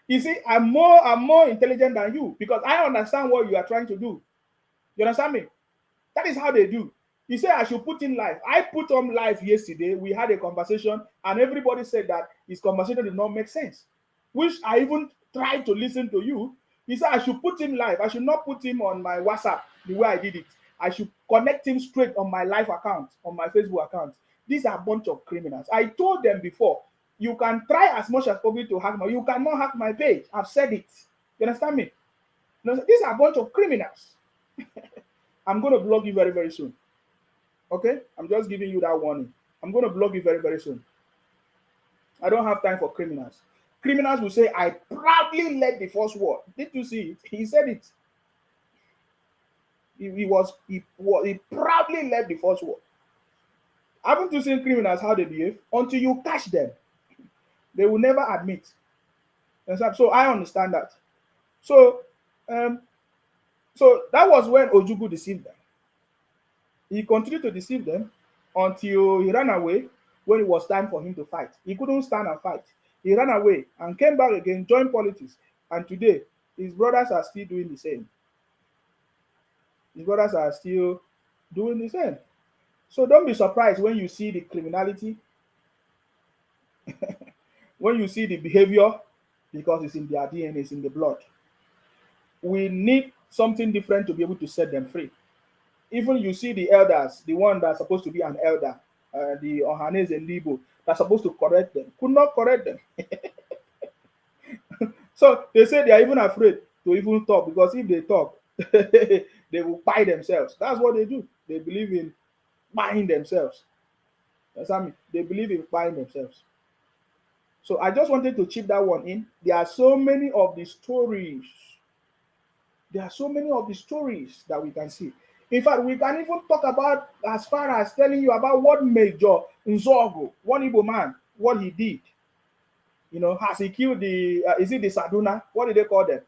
You see, I'm more intelligent than you because I understand what you are trying to do. You understand me? That is how they do. He said I should put in live. I put on live yesterday. We had a conversation, and everybody said that his conversation did not make sense. Which I even tried to listen to you. He said I should put him live. I should not put him on my WhatsApp the way I did it. I should connect him straight on my live account, on my Facebook account. These are a bunch of criminals. I told them before, you can try as much as possible to hack you cannot hack my page. I've said it. You understand me? These are a bunch of criminals. I'm going to block you very, very soon. Okay? I'm just giving you that warning. I'm going to block you very, very soon. I don't have time for criminals. Criminals will say, I proudly led the first war. Did you see it? He said it. He proudly led the first war. Haven't you seen criminals how they behave? Until you catch them, they will never admit. So I understand that. So that was when Ojukwu deceived them. He continued to deceive them until he ran away when it was time for him to fight. He couldn't stand and fight. He ran away and came back again, joined politics. And today, his brothers are still doing the same. His brothers are still doing the same. So don't be surprised when you see the criminality, when you see the behavior, because it's in their DNA, it's in the blood. We need something different to be able to set them free. Even you see the elders, the one that's supposed to be an elder, the Ohanes and Libo, that's supposed to correct them, could not correct them. So they say they are even afraid to even talk, because if they talk, they will buy themselves. That's what they do. They believe in buying themselves. That's what I mean. They believe in buying themselves. So I just wanted to chip that one in. There are so many of the stories. There are so many of the stories that we can see. In fact, we can even talk about, as far as telling you about what Major Nzogo, one Igbo man, what he did. You know, has he killed the, is it the Saduna? What do they call them?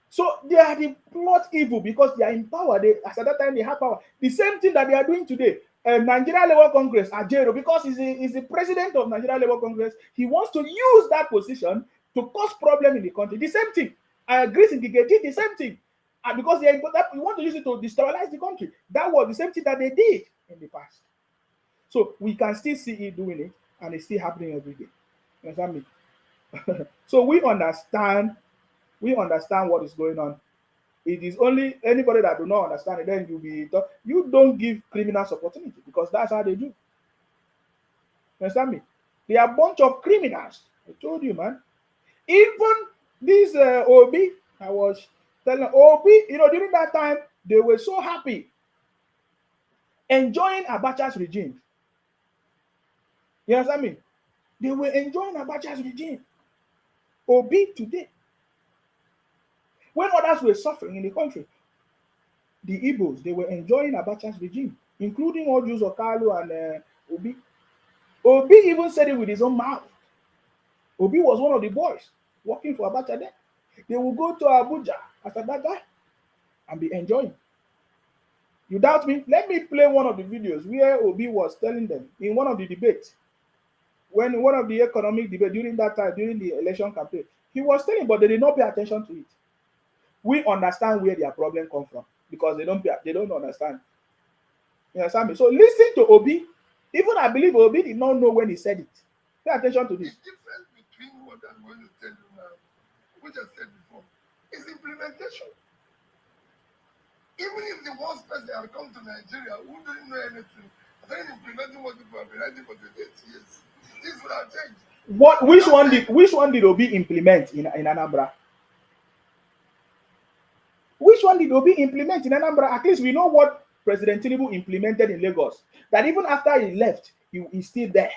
So they are the plot evil because they are in power. They, as at that time, they have power. The same thing that they are doing today. Nigeria Labour Congress, Ajero, because he's the president of Nigeria Labour Congress, he wants to use that position to cause problem in the country. The same thing. Grace Ngige did the same thing. And because they want to use it to destabilize the country. That was the same thing that they did in the past. So we can still see it doing it, and it's still happening every day. You understand me? So we understand what is going on. It is only anybody that do not understand it, then you don't give criminals opportunity, because that's how they do. You understand me? They are a bunch of criminals. I told you, man. Even this Obi, I was telling Obi, you know, during that time, they were so happy enjoying Abacha's regime. You understand me? They were enjoying Abacha's regime. Obi today. When others were suffering in the country, the Igbos, they were enjoying Abacha's regime, including Ojus Okalu and Obi. Obi even said it with his own mouth. Obi was one of the boys working for Abacha then. They will go to Abuja after that guy and be enjoying. You doubt me? Let me play one of the videos where Obi was telling them in one of the debates, when one of the economic debate during that time, during the election campaign, he was telling, but they did not pay attention to it. We understand where their problem comes from because they don't understand. You understand me? So listen to Obi. Even I believe Obi did not know when he said it. Pay attention to this. The difference between what I'm going to tell you now, which I said before, is implementation. Even if the worst person had come to Nigeria who didn't know anything, then implementing what people have been writing for 28 years, this would have changed. Which one did Obi implement in Anambra? Which one did Obi implement in Anambra? At least we know what President Tinubu implemented in Lagos. That even after he left, he's still there.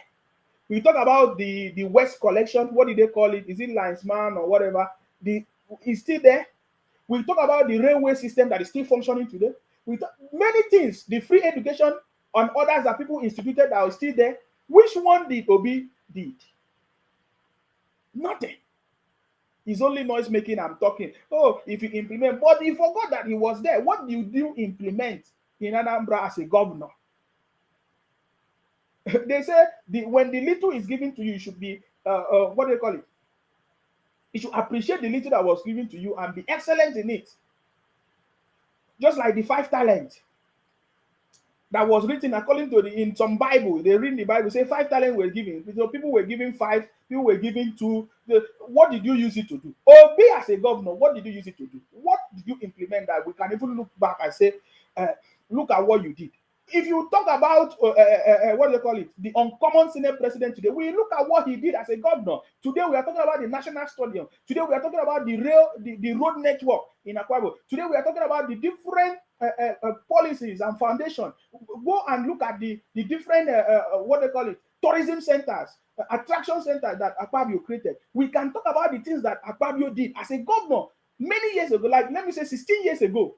We talk about the West Collection. What did they call it? Is it linesman or whatever? He's still there. We talk about the railway system that is still functioning today. We talk many things. The free education and others that people instituted that are still there. Which one did Obi did? Nothing. It's only noise making. I'm talking. Oh, if you implement, but he forgot that he was there. What do you implement in Anambra as a governor? They say when the little is given to you, you should be what do they call it? You should appreciate the little that was given to you and be excellent in it. Just like the 5 talents that was written according to in some Bible, they read the Bible, say 5 talents were given. So people were given 5, people were given 2. What did you use it to do? Obi as a governor, what did you use it to do? What did you implement that we can even look back and say, look at what you did? If you talk about what do they call it, the uncommon Senate president today, we look at what he did as a governor. Today we are talking about the National Stadium. Today we are talking about the road network in Akwa Ibom. Today we are talking about the different policies and foundation. Go and look at the different what they call it, tourism centers, attraction centers that Akwa Ibom created. We can talk about the things that Akwa Ibom did as a governor many years ago, like let me say 16 years ago.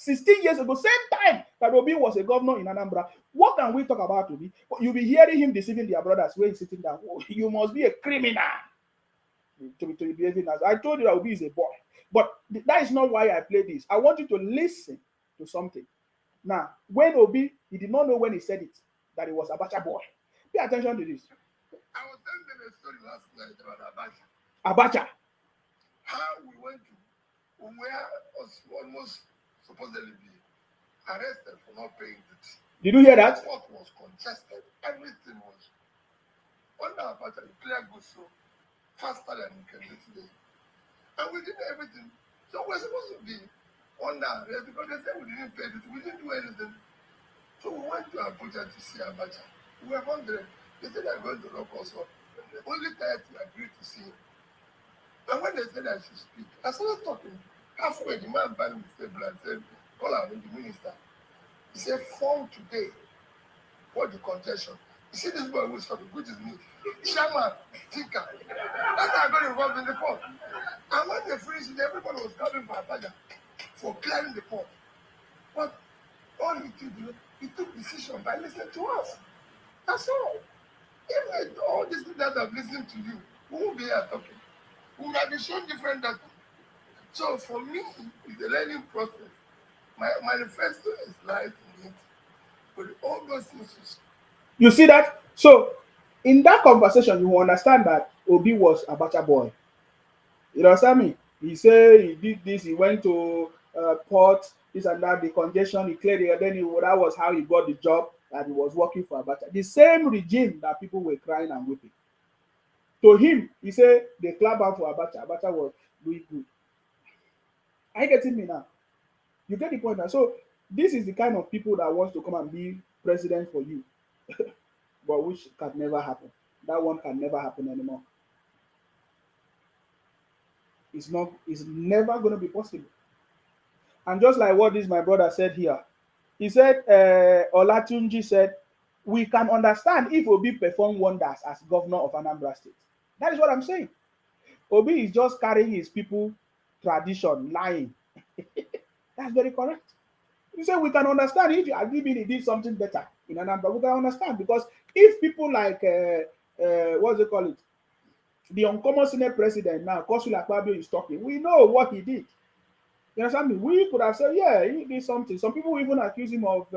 16 years ago, same time that Obi was a governor in Anambra. What can we talk about Obi? You'll be hearing him deceiving their brothers when he's sitting down. Oh, you must be a criminal to be behaving as. I told you that Obi is a boy. But that is not why I play this. I want you to listen to something. Now, when Obi, he did not know when he said it, that he was Abacha boy. Pay attention to this. I was telling them a story last night about Abacha. Abacha. How we went to where was almost supposedly be arrested for not paying the tea. Did you hear that? The court was contested. Everything was under Abacha. You clear goods so faster than you can do today. And we did everything. So we're supposed to be under arrest because they said we didn't pay it. We didn't do anything. So we went to Abuja to see Abacha. We were wondering. They said they're going to lock us up. Only 30 agreed to see him. And when they said I should speak, I started talking. Halfway, the man banged the table and said, call out the minister. He said, from today, what the contention? You see this boy who's talking, which is me. Shaman, Tika. That's how I got involved in the court. And when they finished it, everybody was coming for Abacha for clearing the court. But all he did, he took decision by listening to us. That's all. If all these leaders have listened to you, we won't be here talking. We would have been shown different data. So for me, it's a learning process. My manifesto is life in it. But all those things. You see that? So in that conversation, you will understand that Obi was Abacha boy. You understand me? He said he did this, he went to port, this and that, the congestion, he cleared it, and then that was how he got the job, that he was working for Abacha. The same regime that people were crying and weeping. To him, he said they clap out for Abacha. Abacha was doing good. Are you getting me now? You get the point now. So this is the kind of people that wants to come and be president for you. But which can never happen. That one can never happen anymore. It's never going to be possible. And just like what this my brother said here, he said, Olatunji said, we can understand if Obi performed wonders as governor of Anambra State. That is what I'm saying. Obi is just carrying his people tradition, lying. That's very correct. You say we can understand if he did something better in Anambra. We can understand because if people like what's it called? The uncommon Senate president now, Godswill Akpabio, is talking. We know what he did. You understand me? We could have said, yeah, he did something. Some people even accuse him of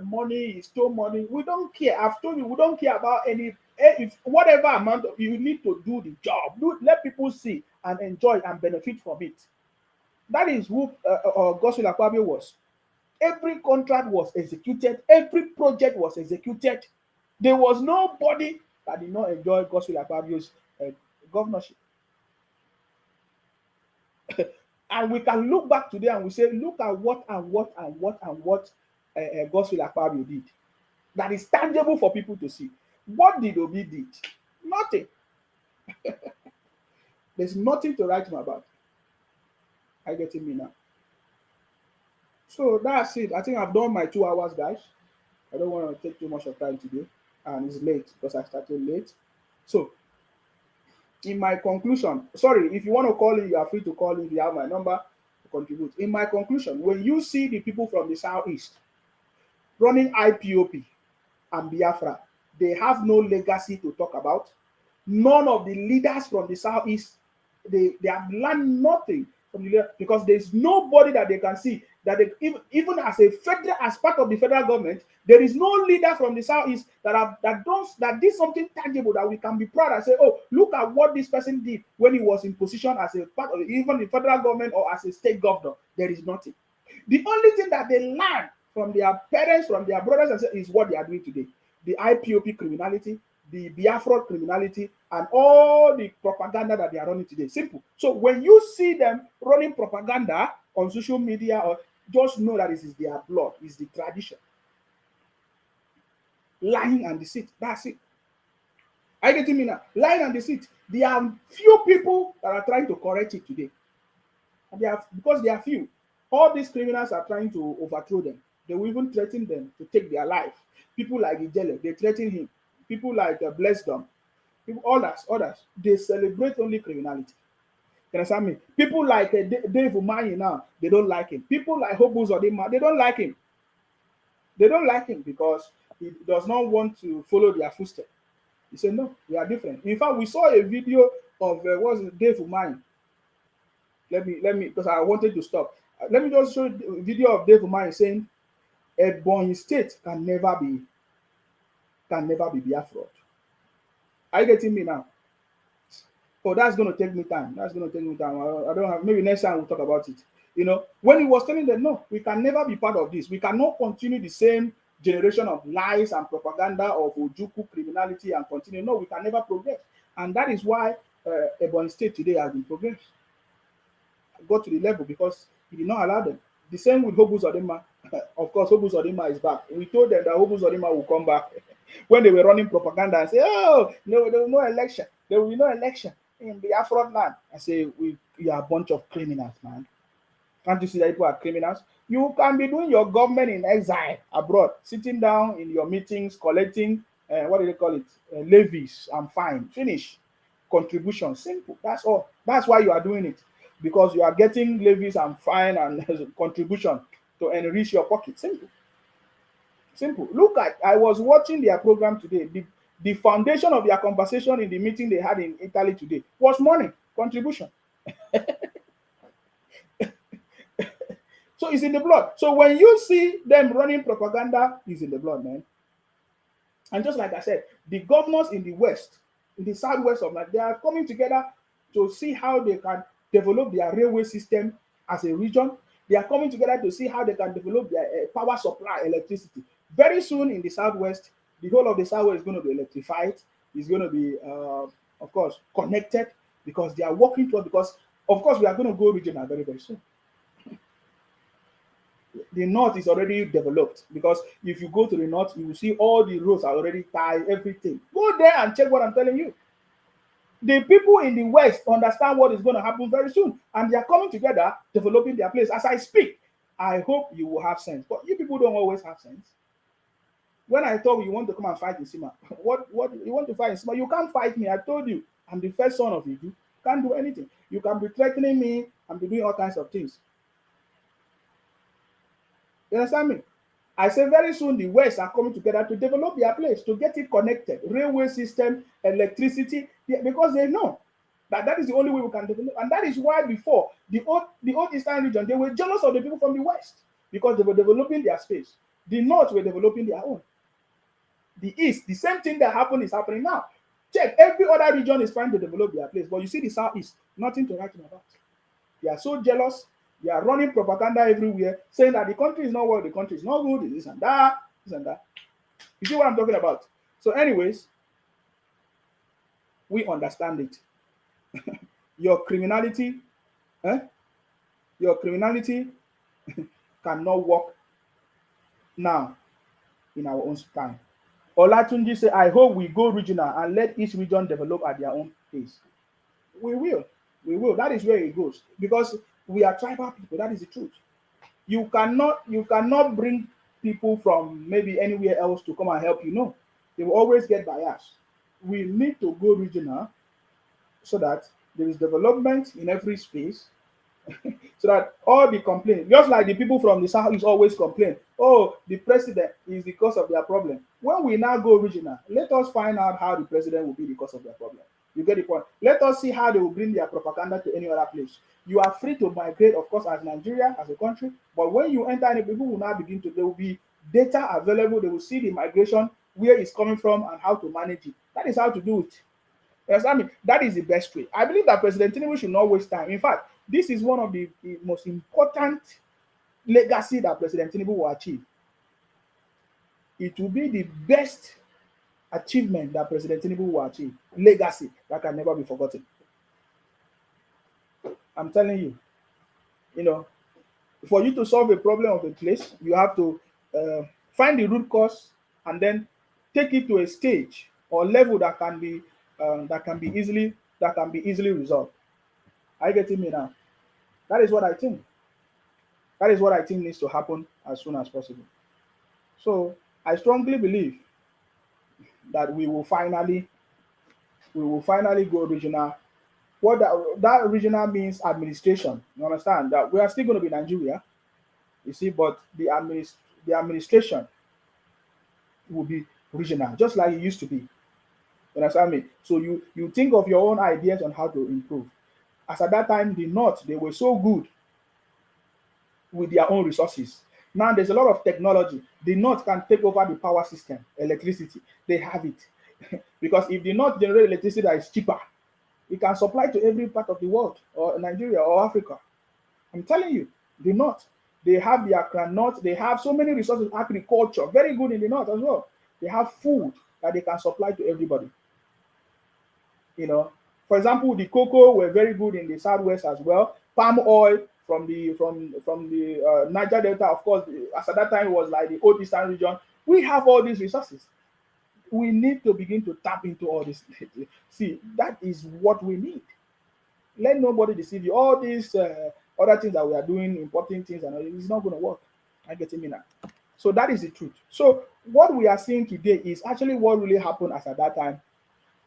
money, he stole money. We don't care. I've told you, we don't care about any. If whatever amount of, you need to do the job. Let people see and enjoy and benefit from it. That is who Godswill Akpabio was. Every contract was executed. Every project was executed. There was nobody that did not enjoy Godswill Akpabio's governorship. And we can look back today and we say, look at what Godswill Akpabio did. That is tangible for people to see. What did Obi did? Nothing. There's nothing to write him about. Are you getting me now? So that's it. I think I've done my 2 hours, guys. I don't want to take too much of time today. And it's late because I started late. So, in my conclusion, sorry, if you want to call in, you are free to call in. You have my number to contribute. In my conclusion, when you see the people from the Southeast running IPOP and Biafra, they have no legacy to talk about. None of the leaders from the Southeast, they have learned nothing from the leader because there's nobody that they can see that they, even as part of the federal government, there is no leader from the Southeast that did something tangible that we can be proud and say, oh, look at what this person did when he was in position as a part of even the federal government or as a state governor. There is nothing. The only thing that they learn from their parents, from their brothers and sisters, is what they are doing today. The IPOP criminality, the Biafra criminality, and all the propaganda that they are running today. Simple. So when you see them running propaganda on social media, or just know that this is their blood, it's the tradition. Lying and deceit. That's it. Are you getting me now? Lying and deceit. There are few people that are trying to correct it today. And because they are few. All these criminals are trying to overthrow them. They will even threaten them to take their life. People like Ijele, they threaten him. People like Blessdom, others, they celebrate only criminality. You understand me? People like Dave Umahi now, they don't like him. People like Hobu Zodima, they don't like him. They don't like him because he does not want to follow their footsteps. He said, no, we are different. In fact, we saw a video of Dave Umahi. Let me, because I wanted to stop. Let me just show you a video of Dave Umahi saying, Ebonyi State can never be can never be Biafra. Are you getting me now? Oh, that's going to take me time. That's going to take me time. I don't have, maybe next time we'll talk about it. You know, when he was telling them, no, we can never be part of this. We cannot continue the same generation of lies and propaganda of Ojuku criminality and continue. No, we can never progress. And that is why Ebonyi State today has been progressed. Got to the level because he did not allow them. The same with Hobu Zodima. Of course, Hobu Zodima is back. We told them that Hobu Zodima will come back when they were running propaganda and say, oh, no, there will no election. There will be no election in the Afro land. I say, we are a bunch of criminals, man. Can't you see that people are criminals? You can be doing your government in exile abroad, sitting down in your meetings, collecting, what do they call it? Levies and fine. Finish. Contribution. Simple. That's all. That's why you are doing it. Because you are getting levies and fine and contribution to enrich your pocket. Simple. Simple. Look at, I was watching their program today. The foundation of their conversation in the meeting they had in Italy today was money, contribution. So it's in the blood. So when you see them running propaganda, it's in the blood, man. And just like I said, the governors in the West, in the Southwest of Nigeria, they are coming together to see how they can develop their railway system as a region. They are coming together to see how they can develop their power supply, electricity. Very soon in the Southwest, the whole of the Southwest is going to be electrified. It's going to be, of course, connected because they are working towards, because, of course, we are going to go regional very, very soon. The north is already developed because if you go to the north, you will see all the roads are already tied, everything. Go there and check what I'm telling you. The people in the West understand what is going to happen very soon, and they are coming together, developing their place. As I speak, I hope you will have sense. But you people don't always have sense. When I told you want to come and fight in Sima, what you want to fight in Sima? You can't fight me. I told you, I'm the first son of Idu. Can't do anything. You can be threatening me and be doing all kinds of things. You understand me? I say very soon the West are coming together to develop their place, to get it connected, railway system, electricity, because they know that that is the only way we can develop. And that is why before, the old Eastern region, they were jealous of the people from the West because they were developing their space. The North were developing their own. The East, the same thing that happened is happening now. Check, every other region is trying to develop their place, but you see the Southeast, nothing to write about. They are so jealous. They are running propaganda everywhere, saying that the country is not well, the country is not good, this and that, this and that. You see what I'm talking about? So anyways, we understand it. Your criminality cannot work now in our own time. Olatunji say, I hope we go regional and let each region develop at their own pace. We will. We will. That is where it goes. Because we are tribal people. That is the truth. You cannot bring people from maybe anywhere else to come and help you. No. They will always get biased. We need to go regional so that there is development in every space. So that all the complaints, just like the people from the South is always complain, oh, the president is the cause of their problem. When we now go regional, let us find out how the president will be the cause of their problem. You get the point? Let us see how they will bring their propaganda to any other place. You are free to migrate, of course, as Nigeria, as a country, but when you enter any, people will now begin to, there will be data available, they will see the migration, where it's coming from, and how to manage it. That is how to do it. You understand me? That is the best way. I believe that President Tinubu should not waste time. In fact, this is one of the most important legacy that President Tinubu will achieve. It will be the best achievement that President Tinubu will achieve. Legacy that can never be forgotten. I'm telling you, you know, for you to solve a problem of a place, you have to find the root cause and then take it to a stage or level that can be easily resolved. Are you getting me now? That is what I think. That is what I think needs to happen as soon as possible. So I strongly believe that we will finally go regional. What that regional means administration. You understand that we are still going to be Nigeria, you see, but the administration will be regional, just like it used to be. You understand me? So you think of your own ideas on how to improve. As at that time, the North, they were so good with their own resources. Now there's a lot of technology. The North can take over the power system, electricity. They have it. Because if the North generate electricity that is cheaper, it can supply to every part of the world, or Nigeria or Africa. I'm telling you, the North, they have the Accra North, they have so many resources, agriculture, very good in the North as well. They have food that they can supply to everybody. You know, for example, the cocoa were very good in the Southwest as well. Palm oil from the Niger Delta, of course, as at that time it was like the old Eastern region. We have all these resources. We need to begin to tap into all this. See, that is what we need. Let nobody deceive you. All these other things that we are doing, importing things, and all, it's not going to work. I get me now. So that is the truth. So what we are seeing today is actually what really happened as at that time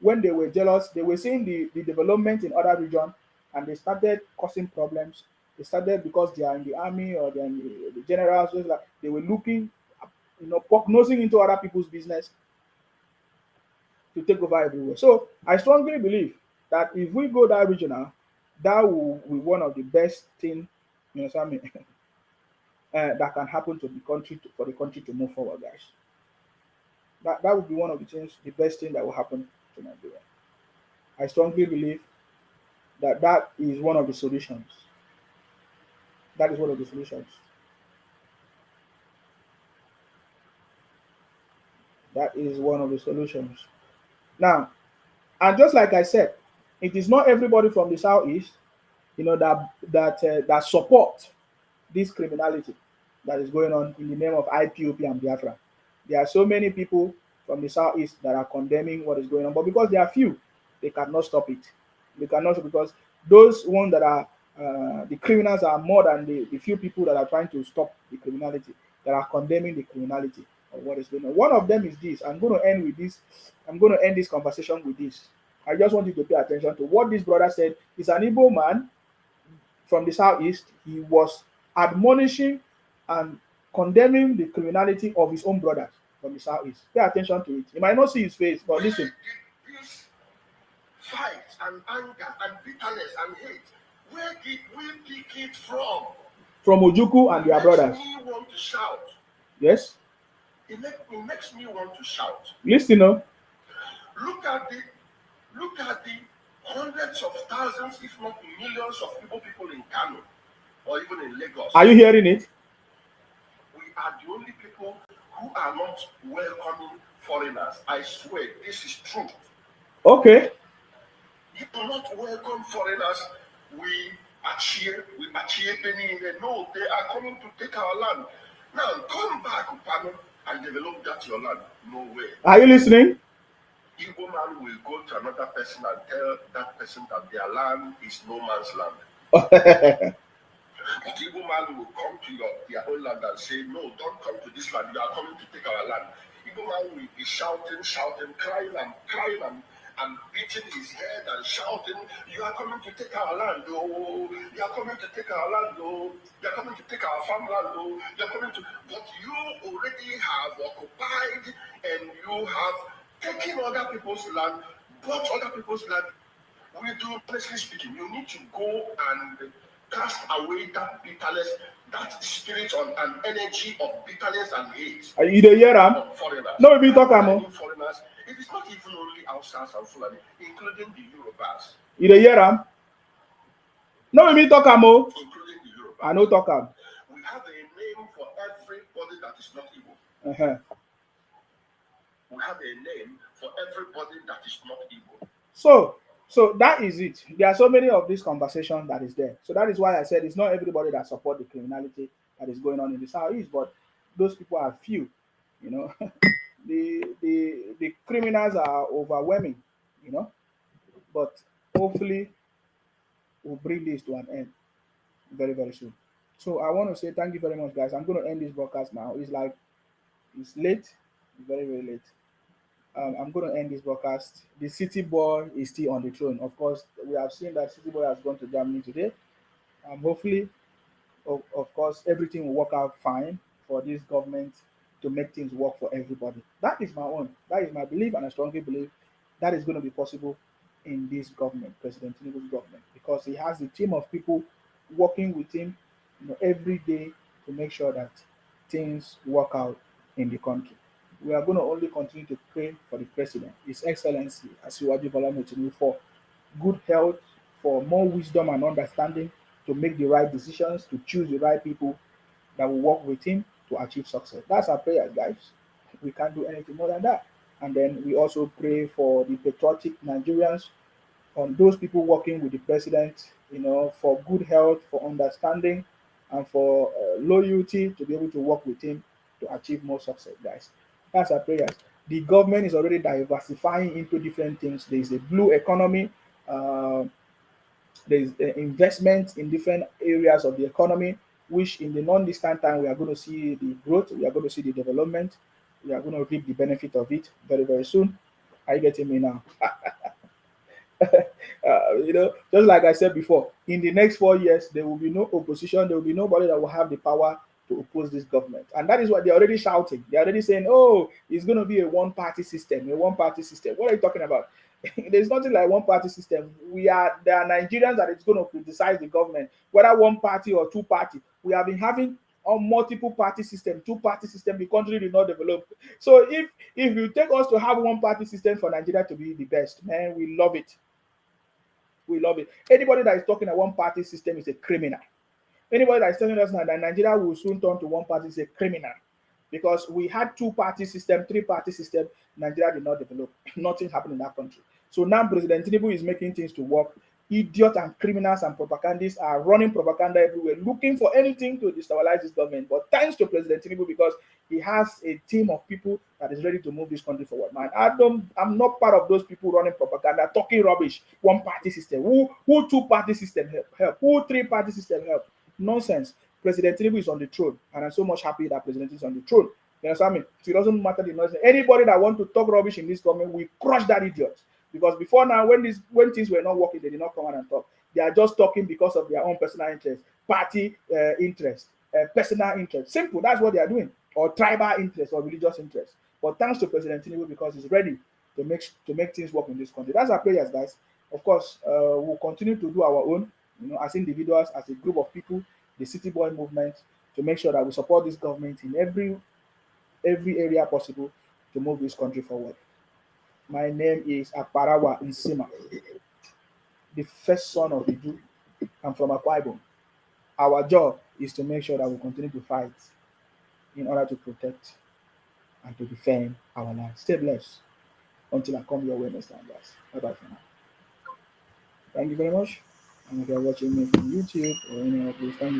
when they were jealous. They were seeing the development in other regions, and they started causing problems. They started because they are in the army or they're in the generals. Like they were looking, nosing into other people's business to take over everywhere. So I strongly believe that if we go that regional, that will be one of the best thing, what I mean, that can happen to the country for the country to move forward, guys. That would be one of the things, the best thing that will happen to Nigeria. I strongly believe that that is one of the solutions. That is one of the solutions. That is one of the solutions. Now, and just like I said, it is not everybody from the southeast, that support this criminality that is going on in the name of IPOP and Biafra. There are so many people from the southeast that are condemning what is going on, but because they are few, they cannot stop it. They cannot, because those ones that are the criminals are more than the few people that are trying to stop the criminality, that are condemning the criminality of what is going on. One of them is this. I'm going to end with this. I'm going to end this conversation with this. I just want you to pay attention to what this brother said. He's an Igbo man from the southeast. He was admonishing and condemning the criminality of his own brothers from the southeast. Pay attention to it. You might not see his face, but listen. This fight and anger and bitterness and hate, where did we pick it from? From Ojukwu and their brothers. It makes me want to shout. Yes? It makes me want to shout. Listen, Look at the hundreds of thousands, if not millions of people in Kano or even in Lagos. Are you hearing it? We are the only people who are not welcoming foreigners. I swear, this is true. Okay. You do not welcome foreigners. We achieve Benin. No, they are coming to take our land. Now come back, Upano, and develop that your land. No way. Are you listening? Igbo man will go to another person and tell that person that their land is no man's land. But Igbo man will come to their own land and say, no, don't come to this land. You are coming to take our land. Igbo man will be shouting, crying and beating his head and shouting, you are coming to take our land, oh, you are coming to take our land, oh, you are coming to take our farmland, oh, you are coming to, but you already have occupied and you have taken other people's land, bought other people's land. We do, honestly speaking, you need to go and cast away that bitterness, that spirit and energy of bitterness and hate. Are you the year? No, we talk about foreigners. It is not even only Hausas and Fulani, including the Yorubas. You the year? No, we talk about including the Yorubas. I know talk about. We have a name for everybody that is not Igbo. We have a name for everybody that is not Igbo. So that is it. There are so many of this conversation that is there. So that is why I said it's not everybody that support the criminality that is going on in the southeast, but those people are few. The criminals are overwhelming. But hopefully we'll bring this to an end very, very soon. So I want to say thank you very much, guys. I'm going to end this broadcast now. It's late, it's very, very late. I'm going to end this broadcast. The city boy is still on the throne. Of course, we have seen that city boy has gone to Germany today. Hopefully, of course, everything will work out fine for this government to make things work for everybody. That is my own. That is my belief, and I strongly believe that is going to be possible in this government, President Tinubu's government, because he has a team of people working with him, every day to make sure that things work out in the country. We are going to only continue to pray for the president, His Excellency Asiwaju Bola Tinubu, for good health, for more wisdom and understanding to make the right decisions, to choose the right people that will work with him to achieve success. That's our prayer, guys. We can't do anything more than that. And then we also pray for the patriotic Nigerians, on those people working with the president, for good health, for understanding, and for loyalty to be able to work with him to achieve more success, guys. That's our prayers. The government is already diversifying into different things. There is a blue economy. Uh, there is investment in different areas of the economy, which in the non-distant time we are going to see the growth, we are going to see the development, we are going to reap the benefit of it very, very soon. Are you getting me now? Just like I said before, in the next 4 years, there will be no opposition. There will be nobody that will have the power to oppose this government. And that is what they're already shouting. They're already saying, oh, it's going to be a one-party system, a one-party system. What are you talking about? There's nothing like one-party system. There are Nigerians that is going to criticize the government, whether one party or two party. We have been having a multiple party system, two-party system. The country did not develop. So if you take us to have one-party system for Nigeria to be the best, man, we love it. We love it. Anybody that is talking a one-party system is a criminal. Anybody that is telling us now that Nigeria will soon turn to one party is a criminal. Because we had two-party system, three-party system, Nigeria did not develop. Nothing happened in that country. So now President Tinubu is making things to work. Idiots and criminals and propagandists are running propaganda everywhere, looking for anything to destabilize this government. But thanks to President Tinubu, because he has a team of people that is ready to move this country forward. Man, I'm not part of those people running propaganda, talking rubbish. One party system. Who two-party system help? Who three-party system help? Nonsense. President Tinubu is on the throne, and I'm so much happy that President is on the throne. You understand me? So it doesn't matter the noise. Anybody that wants to talk rubbish in this government, we crush that idiot. Because before now, when things were not working, they did not come out and talk. They are just talking because of their own personal interest, party interest, personal interest. Simple. That's what they are doing, or tribal interest or religious interest. But thanks to President Tinubu, because he's ready to make things work in this country. That's our prayers, guys. Of course, we'll continue to do our own, as individuals, as a group of people, the City Boy movement, to make sure that we support this government in every area possible to move this country forward. My name is Aparawa Nsima, the first son of Idu. I'm from Akwa Ibom. Our job is to make sure that we continue to fight in order to protect and to defend our land. Stay blessed until I come your way next time, guys. Bye-bye for now. Thank you very much. And if you're watching me from YouTube or any of these, thank you.